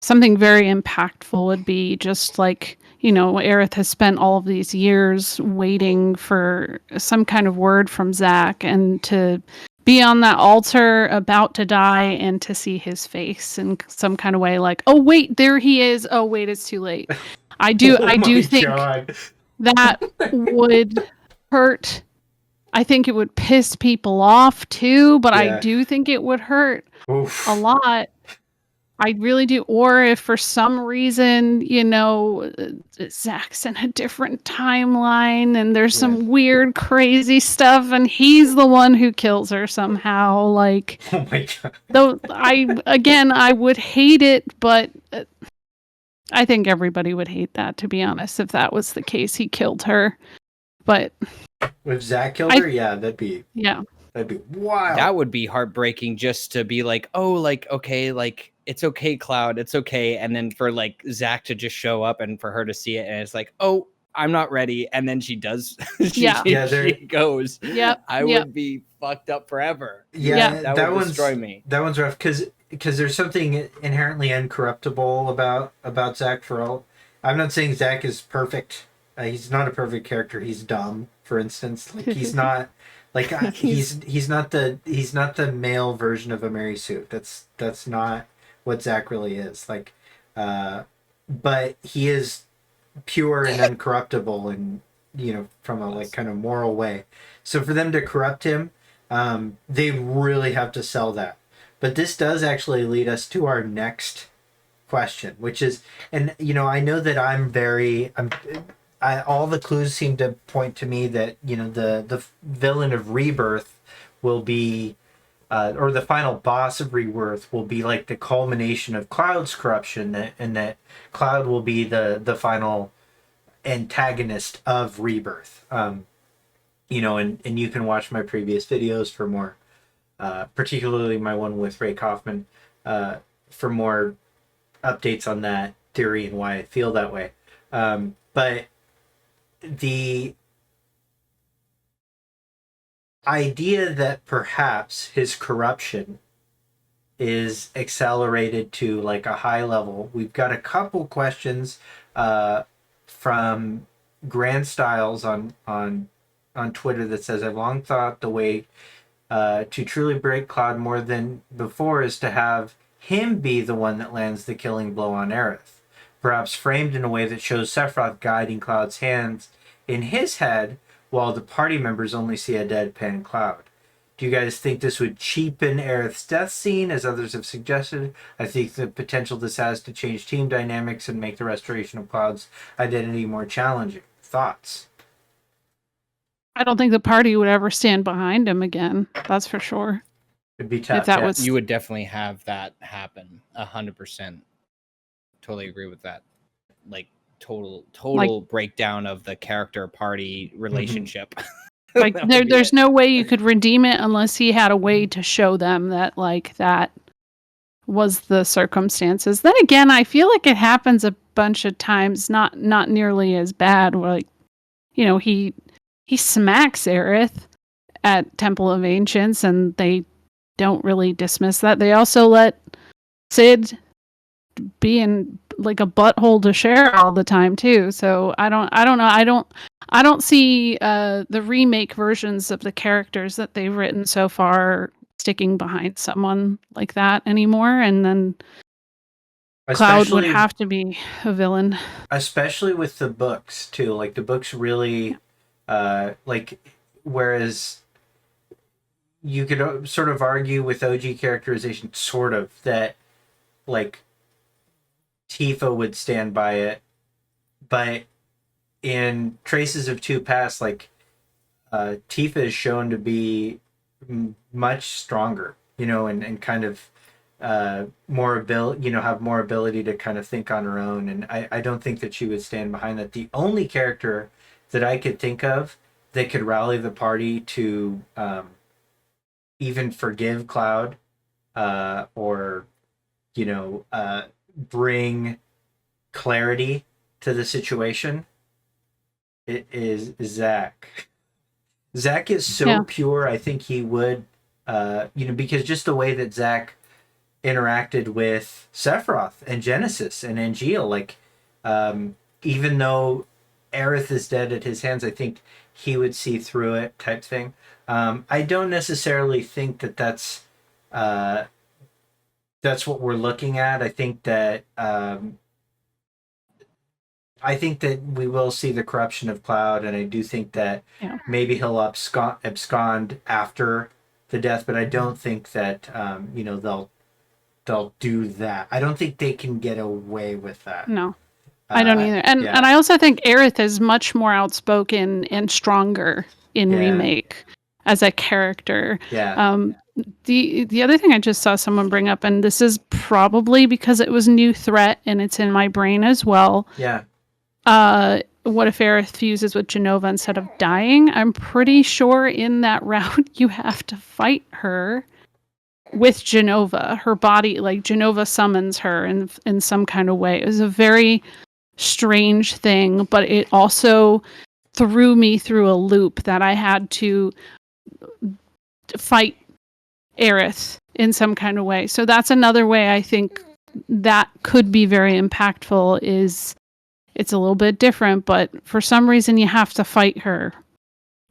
Speaker 3: something very impactful would be just like, Aerith has spent all of these years waiting for some kind of word from Zack, and to be on that altar about to die and to see his face in some kind of way, like, oh wait, there he is. Oh wait, it's too late. I do think
Speaker 1: God.
Speaker 3: that would hurt. I think it would piss people off too, but I do think it would hurt a lot. I really do. Or if for some reason, Zack's in a different timeline and there's some weird, crazy stuff and he's the one who kills her somehow. Like,
Speaker 1: Oh my God.
Speaker 3: though I would hate it, but I think everybody would hate that, to be honest, if that was the case. He killed her. But
Speaker 1: if Zack killed her, that'd be wild.
Speaker 2: That would be heartbreaking, just to be like, oh, like, okay, like, it's okay, Cloud, it's okay. And then for like Zack to just show up and for her to see it, and it's like, oh, I'm not ready. And then she does. she goes.
Speaker 3: Yeah.
Speaker 2: I would be fucked up forever.
Speaker 1: Yeah,
Speaker 2: that would destroy me.
Speaker 1: That one's rough because there's something inherently incorruptible about Zack for all. I'm not saying Zack is perfect. He's not a perfect character. He's dumb, for instance. Like he's not like he's not the male version of a Mary Sue. That's not what Zack really is. Like, but he is pure and uncorruptible, and from a like kind of moral way. So for them to corrupt him, they really have to sell that. But this does actually lead us to our next question, which is, and I know that all the clues seem to point to me that the villain of Rebirth will be, or the final boss of Rebirth will be like the culmination of Cloud's corruption, and that Cloud will be the final antagonist of Rebirth. And you can watch my previous videos for more, particularly my one with Ray Kaufman, for more updates on that theory and why I feel that way. But the idea that perhaps his corruption is accelerated to like a high level. We've got a couple questions from Grand Styles on Twitter that says, I've long thought the way to truly break Cloud more than before is to have him be the one that lands the killing blow on Aerith, perhaps framed in a way that shows Sephiroth guiding Cloud's hands in his head while the party members only see a deadpan Cloud. Do you guys think this would cheapen Aerith's death scene, as others have suggested? I think the potential this has to change team dynamics and make the restoration of Cloud's identity more challenging. Thoughts?
Speaker 3: I don't think the party would ever stand behind him again. That's for sure.
Speaker 1: It'd be tough.
Speaker 3: If that was...
Speaker 2: You would definitely have that happen. 100%. Totally agree with that. Like total like, breakdown of the character party relationship.
Speaker 3: Like there's no way you could redeem it unless he had a way to show them that like that was the circumstances. Then again, I feel like it happens a bunch of times, not nearly as bad. Like, he smacks Aerith at Temple of Ancients, and they don't really dismiss that. They also let Sid be in like a butthole to share all the time too. So I don't know. I don't see the remake versions of the characters that they've written so far sticking behind someone like that anymore. And then Cloud would have to be a villain.
Speaker 1: Especially with the books too. Like the books really whereas you could sort of argue with OG characterization sort of that like Tifa would stand by it, but in Traces of Two Past, like Tifa is shown to be much stronger, and kind of more ability, have more ability to kind of think on her own, and I don't think that she would stand behind that. The only character that I could think of that could rally the party to even forgive Cloud, or bring clarity to the situation, it is Zack. Zack is so
Speaker 3: Yeah.
Speaker 1: pure. I think he would, because just the way that Zack interacted with Sephiroth and Genesis and Angeal, like, even though Aerith is dead at his hands, I think he would see through it, type thing. I don't necessarily think that that's what we're looking at. I think that we will see the corruption of Cloud, and I do think that
Speaker 3: Yeah.
Speaker 1: maybe he'll abscond after the death, but I don't think that they'll do that. I don't think they can get away with that.
Speaker 3: No. I don't either. And
Speaker 1: Yeah,
Speaker 3: I also think Aerith is much more outspoken and stronger in
Speaker 1: yeah,
Speaker 3: Remake as a character.
Speaker 1: yeah,
Speaker 3: The other thing I just saw someone bring up, and this is probably because it was a new threat and it's in my brain as well.
Speaker 1: yeah.
Speaker 3: What if Aerith fuses with Genova instead of dying? I'm pretty sure in that route you have to fight her with Genova. Her body, like Genova summons her in some kind of way. It was a very strange thing, but it also threw me through a loop that I had to fight Aerith in some kind of way. So that's another way I think that could be very impactful. Is it's a little bit different, but for some reason you have to fight her.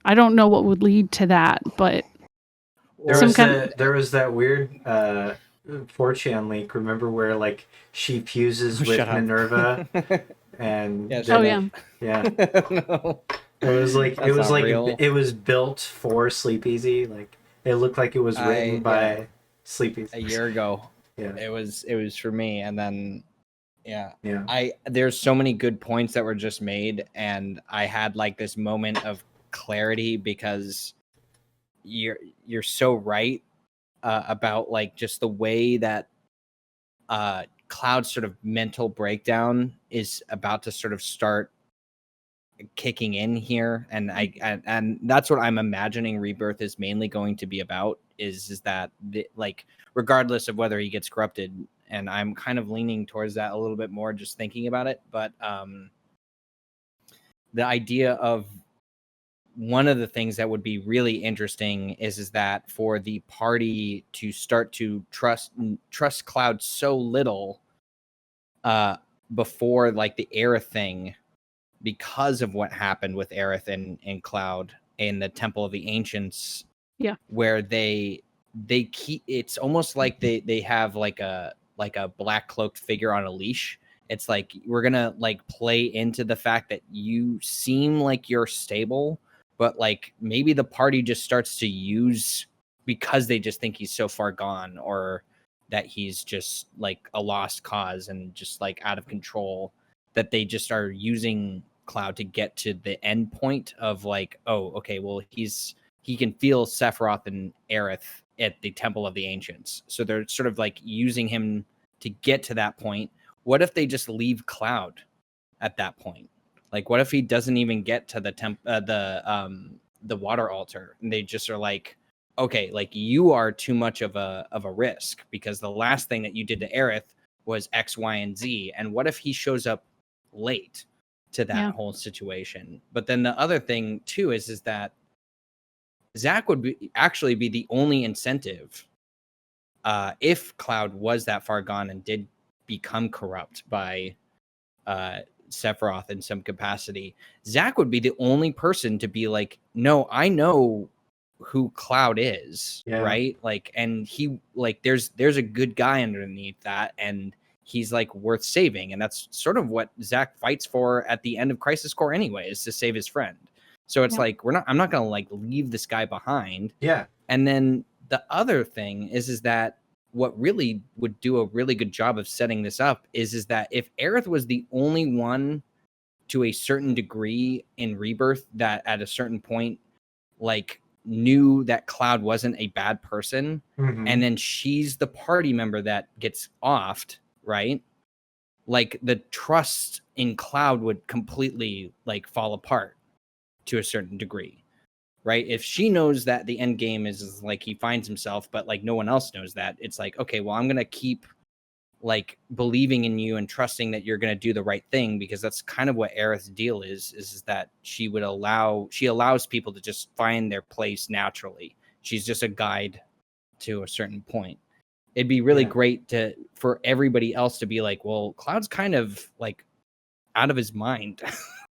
Speaker 3: I don't know what would lead to that, but
Speaker 1: There was that weird 4chan leak. Remember where like she fuses with
Speaker 2: Shut up.
Speaker 1: Minerva, and
Speaker 2: Yeah,
Speaker 3: oh
Speaker 2: shut
Speaker 3: yeah,
Speaker 1: yeah,
Speaker 2: No.
Speaker 1: it was like
Speaker 2: That's not real.
Speaker 1: it was built for Sleepezi. Like it looked like it was written by Sleepezi
Speaker 2: a year ago.
Speaker 1: Yeah,
Speaker 2: It was for me, and then yeah.
Speaker 1: yeah,
Speaker 2: There's so many good points that were just made, and I had like this moment of clarity because you're so right about like just the way that Cloud's sort of mental breakdown is about to sort of start kicking in here, and and that's what I'm imagining Rebirth is mainly going to be about, is that like regardless of whether he gets corrupted, and I'm kind of leaning towards that a little bit more just thinking about it, but the idea of one of the things that would be really interesting is that for the party to start to trust Cloud so little before like the Aerith thing, because of what happened with Aerith and Cloud in the Temple of the Ancients,
Speaker 3: yeah,
Speaker 2: where they keep, it's almost like they have like a black cloaked figure on a leash. It's like, we're gonna like play into the fact that you seem like you're stable, but like maybe the party just starts to use, because they just think he's so far gone, or that he's just like a lost cause and just like out of control, that they just are using Cloud to get to the end point of like, oh, okay, well, he can feel Sephiroth and Aerith at the Temple of the Ancients. So they're sort of like using him to get to that point. What if they just leave Cloud at that point? Like, what if he doesn't even get to the water altar, and they just are like, okay, like you are too much of a risk, because the last thing that you did to Aerith was X, Y, and Z. And what if he shows up late to that
Speaker 3: yeah,
Speaker 2: whole situation? But then the other thing too is that Zack would actually be the only incentive, if Cloud was that far gone and did become corrupt by Sephiroth in some capacity. Zack would be the only person to be like, no, I know who Cloud is,
Speaker 1: yeah,
Speaker 2: right? Like, and he like, there's a good guy underneath that, and he's like worth saving, and that's sort of what Zack fights for at the end of Crisis Core anyway, is to save his friend. So it's
Speaker 3: yeah,
Speaker 2: like, I'm not gonna like leave this guy behind.
Speaker 1: yeah.
Speaker 2: And then the other thing is that what really would do a really good job of setting this up is that if Aerith was the only one to a certain degree in Rebirth that at a certain point like knew that Cloud wasn't a bad person,
Speaker 1: Mm-hmm.
Speaker 2: and then she's the party member that gets offed, right? Like the trust in Cloud would completely like fall apart to a certain degree, right? If she knows that the end game is like he finds himself, but like no one else knows that, it's like, okay, well, I'm gonna keep like believing in you and trusting that you're gonna do the right thing, because that's kind of what Aerith's deal is that she allows people to just find their place naturally. She's just a guide to a certain point. It'd be really great for everybody else to be like, well, Cloud's kind of like out of his mind.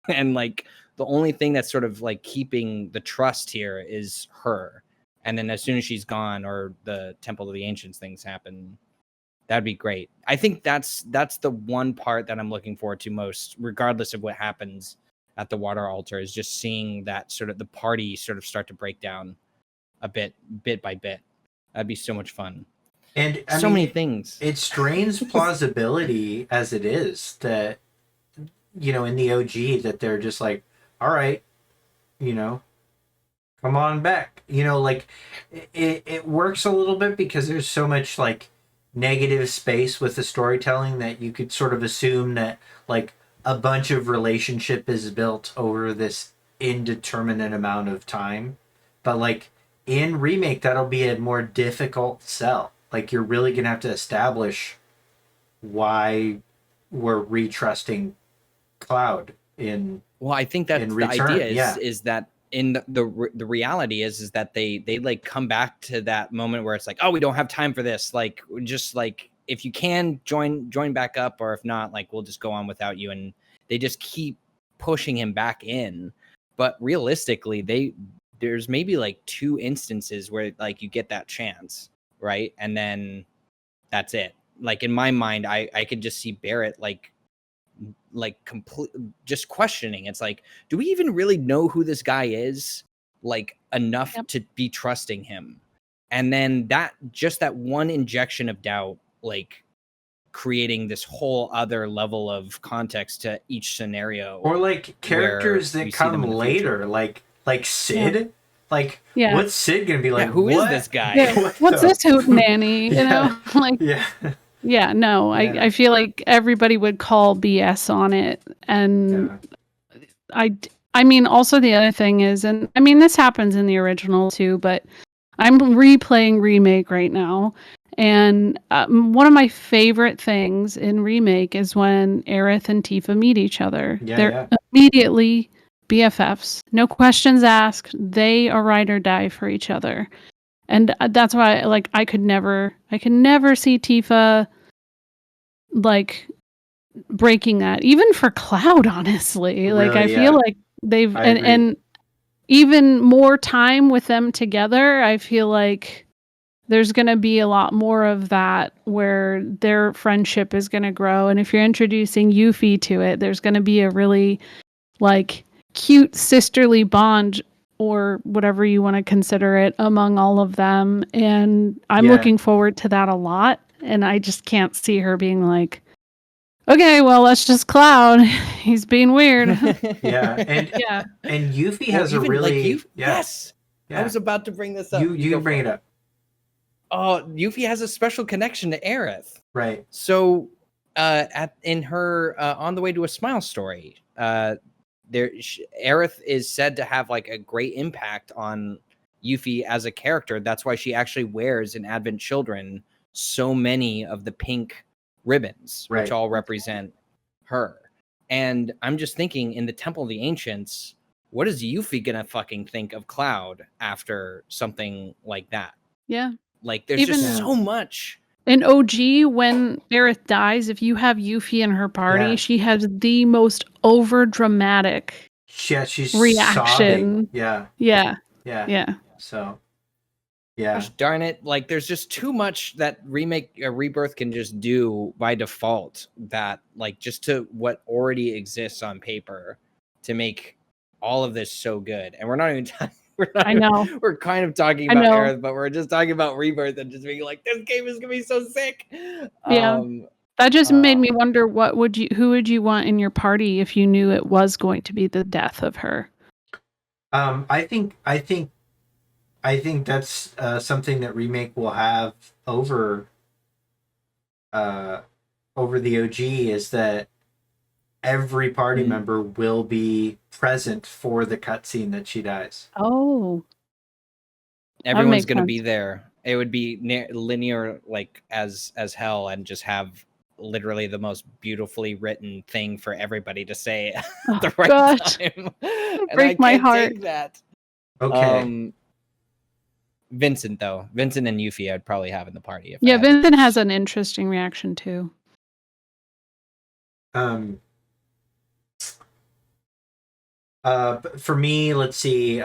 Speaker 2: And like the only thing that's sort of like keeping the trust here is her. And then as soon as she's gone, or the Temple of the Ancients things happen, that'd be great. I think that's the one part that I'm looking forward to most, regardless of what happens at the water altar, is just seeing that sort of the party sort of start to break down a bit by bit. That'd be so much fun.
Speaker 1: And I
Speaker 2: so
Speaker 1: mean,
Speaker 2: many things.
Speaker 1: It strains plausibility as it is that, you know, in the OG, that they're just like, all right, you know, come on back. You know, like it works a little bit because there's so much like negative space with the storytelling that you could sort of assume that like a bunch of relationship is built over this indeterminate amount of time. But like in Remake, that'll be a more difficult sell. Like you're really gonna have to establish why we're retrusting Cloud in.
Speaker 2: Well, I think that's the
Speaker 1: return,
Speaker 2: idea is that in the reality is that they like come back to that moment where it's like, oh, we don't have time for this. Like, just like, if you can join back up, or if not, like, we'll just go on without you. And they just keep pushing him back in. But realistically, there's maybe like 2 instances where like you get that chance, right? And then that's it. Like in my mind, I could just see Barrett like complete just questioning. It's like, do we even really know who this guy is, like enough to be trusting him? And then that one injection of doubt, like creating this whole other level of context to each scenario,
Speaker 1: or like characters that come later, like Sid. Like, what's Sid gonna be like?
Speaker 2: Who is this guy?
Speaker 3: What's this hootenanny? You know, like no, I feel like everybody would call BS on it. And I mean, also the other thing is, and I mean, this happens in the original too, but I'm replaying Remake right now. And one of my favorite things in Remake is when Aerith and Tifa meet each other. They're immediately BFFs. No questions asked. They are ride or die for each other. And that's why, like, I could never see Tifa like breaking that, even for Cloud, honestly. Like, really, I feel like they've and even more time with them together, I feel like there's going to be a lot more of that where their friendship is going to grow. And if you're introducing Yuffie to it, there's going to be a really like cute sisterly bond, or whatever you want to consider it, among all of them. And I'm looking forward to that a lot. And I just can't see her being like, okay, well, let's just Cloud. He's being weird.
Speaker 1: And Yuffie has a really
Speaker 2: yes. I was about to bring this up.
Speaker 1: You bring it up.
Speaker 2: Oh, Yuffie has a special connection to Aerith.
Speaker 1: Right.
Speaker 2: So, in her On the Way to a Smile story, Aerith is said to have like a great impact on Yuffie as a character. That's why she actually wears in Advent Children so many of the pink ribbons, which all represent her. And I'm just thinking, in the Temple of the Ancients, what is Yuffie gonna fucking think of Cloud after something like that?
Speaker 3: Yeah.
Speaker 2: Like, there's just so much.
Speaker 3: In OG, when Aerith dies, if you have Yuffie in her party, she has the most over dramatic
Speaker 1: she's
Speaker 3: reaction.
Speaker 1: Sobbing.
Speaker 3: Yeah.
Speaker 1: So
Speaker 2: gosh darn it, like there's just too much that Rebirth can just do by default, that like just to what already exists on paper to make all of this so good. And we're not even we're kind of talking about Aerith, but we're just talking about Rebirth and just being like, this game is gonna be so sick.
Speaker 3: That just made me wonder, who would you want in your party if you knew it was going to be the death of her?
Speaker 1: I think that's something that Remake will have over the OG, is that every party
Speaker 2: Mm.
Speaker 1: member will be present for the cutscene that she dies.
Speaker 3: Oh,
Speaker 2: Everyone's
Speaker 3: makes
Speaker 2: gonna be
Speaker 3: sense.
Speaker 2: there. It would be linear, like as hell, and just have literally the most beautifully written thing for everybody to say at
Speaker 3: Oh,
Speaker 2: the right
Speaker 3: gosh.
Speaker 2: time. And I
Speaker 3: Break my
Speaker 2: can't
Speaker 3: heart.
Speaker 2: take that.
Speaker 1: Okay.
Speaker 2: Vincent though, Vincent and Yuffie I'd probably have in the party if I
Speaker 3: Yeah,
Speaker 2: had to
Speaker 3: Vincent has
Speaker 2: choose.
Speaker 3: an interesting reaction too.
Speaker 1: For me, let's see.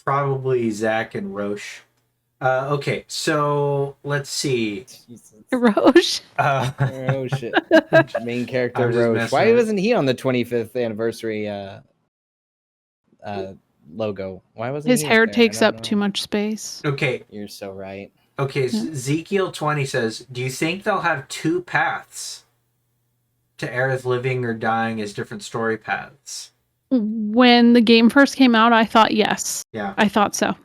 Speaker 1: Probably Zack and Roche. Okay, so let's see.
Speaker 2: Jesus.
Speaker 3: Roche.
Speaker 2: Oh shit. Main character
Speaker 1: I'm just
Speaker 2: Roche.
Speaker 1: messing
Speaker 2: Why
Speaker 1: with-
Speaker 2: wasn't he on the 25th anniversary logo? Why wasn't
Speaker 3: His
Speaker 2: he
Speaker 3: hair
Speaker 2: there?
Speaker 3: takes
Speaker 2: I don't
Speaker 3: up too
Speaker 2: know.
Speaker 3: much space.
Speaker 1: Okay,
Speaker 2: You're so right.
Speaker 1: okay.
Speaker 3: Yeah.
Speaker 1: Ezekiel 20 says, "Do you think they'll have two paths to Aerith living or dying as different story paths?"
Speaker 3: When the game first came out, I thought yes.
Speaker 1: Yeah.
Speaker 3: I thought so.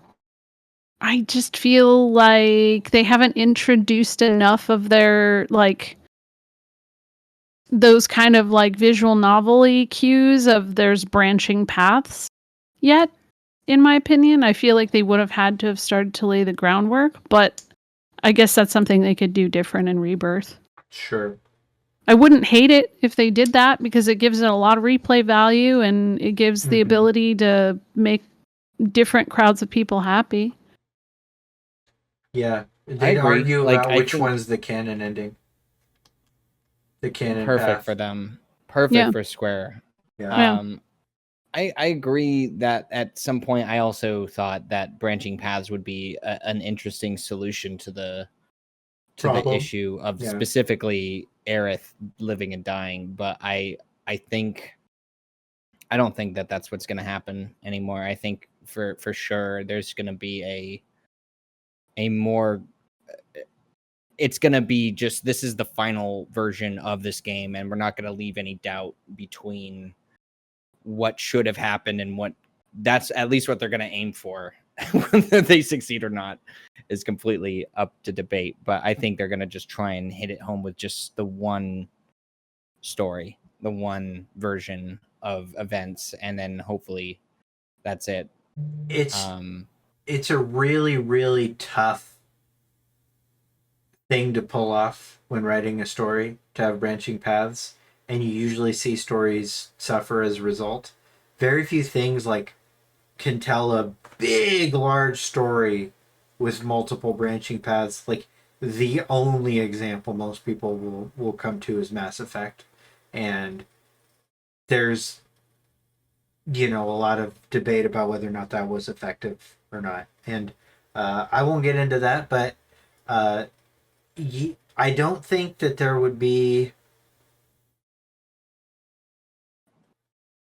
Speaker 3: I just feel like they haven't introduced enough of their like those kind of like visual novelty cues of there's branching paths yet, in my opinion. I feel like they would have had to have started to lay the groundwork, but I guess that's something they could do different in Rebirth.
Speaker 1: Sure.
Speaker 3: I wouldn't hate it if they did that because it gives it a lot of replay value and it gives the ability to make different crowds of people happy.
Speaker 1: Yeah. They'd
Speaker 2: agree.
Speaker 1: argue
Speaker 2: Like,
Speaker 1: about
Speaker 2: I
Speaker 1: which
Speaker 2: think-
Speaker 1: one's the canon ending. The canon
Speaker 2: Perfect
Speaker 1: path.
Speaker 2: for them. Perfect
Speaker 3: Yeah.
Speaker 2: for Square.
Speaker 1: Yeah.
Speaker 2: I agree that at some point I also thought that branching paths would be an interesting solution to the
Speaker 1: Problem.
Speaker 2: issue of
Speaker 1: Yeah.
Speaker 2: specifically Aerith living and dying, but I don't think that that's what's going to happen anymore. I think for sure there's going to be a more it's going to be just this is the final version of this game and we're not going to leave any doubt between what should have happened and what that's at least what they're going to aim for. Whether they succeed or not is completely up to debate, but I think they're going to just try and hit it home with just the one story, the one version of events, and then hopefully that's it.
Speaker 1: It's a really, really tough thing to pull off when writing a story, to have branching paths, and you usually see stories suffer as a result. Very few things like can tell a big, large story with multiple branching paths. Like the only example most people will come to is Mass Effect, and there's a lot of debate about whether or not that was effective or not. And I won't get into that, but I don't think that there would be.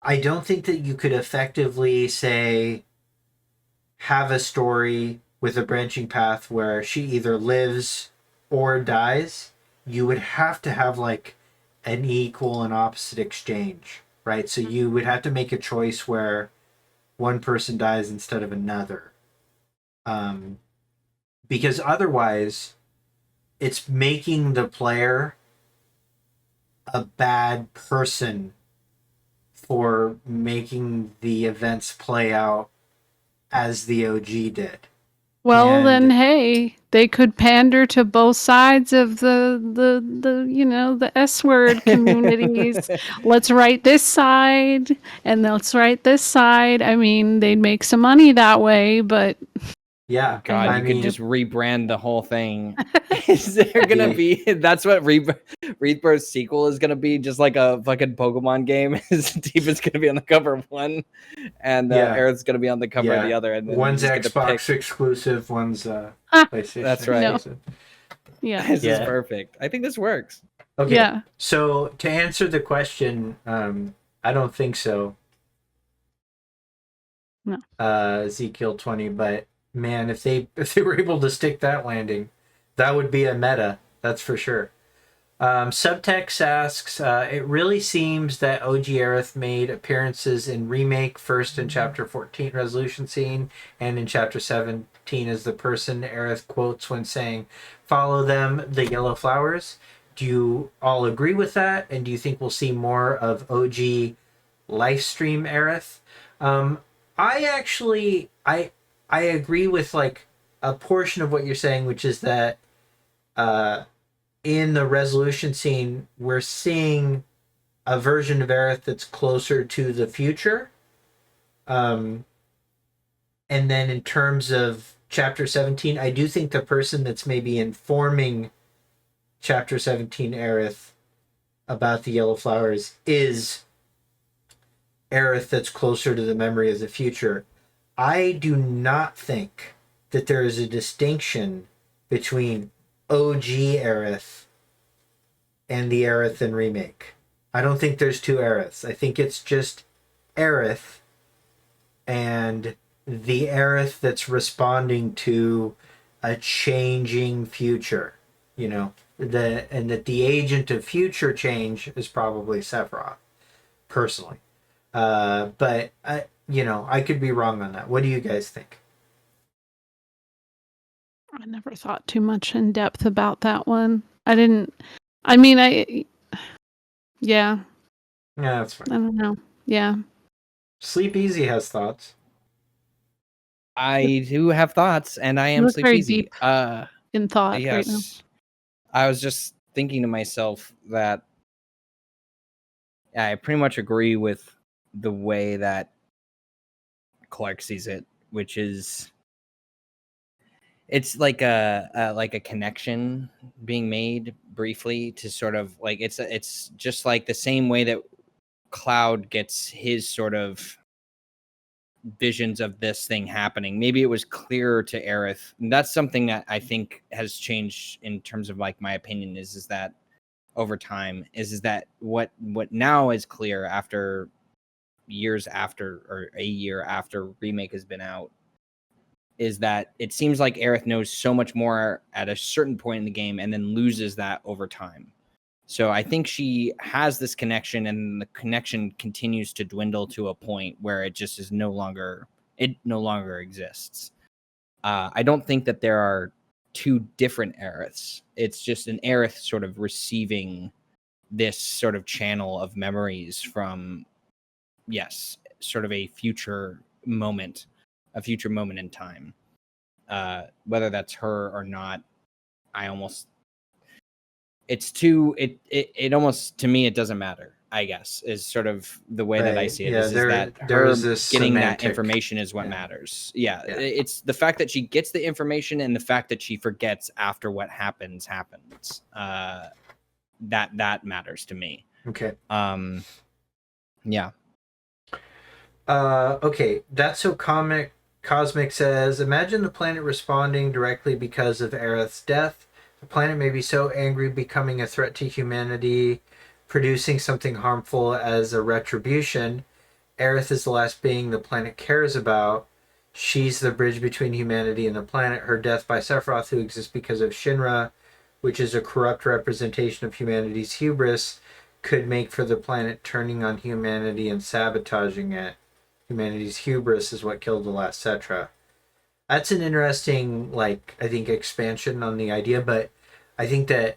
Speaker 1: I don't think that you could effectively say have a story with a branching path where she either lives or dies. You would have to have like an equal and opposite exchange, right? So you would have to make a choice where one person dies instead of another. Because otherwise, it's making the player a bad person for making the events play out as the OG did.
Speaker 3: Well,
Speaker 1: And-
Speaker 3: then, hey, they could pander to both sides of the S word communities. Let's write this side and let's write this side. I mean, they'd make some money that way, but
Speaker 1: Yeah,
Speaker 2: God,
Speaker 1: I
Speaker 2: you
Speaker 1: mean,
Speaker 2: could just rebrand the whole thing. Is there gonna be? That's what Rebirth sequel is gonna be. Just like a fucking Pokemon game. Is Tifa's gonna be on the cover of one, and Aerith's gonna be on the cover of the other. And then
Speaker 1: one's
Speaker 2: you just get to
Speaker 1: Xbox
Speaker 2: pick.
Speaker 1: exclusive, one's PlayStation.
Speaker 2: That's right.
Speaker 1: exclusive.
Speaker 3: yeah.
Speaker 2: This is
Speaker 1: Yeah.
Speaker 2: perfect. I think this works.
Speaker 1: Okay.
Speaker 3: Yeah.
Speaker 1: So to answer the question, I don't think so.
Speaker 3: No.
Speaker 1: Ezekiel 20, but man, if they were able to stick that landing, that would be a meta. That's for sure. Subtext asks, it really seems that OG Aerith made appearances in Remake, first in Chapter 14 resolution scene, and in Chapter 17 as the person Aerith quotes when saying, "Follow them, the yellow flowers." do you all agree with that? And do you think we'll see more of OG Lifestream Aerith? I actually I agree with like a portion of what you're saying, which is that in the resolution scene we're seeing a version of Aerith that's closer to the future. Um, and then in terms of chapter 17, I do think the person that's maybe informing chapter 17 Aerith about the yellow flowers is Aerith that's closer to the memory of the future. I do not think that there is a distinction between OG Aerith and the Aerith in Remake. I don't think there's two Aeriths. I think it's just Aerith and the Aerith that's responding to a changing future. You know, and that the agent of future change is probably Sephiroth, personally. But I could be wrong on that. What do you guys think?
Speaker 3: I never thought too much in depth about that one. I didn't. I mean, yeah.
Speaker 1: Yeah, that's fine.
Speaker 3: I don't know. Yeah.
Speaker 1: Sleepezi has thoughts.
Speaker 2: I do have thoughts, and I am
Speaker 3: look very
Speaker 2: Sleepezi.
Speaker 3: deep in thought right now.
Speaker 2: Yes. I was just thinking to myself that I pretty much agree with the way that Clark sees it, which is it's like a connection being made briefly to sort of like it's just like the same way that Cloud gets his sort of visions of this thing happening. Maybe it was clearer to Aerith. And that's something that I think has changed in terms of like my opinion is that over time is that what now is clear after years after or a year after Remake has been out is that it seems like Aerith knows so much more at a certain point in the game and then loses that over time. So I think she has this connection and the connection continues to dwindle to a point where it just is no longer exists. I don't think that there are two different Aeriths. It's just an Aerith sort of receiving this sort of channel of memories from, yes, sort of a future moment in time. Whether that's her or not, it almost to me it doesn't matter, I guess, is sort of the way that I see it.
Speaker 1: Yeah,
Speaker 2: is that
Speaker 1: there
Speaker 2: her
Speaker 1: is this
Speaker 2: getting
Speaker 1: semantic,
Speaker 2: that information is what matters. Yeah,
Speaker 1: Yeah.
Speaker 2: it's the fact that she gets the information and the fact that she forgets after what happens. That matters to me.
Speaker 1: Okay.
Speaker 2: Yeah.
Speaker 1: Okay. That's so Cosmic says, imagine the planet responding directly because of Aerith's death. The planet may be so angry, becoming a threat to humanity, producing something harmful as a retribution. Aerith is the last being the planet cares about. She's the bridge between humanity and the planet. Her death by Sephiroth, who exists because of Shinra, which is a corrupt representation of humanity's hubris, could make for the planet turning on humanity and sabotaging it. Humanity's hubris is what killed the last Cetra. That's an interesting, like, I think, expansion on the idea, but I think that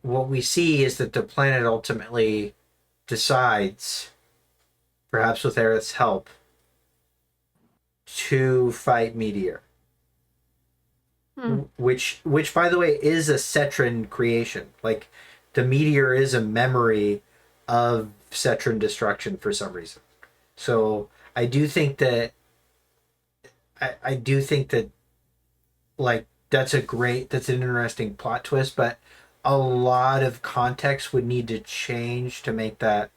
Speaker 1: what we see is that the planet ultimately decides, perhaps with Aerith's help, to fight Meteor. Which by the way is a Cetran creation. Like, the Meteor is a memory of Cetran destruction for some reason. So I do think that like that's an interesting plot twist, but a lot of context would need to change to make that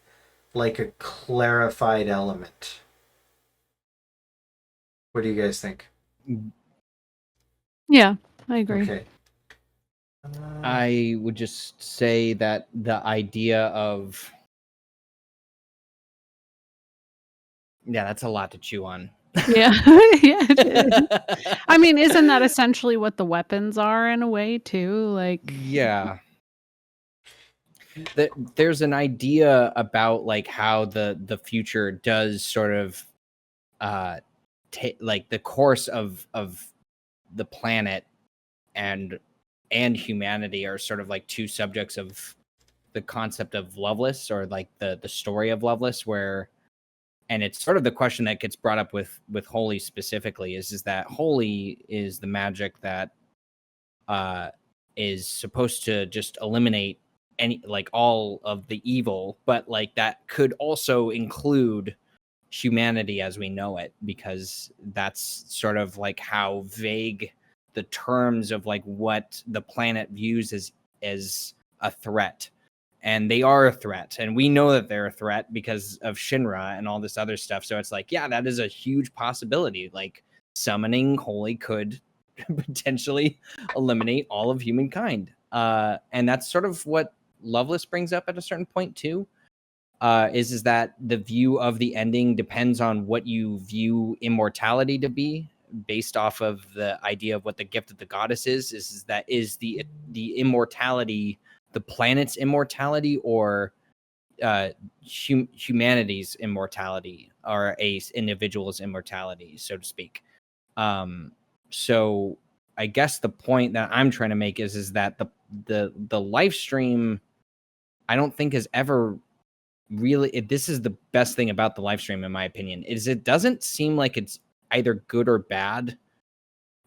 Speaker 1: like a clarified element. What do you guys think?
Speaker 3: Yeah, I agree.
Speaker 1: Okay.
Speaker 2: I would just say that the idea of that's a lot to chew on.
Speaker 3: Yeah. Yeah, it is. I mean, isn't that essentially what the weapons are in a way too? Like,
Speaker 2: yeah. There's an idea about like how the future does sort of like the course of the planet and and humanity are sort of like two subjects of the concept of Loveless, or like the story of Loveless, where, and it's sort of the question that gets brought up with Holy specifically, is that Holy is the magic that is supposed to just eliminate any, like, all of the evil, but like that could also include humanity as we know it, because that's sort of like how vague the terms of like what the planet views as a threat. And they are a threat, and we know that they're a threat because of Shinra and all this other stuff. So it's like, yeah, that is a huge possibility. Like, summoning Holy could potentially eliminate all of humankind. And that's sort of what Loveless brings up at a certain point too. Is that the view of the ending depends on what you view immortality to be, based off of the idea of what the gift of the goddess is that is the immortality, the planet's immortality, or humanity's immortality, or a individual's immortality, so to speak. So I guess the point that I'm trying to make is that the live stream, I don't think has ever really, this is the best thing about the live stream in my opinion, is it doesn't seem like it's either good or bad,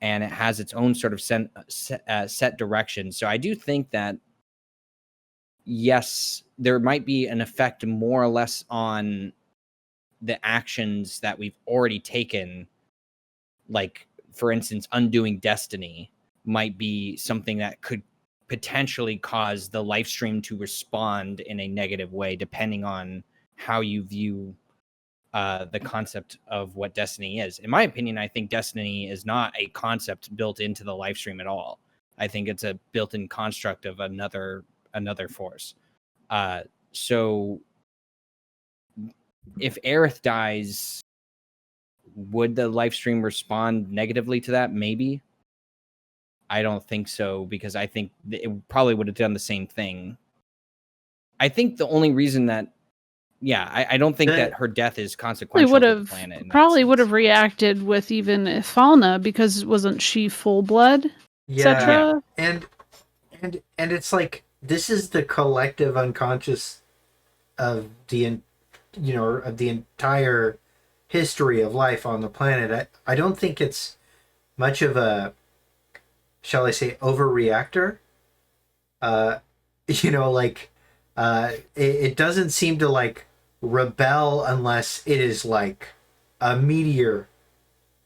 Speaker 2: and it has its own sort of set direction. So I do think that, yes, there might be an effect more or less on the actions that we've already taken. Like, for instance, undoing destiny might be something that could potentially cause the live stream to respond in a negative way, depending on how you view the concept of what destiny is. In my opinion, I think destiny is not a concept built into the live stream at all. I think it's a built-in construct of another force. So if Aerith dies, would the live stream respond negatively to that? Maybe. I don't think so, because I think it probably would have done the same thing. I think the only reason that, I don't think that her death is consequential to the planet.
Speaker 3: Probably would have reacted with even Ifalna, because wasn't she full blood, etc.
Speaker 1: And it's like, this is the collective unconscious of the of the entire history of life on the planet. I don't think it's much of a, shall I say, overreactor. It doesn't seem to like rebel unless it is like a meteor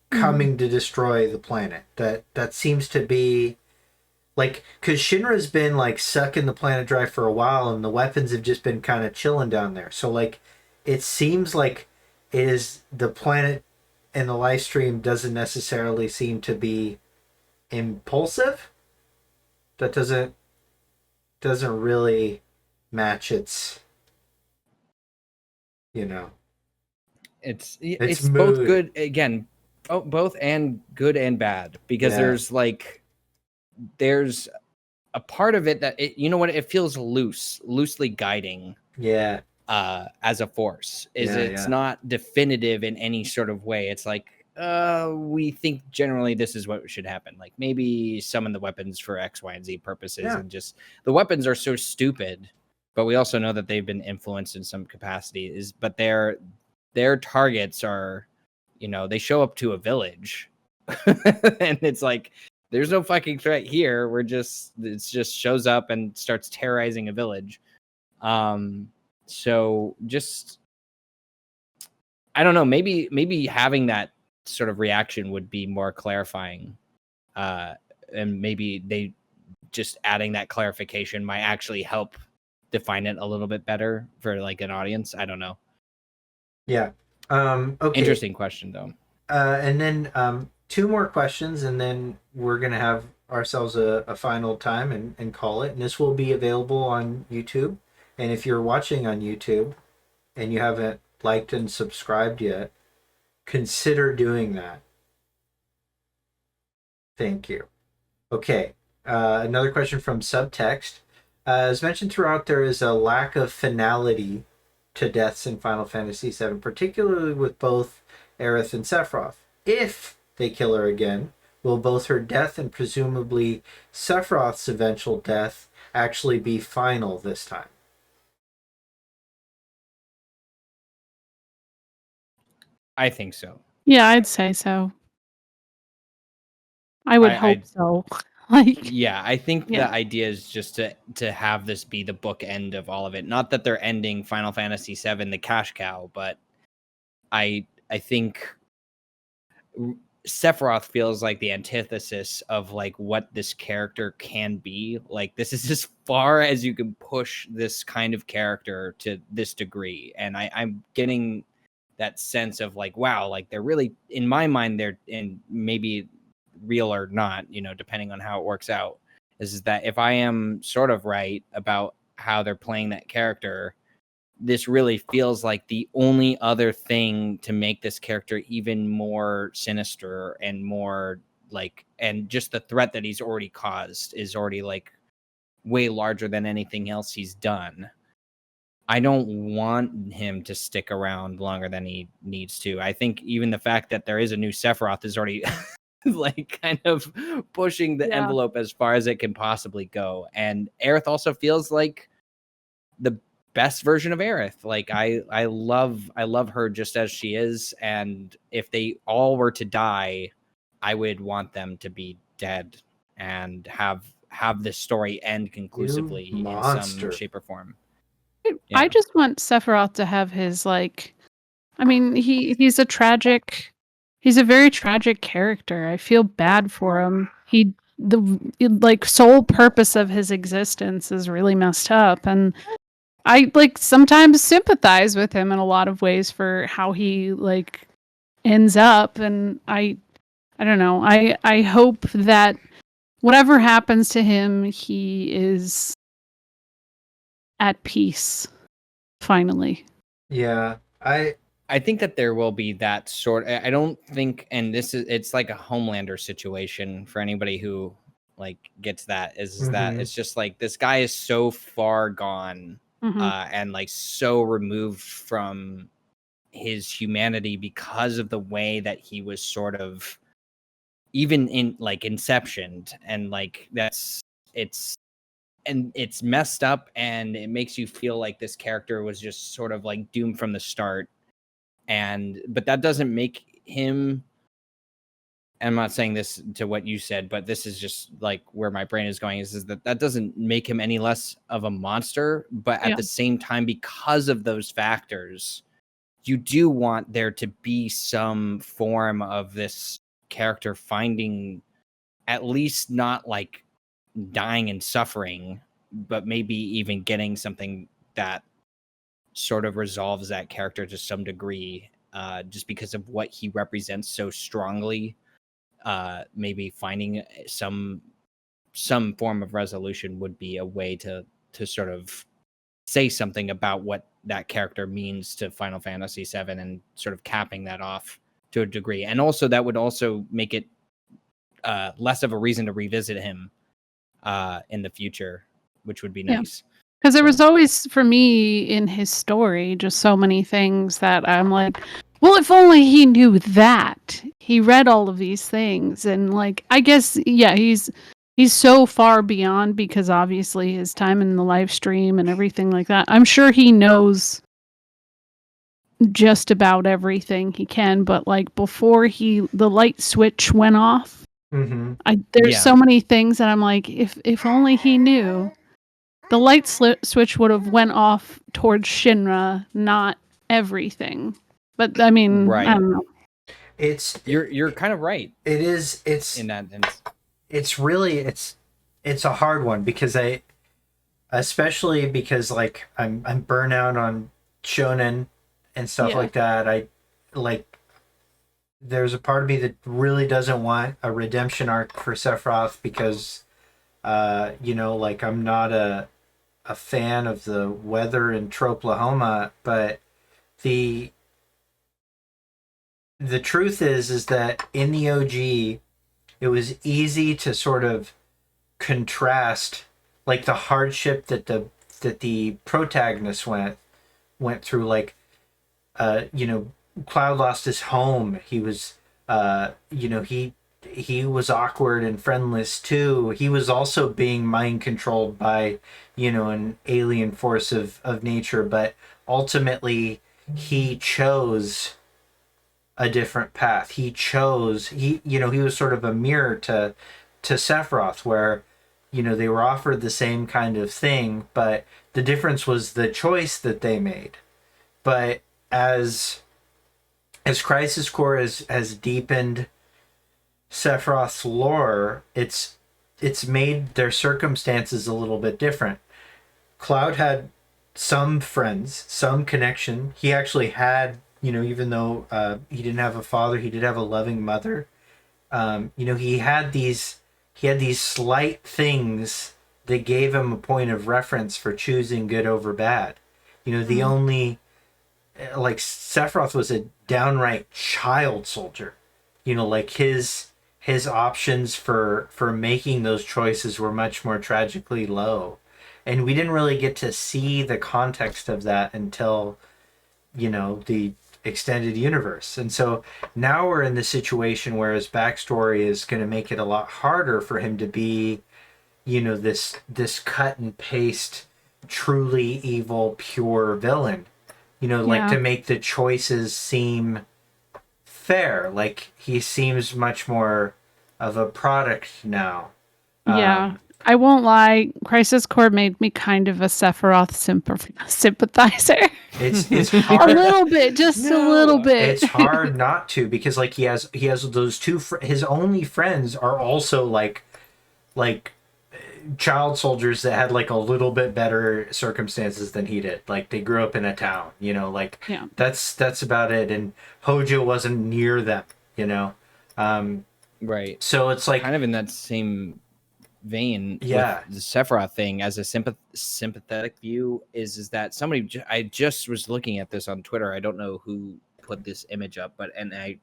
Speaker 1: coming to destroy the planet. That seems to be like, because Shinra's been like sucking the planet dry for a while, and the weapons have just been kind of chilling down there. So like, it seems like it is the planet, and the live stream doesn't necessarily seem to be impulsive. That doesn't really match its,
Speaker 2: it's
Speaker 1: mood.
Speaker 2: Both good, again, both and good and bad, because there's a part of it that it feels loosely guiding as a force. It's not definitive in any sort of way. It's like, we think generally this is what should happen, like maybe summon the weapons for X, Y, and Z purposes, and just the weapons are so stupid, but we also know that they've been influenced in some capacity, but their targets are, they show up to a village and it's like, there's no fucking threat here. It just shows up and starts terrorizing a village. So just, I don't know, maybe having that sort of reaction would be more clarifying. And maybe they just adding that clarification might actually help define it a little bit better for like an audience. I don't know.
Speaker 1: Yeah. Okay.
Speaker 2: Interesting question though.
Speaker 1: And then two more questions, and then we're gonna have ourselves a final time and call it. And this will be available on YouTube. And if you're watching on YouTube and you haven't liked and subscribed yet, consider doing that. Thank you. Okay. Another question from Subtext. As mentioned throughout, there is a lack of finality to deaths in Final Fantasy VII, particularly with both Aerith and Sephiroth. If they kill her again, Will both her death and presumably Sephiroth's eventual death actually be final this time?
Speaker 2: I think so.
Speaker 3: Yeah, I'd say so. I would hope so. Like,
Speaker 2: yeah, I think
Speaker 3: yeah.
Speaker 2: the idea is just to have this be the book end of all of it. Not that they're ending Final Fantasy VII, the cash cow, but I think Sephiroth feels like the antithesis of like what this character can be. Like this is as far as you can push this kind of character to this degree, and I'm getting that sense of like, wow, like they're really, in my mind, they're, and maybe real or not, depending on how it works out, is that if I am sort of right about how they're playing that character, this really feels like the only other thing to make this character even more sinister and more like, and just the threat that he's already caused is already like way larger than anything else he's done. I don't want him to stick around longer than he needs to. I think even the fact that there is a new Sephiroth is already like kind of pushing the
Speaker 3: Yeah.
Speaker 2: envelope as far as it can possibly go. And Aerith also feels like the best version of Aerith. Like I love her just as she is, and if they all were to die, I would want them to be dead and have this story end conclusively
Speaker 1: You
Speaker 2: in some
Speaker 1: monster.
Speaker 2: shape or form.
Speaker 3: I
Speaker 2: Yeah.
Speaker 3: just want Sephiroth to have his like. I mean, he's a tragic. He's a very tragic character. I feel bad for him. The like sole purpose of his existence is really messed up, and I like sometimes sympathize with him in a lot of ways for how he like ends up, and I don't know. I hope that whatever happens to him, he is at peace finally.
Speaker 1: Yeah,
Speaker 2: I think that there will be that sort. I don't think, and it's like a Homelander situation for anybody who like gets that is that
Speaker 1: mhm.
Speaker 2: it's just like this guy is so far gone,
Speaker 3: Mm-hmm.
Speaker 2: and like so removed from his humanity because of the way that he was sort of even in like inceptioned, and like it's it's messed up, and it makes you feel like this character was just sort of like doomed from the start. And but that doesn't make him, I'm not saying this to what you said, but this is just like where my brain is going, is that that doesn't make him any less of a monster. But at
Speaker 3: Yeah.
Speaker 2: the same time, because of those factors, you do want there to be some form of this character finding, at least not like dying and suffering, but maybe even getting something that sort of resolves that character to some degree, just because of what he represents so strongly. Maybe finding some form of resolution would be a way to sort of say something about what that character means to Final Fantasy VII, and sort of capping that off to a degree. And also that would also make it less of a reason to revisit him in the future, which would be
Speaker 3: Yeah.
Speaker 2: nice.
Speaker 3: Because there
Speaker 2: So.
Speaker 3: was always, for me, in his story, just so many things that I'm like, well, if only he knew that. He read all of these things, and like, I guess, yeah, he's so far beyond because obviously his time in the live stream and everything like that. I'm sure he knows just about everything he can, but like before the light switch went off,
Speaker 1: Mhm.
Speaker 3: there's
Speaker 2: Yeah.
Speaker 3: so many things that I'm like, if only he knew. The light switch would have went off towards Shinra, not everything. But I mean, I
Speaker 2: Right.
Speaker 3: don't know.
Speaker 1: It's
Speaker 2: You're kind of right
Speaker 1: it is
Speaker 2: in that sense.
Speaker 1: it's really it's a hard one because I, especially because like I'm burnout on shonen and stuff
Speaker 3: Yeah.
Speaker 1: like that. I like there's a part of me that really doesn't want a redemption arc for Sephiroth because like I'm not a fan of the weather in Troplahoma, but the the truth is that in the OG it was easy to sort of contrast like the hardship that the protagonist went through, like Cloud lost his home. He was he he was awkward and friendless too. He was also being mind controlled by, an alien force of nature, but ultimately he chose a different path. He was sort of a mirror to Sephiroth, where, they were offered the same kind of thing, but the difference was the choice that they made. But as Crisis Core has deepened Sephiroth's lore, it's made their circumstances a little bit different. Cloud had some friends, some connection. He actually had, even though he didn't have a father, he did have a loving mother. He had these slight things that gave him a point of reference for choosing good over bad. The only, like, Sephiroth was a downright child soldier. Like his options for making those choices were much more tragically low, and we didn't really get to see the context of that until the extended universe. And so now we're in the situation where his backstory is going to make it a lot harder for him to be this cut and paste truly evil pure villain, like to make the choices seem fair. Like, he seems much more of a product now.
Speaker 3: Yeah. I won't lie, Crisis Core made me kind of a Sephiroth sympathizer.
Speaker 1: It's
Speaker 3: A
Speaker 1: hard.
Speaker 3: little bit, just a little bit.
Speaker 1: It's hard not to, because like he has those two his only friends are also like child soldiers that had like a little bit better circumstances than he did. Like, they grew up in a town, like
Speaker 3: Yeah.
Speaker 1: that's about it. And Hojo wasn't near them,
Speaker 2: Right.
Speaker 1: so it's like
Speaker 2: Kind of in that same vein,
Speaker 1: Yeah.
Speaker 2: with the Sephiroth thing, as a sympathetic view, is that somebody, I just was looking at this on Twitter. I don't know who put this image up, and I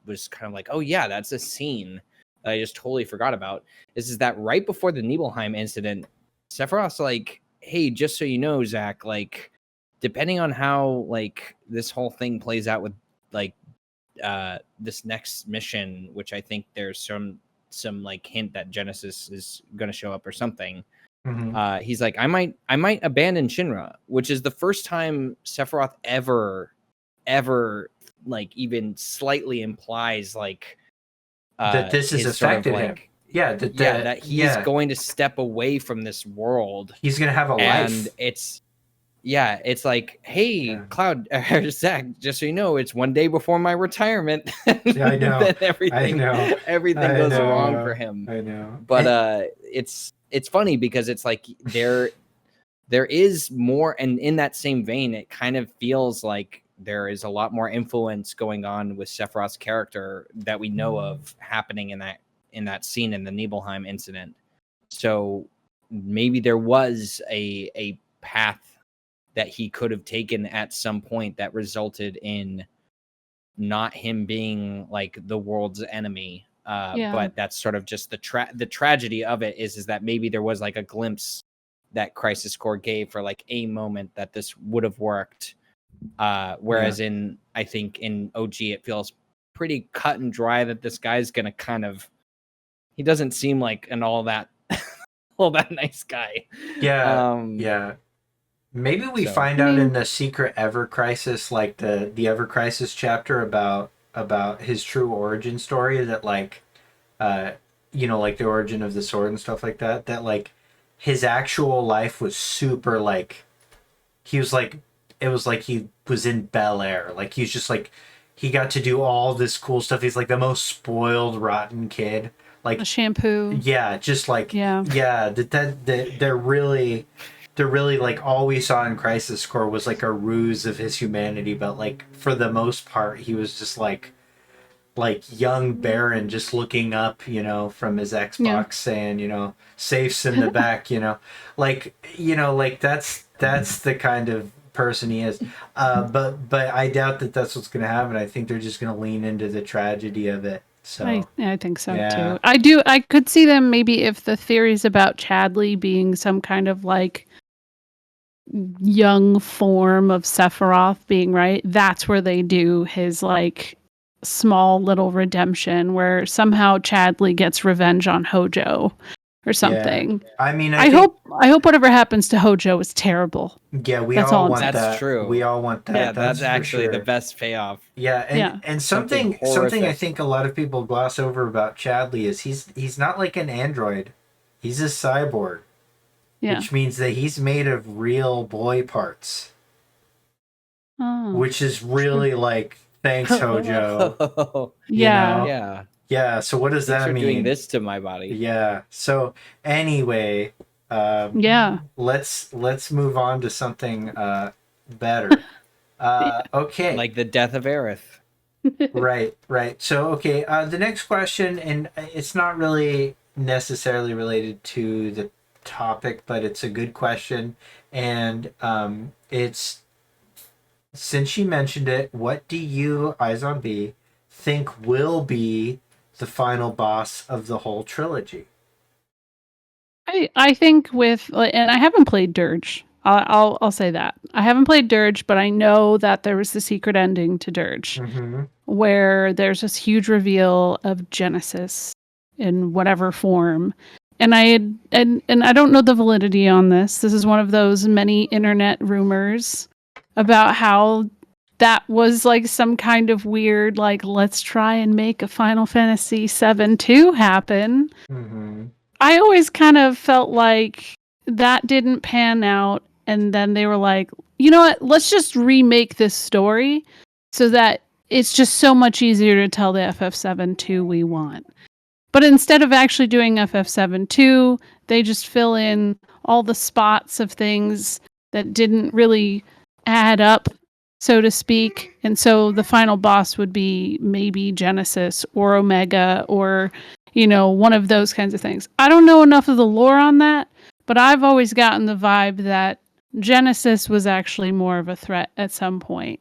Speaker 2: was kind of like, oh yeah, that's a scene that I just totally forgot about. Is that right before the Nibelheim incident, Sephiroth's like, hey, just so you know, Zack, like, depending on how like this whole thing plays out with like this next mission, which I think there's some like hint that Genesis is going to show up or something. He's like, I might abandon Shinra, which is the first time Sephiroth ever like even slightly implies like
Speaker 1: that this has
Speaker 2: his sort of
Speaker 1: affected him.
Speaker 2: like
Speaker 1: That
Speaker 2: he's going to step away from this world.
Speaker 1: He's gonna have a
Speaker 2: And
Speaker 1: life.
Speaker 2: it's like, hey, Cloud, Zack, just so you know, it's one day before my retirement.
Speaker 1: Yeah, I know.
Speaker 2: Then everything goes wrong for him.
Speaker 1: I know.
Speaker 2: But it's funny because it's like there is more, and in that same vein, it kind of feels like there is a lot more influence going on with Sephiroth's character that we know of happening in that scene in the Nibelheim incident. So maybe there was a path that he could have taken at some point that resulted in not him being like the world's enemy. But that's sort of just the tragedy of it is that maybe there was like a glimpse that Crisis Core gave for like a moment that this would have worked. Whereas I think in OG, it feels pretty cut and dry that this guy's going to kind of, he doesn't seem like an all that nice guy.
Speaker 1: Yeah. Maybe we find out in the Secret Ever Crisis, like the Ever Crisis chapter about his true origin story, that like, like the origin of the sword and stuff like that, that like his actual life was super like, he was like, it was like he was in Bel Air. Like, he's just like, he got to do all this cool stuff. He's like the most spoiled, rotten kid. Like
Speaker 3: a shampoo.
Speaker 1: Yeah, just like that they're really like all we saw in Crisis Core was like a ruse of his humanity, but like for the most part he was just like young Baron just looking up, from his Xbox saying, safes in the back, like that's the kind of person he is. But I doubt that that's what's going to happen. I think they're just going to lean into the tragedy of it. So
Speaker 3: I think so too. I could see them maybe, if the theories about Chadley being some kind of like young form of Sephiroth being right, that's where they do his like small little redemption where somehow Chadley gets revenge on Hojo or something.
Speaker 1: I mean,
Speaker 3: I hope whatever happens to Hojo is terrible.
Speaker 1: Yeah, we
Speaker 3: That's
Speaker 1: all
Speaker 3: all I'm
Speaker 1: want
Speaker 3: saying.
Speaker 2: That's
Speaker 1: that.
Speaker 2: true.
Speaker 1: We all want that.
Speaker 2: Yeah,
Speaker 1: That's
Speaker 2: that's
Speaker 1: for
Speaker 2: actually the
Speaker 1: sure.
Speaker 2: best payoff.
Speaker 1: Yeah,
Speaker 3: Yeah.
Speaker 1: and
Speaker 2: Something
Speaker 1: something I
Speaker 2: horrific.
Speaker 1: think a lot of people gloss over about Chadley is he's not like an android. He's a cyborg,
Speaker 3: Yeah.
Speaker 1: which means that he's made of real boy parts,
Speaker 3: Oh.
Speaker 1: which is really like thanks Hojo. You
Speaker 3: Yeah.
Speaker 1: know?
Speaker 2: Yeah.
Speaker 1: Yeah, so what does
Speaker 2: Thanks
Speaker 1: that
Speaker 2: for
Speaker 1: mean?
Speaker 2: doing this to my body.
Speaker 1: Yeah. So anyway,
Speaker 3: Yeah.
Speaker 1: let's move on to something better. Okay.
Speaker 2: Like the death of Aerith.
Speaker 1: Right. So, okay, the next question, and it's not really necessarily related to the topic, but it's a good question. And it's since you mentioned it, what do you, Eyesonbee, think will be the final boss of the whole trilogy?
Speaker 3: I think and I haven't played Dirge. I'll say that I haven't played Dirge, but I know that there was the secret ending to Dirge
Speaker 1: Mm-hmm.
Speaker 3: where there's this huge reveal of Genesis in whatever form. And and I don't know the validity on this. This is one of those many internet rumors about how that was like some kind of weird like let's try and make a Final Fantasy 7-2 happen.
Speaker 1: Mm-hmm.
Speaker 3: I always kind of felt like that didn't pan out and then they were like, "You know what? Let's just remake this story so that it's just so much easier to tell the FF7-2 we want." But instead of actually doing FF7-2, they just fill in all the spots of things that didn't really add up, so to speak. And so the final boss would be maybe Genesis or Omega or, one of those kinds of things. I don't know enough of the lore on that, but I've always gotten the vibe that Genesis was actually more of a threat at some point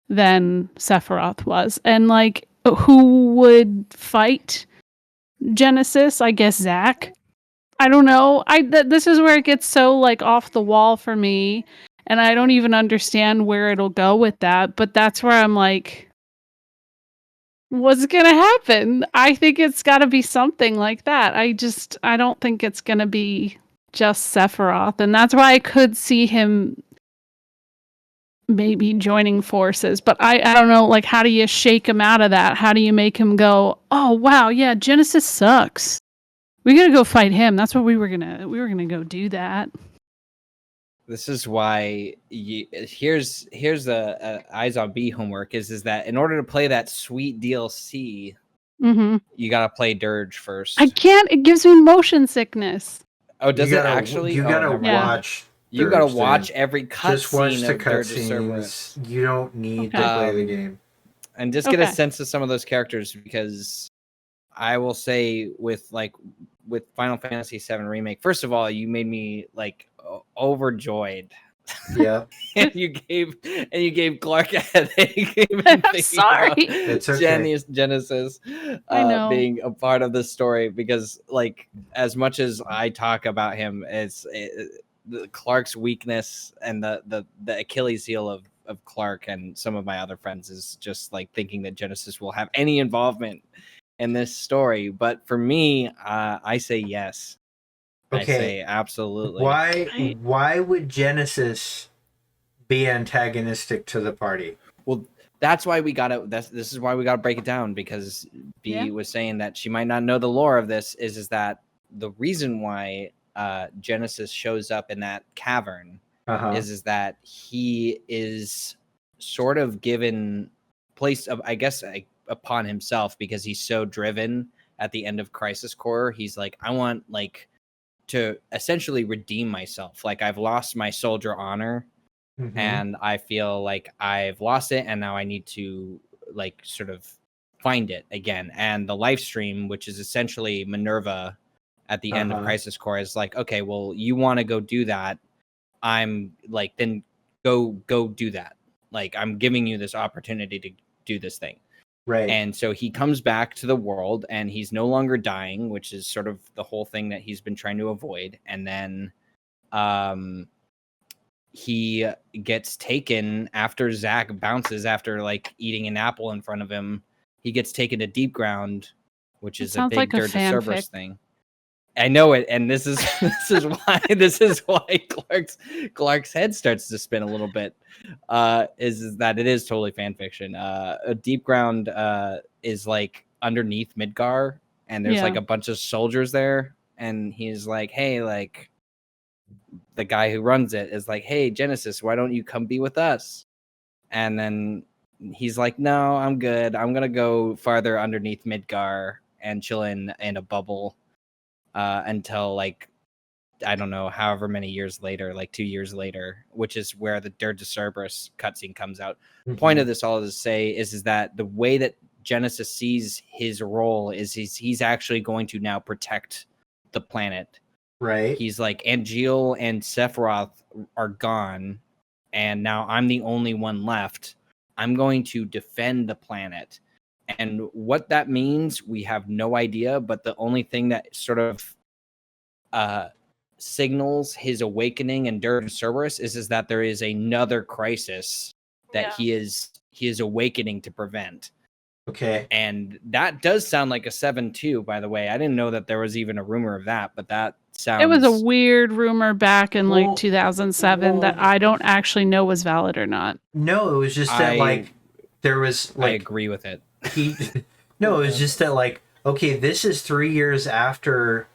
Speaker 3: than Sephiroth was. And like, who would fight Genesis? I guess Zack. I don't know. This is where it gets so like off the wall for me, and I don't even understand where it'll go with that. But that's where I'm like, what's gonna happen? I think it's got to be something like that. I don't think it's gonna be just Sephiroth, and that's why I could see him maybe joining forces. But I don't know. Like, how do you shake him out of that? How do you make him go, oh wow, yeah, Genesis sucks. We gotta go fight him. That's what we were gonna go do that.
Speaker 2: This is why here's the Eyesonbee homework is that in order to play that sweet DLC, you gotta play Dirge first.
Speaker 3: I can't. It gives me motion sickness.
Speaker 2: Oh, does it actually?
Speaker 1: You gotta
Speaker 2: never mind.
Speaker 1: watch.
Speaker 2: You gotta watch every
Speaker 1: Just watch
Speaker 2: cutscene
Speaker 1: the
Speaker 2: of Dirge's Cerberus.
Speaker 1: cutscenes. You don't need to play the game.
Speaker 2: And just get a sense of some of those characters, because I will say with Final Fantasy VII Remake, first of all, you made me like overjoyed.
Speaker 1: Yeah.
Speaker 2: and you gave Clark a headache.
Speaker 3: I'm sorry.
Speaker 1: It's okay.
Speaker 2: Genesis
Speaker 3: I know.
Speaker 2: being a part of the story, because like as much as I talk about him, Clark's weakness and the Achilles heel of Clark and some of my other friends is just like thinking that Genesis will have any involvement in this story. But for me, I say yes.
Speaker 1: Okay.
Speaker 2: I say absolutely.
Speaker 1: Why would Genesis be antagonistic to the party?
Speaker 2: Well, that's why we gotta. This is why we gotta break it down, because B was saying that she might not know the lore of this. Is that the reason why Genesis shows up in that cavern? Is that he is sort of given place of, I guess, upon himself, because he's so driven at the end of Crisis Core. He's like, I want like to essentially redeem myself. Like, I've lost my soldier honor, and I feel like I've lost it, and now I need to like sort of find it again. And the Lifestream, which is essentially Minerva at the end of Crisis Core, is like, okay, well, you want to go do that. I'm like, then go do that. Like, I'm giving you this opportunity to do this thing.
Speaker 1: Right.
Speaker 2: And so he comes back to the world, and he's no longer dying, which is sort of the whole thing that he's been trying to avoid. And then he gets taken after Zack bounces after like eating an apple in front of him. he gets taken to deep ground, which
Speaker 3: It
Speaker 2: is a
Speaker 3: sounds
Speaker 2: big
Speaker 3: like a
Speaker 2: Dirge of
Speaker 3: fanfic.
Speaker 2: Cerberus thing. I know it, and this is this is why Clark's head starts to spin a little bit. Is that it is totally fan fiction. A deep ground is like underneath Midgar, and there's like
Speaker 3: Yeah.
Speaker 2: a bunch of soldiers there, and he's like, hey, like the guy who runs it is like, hey, Genesis, why don't you come be with us? And then he's like, no, I'm good. I'm gonna go farther underneath Midgar and chill in a bubble until like I don't know, however many years later, like 2 years later, which is where the Dirge of Cerberus cutscene comes out. Point of this all is to say is that the way that Genesis sees his role is he's actually going to now protect the planet.
Speaker 1: Right.
Speaker 2: He's like, Angeal and Sephiroth are gone, and now I'm the only one left. I'm going to defend the planet. And what that means, we have no idea, but the only thing that sort of signals his awakening in Dirge of Cerberus is that there is another crisis that he is awakening to prevent.
Speaker 1: Okay.
Speaker 2: And that does sound like a 7-2, by the way. I didn't know that there was even a rumor of that, but that sounds...
Speaker 3: It was a weird rumor back in like 2007 that I don't actually know was valid or not.
Speaker 1: No, it was just that like there was like...
Speaker 2: I agree with it.
Speaker 1: No, it was just that like, okay, this is 3 years after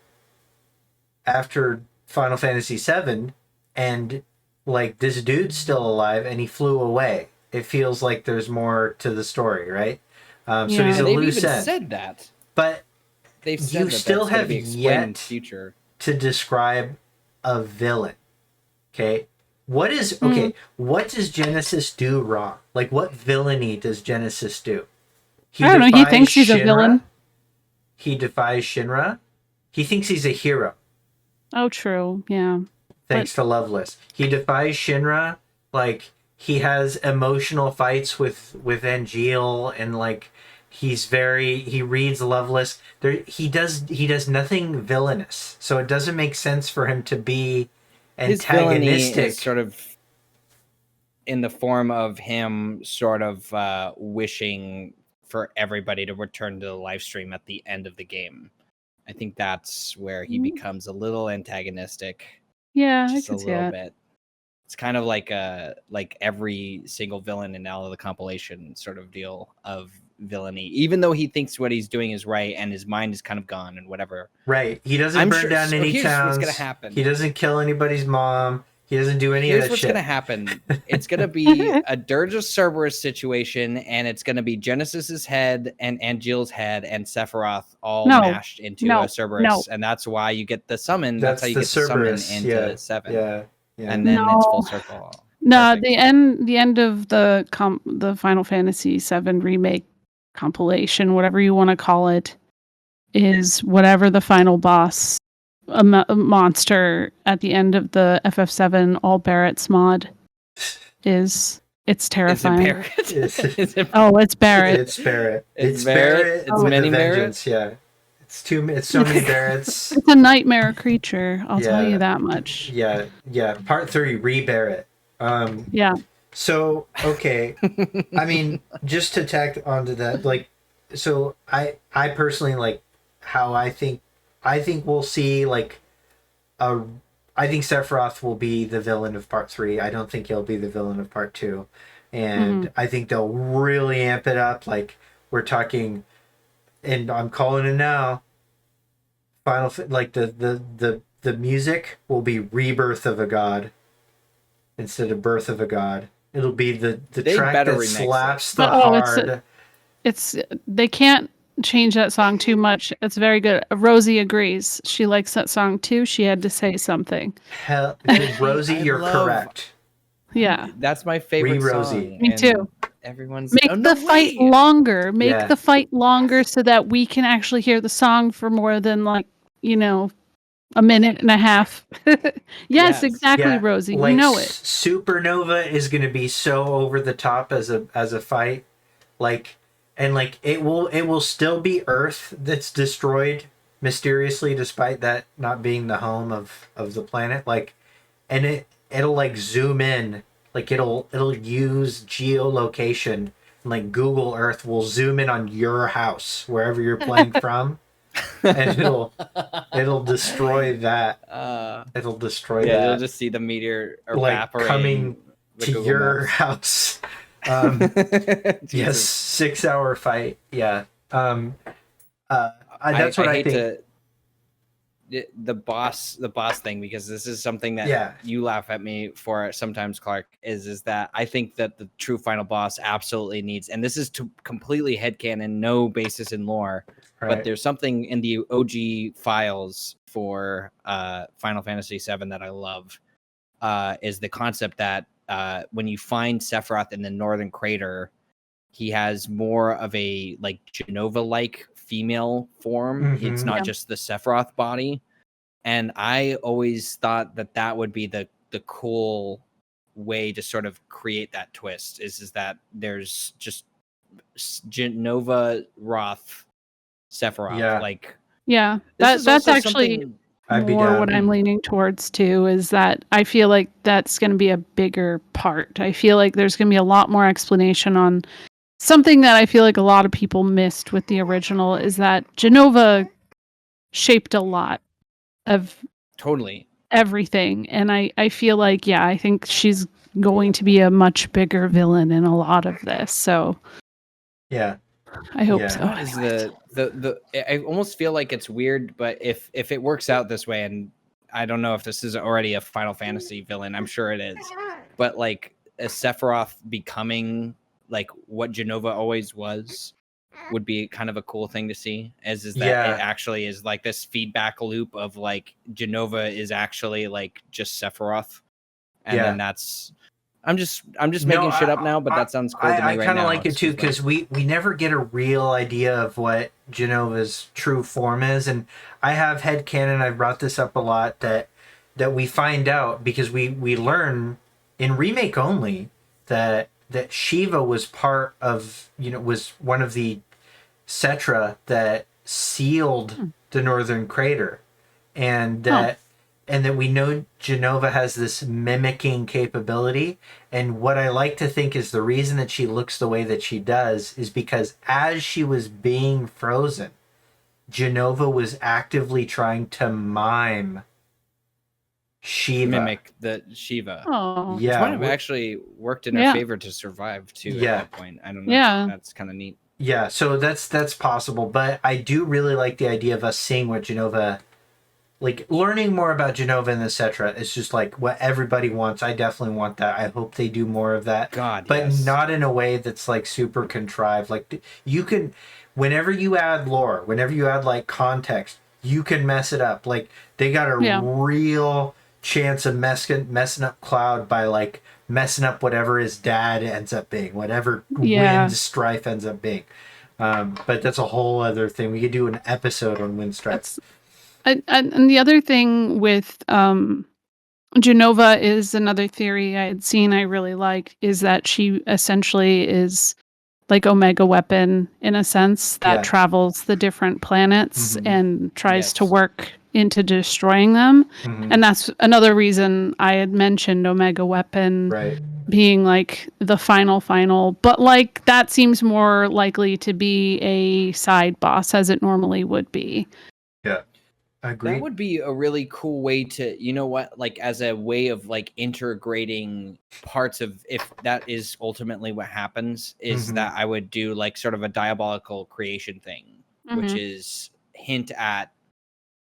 Speaker 1: Final Fantasy VII, and like this dude's still alive and he flew away. It feels like there's more to the story, right? So he's a loose end.
Speaker 2: Said that,
Speaker 1: but
Speaker 2: they've said
Speaker 1: you still have yet
Speaker 2: future
Speaker 1: to describe a villain. Okay, what is What does Genesis do wrong? Like, what villainy does Genesis do?
Speaker 3: I don't know. He thinks he's a villain.
Speaker 1: He defies Shinra. He thinks he's a hero.
Speaker 3: Oh, true. Yeah.
Speaker 1: Thanks to Loveless. He defies Shinra. Like, he has emotional fights with Angeal, and like he reads Loveless. He does nothing villainous. So it doesn't make sense for him to be antagonistic.
Speaker 2: His villainy is sort of in the form of him sort of wishing for everybody to return to the Lifestream at the end of the game. I think that's where he becomes a little antagonistic.
Speaker 3: Yeah,
Speaker 2: just
Speaker 3: I
Speaker 2: a
Speaker 3: can
Speaker 2: little
Speaker 3: see
Speaker 2: bit. It's kind of like every single villain in all of the compilation sort of deal of villainy, even though he thinks what he's doing is right and his mind is kind of gone and whatever.
Speaker 1: Right. He doesn't burn down any
Speaker 2: here's
Speaker 1: towns.
Speaker 2: What's gonna happen.
Speaker 1: He doesn't kill anybody's mom. He doesn't do any of that shit.
Speaker 2: Here's what's gonna happen. It's gonna be a Dirge of Cerberus situation, and it's gonna be Genesis's head and Angeal's head and Sephiroth all mashed into a Cerberus, and that's why you get the summon. That's how you get the Cerberus, summon into 7.
Speaker 1: Yeah.
Speaker 2: And then it's full circle.
Speaker 3: No, the end of the Final Fantasy VII Remake compilation, whatever you want to call it, is whatever the final boss, a monster at the end of the FF7 All Barrett's mod is. It's terrifying.
Speaker 2: Is it
Speaker 3: Oh, it's Barrett.
Speaker 1: It's Barrett.
Speaker 2: It's Barrett. It's many
Speaker 1: Barretts. Yeah. It's so many Barretts.
Speaker 3: It's a nightmare creature, I'll tell you that much.
Speaker 1: Yeah. Part 3, Re-Barrett.
Speaker 3: Yeah.
Speaker 1: So, okay. I mean, just to tack onto that, like, so I personally, like, how I think we'll see, like, I think Sephiroth will be the villain of Part 3. I don't think he'll be the villain of Part 2. And I think they'll really amp it up. Like, we're talking, and I'm calling it now, like, the music will be Rebirth of a God instead of Birth of a God. It'll be the track that slaps the hard.
Speaker 3: It's they can't change that song too much. It's very good. Rosie agrees. She likes that song too. She had to say something.
Speaker 1: Hell, Rosie, you're correct.
Speaker 3: Yeah,
Speaker 2: that's my favorite
Speaker 1: Rosie.
Speaker 2: song.
Speaker 3: Me too.
Speaker 2: Everyone's
Speaker 3: make the fight longer. Make the fight longer so that we can actually hear the song for more than like a minute and a half. Yes, exactly, Rosie.
Speaker 1: Like,
Speaker 3: you know it.
Speaker 1: Supernova is going to be so over the top as a fight, like, and like it will still be Earth that's destroyed mysteriously, despite that not being the home of the planet. Like, and it'll like zoom in, like it'll use geolocation, like Google Earth will zoom in on your house wherever you're playing from, and it'll destroy that. It'll destroy
Speaker 2: yeah, you'll
Speaker 1: that.
Speaker 2: just see the meteor
Speaker 1: Like
Speaker 2: evaporating
Speaker 1: coming
Speaker 2: the
Speaker 1: to
Speaker 2: Google
Speaker 1: your
Speaker 2: Maps.
Speaker 1: house. Yes,
Speaker 2: Jesus.
Speaker 1: 6-hour fight. Yeah.
Speaker 2: I
Speaker 1: That's what I
Speaker 2: hate
Speaker 1: think.
Speaker 2: the boss thing, because this is something that
Speaker 1: Yeah.
Speaker 2: you laugh at me for sometimes, Clark, is that I think that the true final boss absolutely needs, and this is completely headcanon, no basis in lore,
Speaker 1: Right.
Speaker 2: but there's something in the OG files for Final Fantasy VII that I love, is the concept that when you find Sephiroth in the Northern Crater, he has more of a like Genova-like female form. It's
Speaker 1: Mhm.
Speaker 2: not
Speaker 3: Yeah.
Speaker 2: just the Sephiroth body. And I always thought that would be the cool way to sort of create that twist, is that there's just Genova Roth Sephiroth.
Speaker 1: Yeah.
Speaker 2: Like,
Speaker 3: Yeah,
Speaker 2: this is
Speaker 3: that's
Speaker 2: also
Speaker 3: actually
Speaker 2: something.
Speaker 1: I'd be
Speaker 3: more what
Speaker 1: down.
Speaker 3: I'm leaning towards too, is that I feel like that's going to be a bigger part. I feel like there's going to be a lot more explanation on something that I feel like a lot of people missed with the original, is that Genova shaped a lot of
Speaker 2: Totally.
Speaker 3: everything. And I feel like, yeah, I think she's going to be a much bigger villain in a lot of this. So
Speaker 1: Yeah.
Speaker 3: I hope
Speaker 1: Yeah.
Speaker 3: so.
Speaker 2: What is the I almost feel like it's weird, but if it works out this way, and I don't know if this is already a Final Fantasy villain, I'm sure it is, but like a Sephiroth becoming like what Genova always was would be kind of a cool thing to see, is that
Speaker 1: Yeah.
Speaker 2: it actually is like this feedback loop of like Genova is actually like just Sephiroth, and
Speaker 1: Yeah.
Speaker 2: then that's I'm just
Speaker 1: No,
Speaker 2: making shit up now, but that sounds cool to me
Speaker 1: I
Speaker 2: right
Speaker 1: kind of
Speaker 2: now.
Speaker 1: like it
Speaker 2: It's
Speaker 1: too,
Speaker 2: just like,
Speaker 1: because we never get a real idea of what Genova's true form is, and I have headcanon. I brought this up a lot, that we find out because we learn in remake only that Shiva was part of, was one of the Cetra that sealed the northern crater, and that we know Genova has this mimicking capability. And what I like to think is the reason that she looks the way that she does is because as she was being frozen, Genova was actively trying to mime Shiva.
Speaker 2: mimic the Shiva.
Speaker 3: Oh,
Speaker 2: Which might
Speaker 1: Yeah.
Speaker 2: have actually worked in her
Speaker 3: Yeah.
Speaker 2: favor to survive too
Speaker 1: Yeah.
Speaker 2: at that point. I don't know.
Speaker 3: Yeah.
Speaker 2: That's kind of neat.
Speaker 1: Yeah, so that's possible, but I do really like the idea of us seeing what Genova, like learning more about Genova and the Cetra. It's just like what everybody wants. I definitely want that. I hope they do more of that.
Speaker 2: God,
Speaker 1: But
Speaker 2: yes.
Speaker 1: not in a way that's like super contrived. Like you can, whenever you add lore, whenever you add like context, you can mess it up. Like they got a
Speaker 3: Yeah.
Speaker 1: real chance of messing up Cloud by like messing up whatever his dad ends up being, whatever
Speaker 3: Yeah.
Speaker 1: Wind Strife ends up being. But that's a whole other thing. We could do an episode on Wind Strife.
Speaker 3: That's and the other thing with Genova is another theory I had seen I really liked, is that she essentially is like Omega Weapon in a sense that
Speaker 1: Yeah.
Speaker 3: travels the different planets
Speaker 1: Mhm.
Speaker 3: and tries to
Speaker 2: Yes.
Speaker 3: work into destroying them.
Speaker 1: Mhm.
Speaker 3: And that's another reason I had mentioned Omega Weapon
Speaker 1: Right.
Speaker 3: being like the final, but like that seems more likely to be a side boss as it normally would be.
Speaker 1: Yeah. I agree.
Speaker 2: That would be a really cool way to, you know what, like as a way of like integrating parts of, if that is ultimately what happens, is
Speaker 1: Mhm.
Speaker 2: that I would do like sort of a diabolical creation thing, which
Speaker 3: Mhm.
Speaker 2: is hint at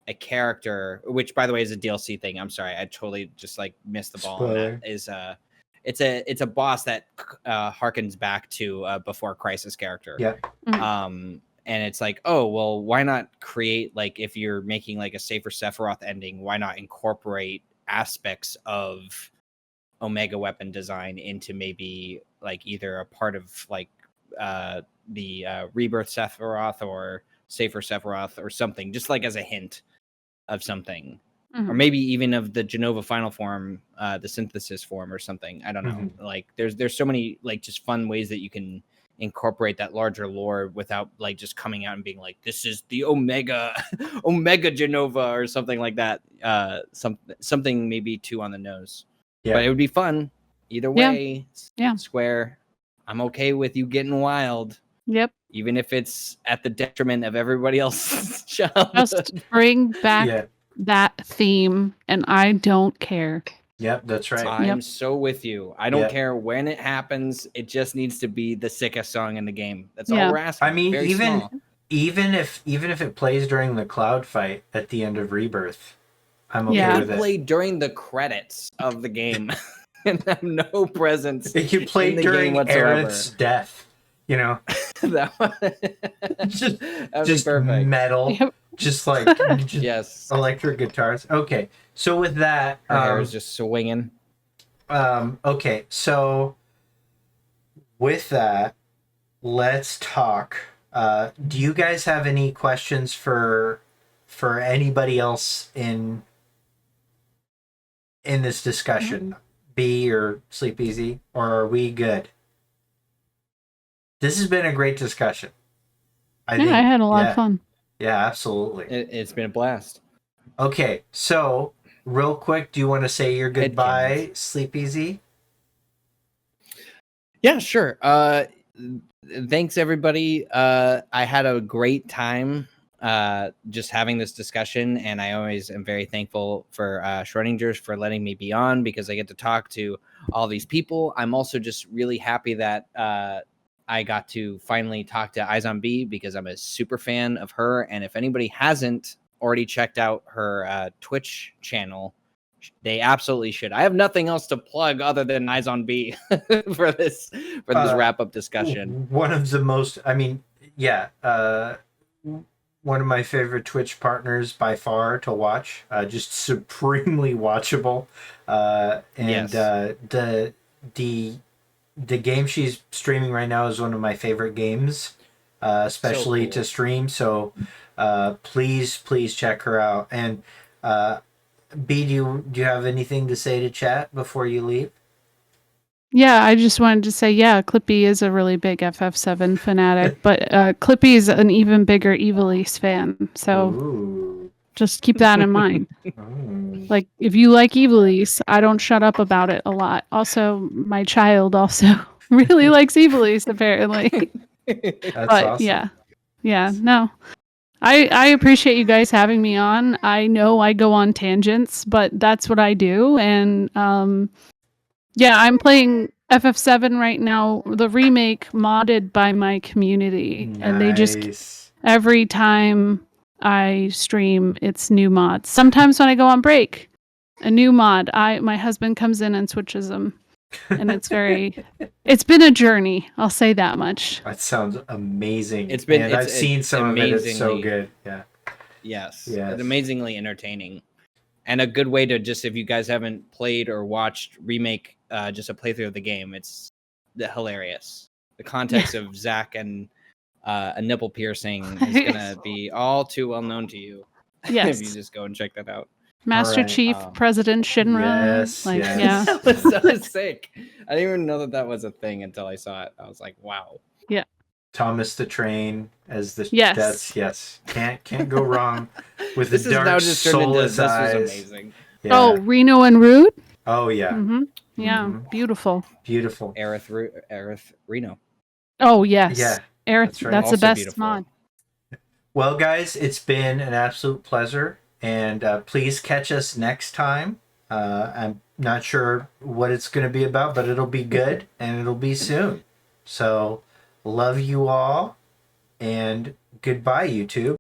Speaker 2: a character, which by the way is a DLC thing. I'm sorry, I totally just like missed the ball
Speaker 1: Spoiler.
Speaker 2: on that. It's a boss that harkens back to Before Crisis character.
Speaker 1: Yeah.
Speaker 2: And it's like, oh well, why not create, like, if you're making like a safer Sephiroth ending, why not incorporate aspects of Omega Weapon design into maybe like either a part of like the Rebirth Sephiroth or safer Sephiroth or something, just like as a hint of something. Or maybe even of the Genova final form, the synthesis form or something. I don't know. Like there's so many like just fun ways that you can incorporate that larger lore without like just coming out and being like, this is the Omega Genova or something like that. Something maybe too on the nose.
Speaker 1: Yeah.
Speaker 2: But it would be fun either
Speaker 3: Yeah.
Speaker 2: way.
Speaker 3: Yeah.
Speaker 2: Square, I'm okay with you getting wild,
Speaker 3: Yep.
Speaker 2: even if it's at the detriment of everybody else's childhood.
Speaker 3: Just bring back
Speaker 1: Yeah.
Speaker 3: that theme, and I don't care.
Speaker 1: Yep, that's right.
Speaker 2: I'm so with you. I don't
Speaker 1: Yep.
Speaker 2: care when it happens. It just needs to be the sickest song in the game. That's
Speaker 3: Yeah.
Speaker 2: all we're asking.
Speaker 1: I mean,
Speaker 2: Very small.
Speaker 1: even if it plays during the cloud fight at the end of Rebirth, I'm okay
Speaker 3: Yeah.
Speaker 1: with it.
Speaker 2: Play during the credits of the game and have no presence.
Speaker 1: It could play
Speaker 2: in the
Speaker 1: during
Speaker 2: game whatsoever.
Speaker 1: Aerith's death. You know,
Speaker 2: just
Speaker 1: just
Speaker 2: perfect.
Speaker 1: metal,
Speaker 3: Yep.
Speaker 1: just like
Speaker 2: Yes.
Speaker 1: electric guitars. Okay, so with that,
Speaker 2: Her hair is just swinging.
Speaker 1: Okay, so with that, let's talk. Do you guys have any questions for anybody else in this discussion? B or Sleepezi, or are we good? This has been a great discussion. I think,
Speaker 3: I had a lot of fun.
Speaker 1: Yeah, absolutely.
Speaker 2: It's been a blast.
Speaker 1: Okay, so real quick, do you want to say your goodbye, Sleepezi?
Speaker 2: Yeah, sure. Thanks everybody. I had a great time just having this discussion, and I always am very thankful for Schrodinger's for letting me be on, because I get to talk to all these people. I'm also just really happy that I got to finally talk to Eyesonbee, because I'm a super fan of her, and if anybody hasn't already checked out her Twitch channel, they absolutely should. I have nothing else to plug other than Eyesonbee for this wrap up discussion.
Speaker 1: One of the most, I mean, yeah, one of my favorite Twitch partners by far to watch. Just supremely watchable. And
Speaker 2: Yes.
Speaker 1: The game she's streaming right now is one of my favorite games, especially
Speaker 2: So cool.
Speaker 1: to stream. So please check her out. And B, do you have anything to say to chat before you leave?
Speaker 3: Yeah, I just wanted to say, yeah, Clippy is a really big FF7 fanatic, but Clippy is an even bigger Evilise fan. So
Speaker 1: Ooh.
Speaker 3: just keep that in mind.
Speaker 1: Ooh.
Speaker 3: Like, if you like Evilise, I don't shut up about it a lot. Also, my child also really likes Evilise, apparently.
Speaker 1: That's
Speaker 3: But
Speaker 1: awesome.
Speaker 3: yeah, no. I appreciate you guys having me on. I know I go on tangents, but that's what I do. And yeah, I'm playing FF7 right now, the remake modded by my community.
Speaker 1: Nice.
Speaker 3: And they just, every time I stream, it's new mods. Sometimes when I go on break, a new mod, my husband comes in and switches them. And it's been a journey, I'll say that much.
Speaker 1: That sounds amazing.
Speaker 2: It's
Speaker 1: I've seen some of it. It's so good. Yeah.
Speaker 2: Yes. It's amazingly entertaining. And a good way to just, if you guys haven't played or watched Remake, just a playthrough of the game, it's hilarious. The context of Zack and a nipple piercing is going to be all too well known to you.
Speaker 3: Yes.
Speaker 2: If you just go and check that out.
Speaker 3: Master Chief, President Shinra.
Speaker 1: Yes,
Speaker 3: Yeah.
Speaker 2: That was so sick. I didn't even know that was a thing until I saw it. I was like, wow.
Speaker 3: Yeah.
Speaker 1: Thomas the Train as the
Speaker 3: yes.
Speaker 1: Can't go wrong with
Speaker 2: this
Speaker 1: the dark, soulless eyes.
Speaker 2: This was amazing.
Speaker 1: Yeah.
Speaker 3: Oh, Reno and Rude.
Speaker 1: Oh yeah.
Speaker 3: Mm-hmm. Yeah,
Speaker 1: Mhm.
Speaker 3: beautiful.
Speaker 2: Aerith Reno.
Speaker 3: Oh yes.
Speaker 1: Yeah.
Speaker 3: Aerith. That's the best mod.
Speaker 1: Well, guys, it's been an absolute pleasure, and please catch us next time. I'm not sure what it's going to be about, but it'll be good and it'll be soon. So, love you all, and goodbye, YouTube.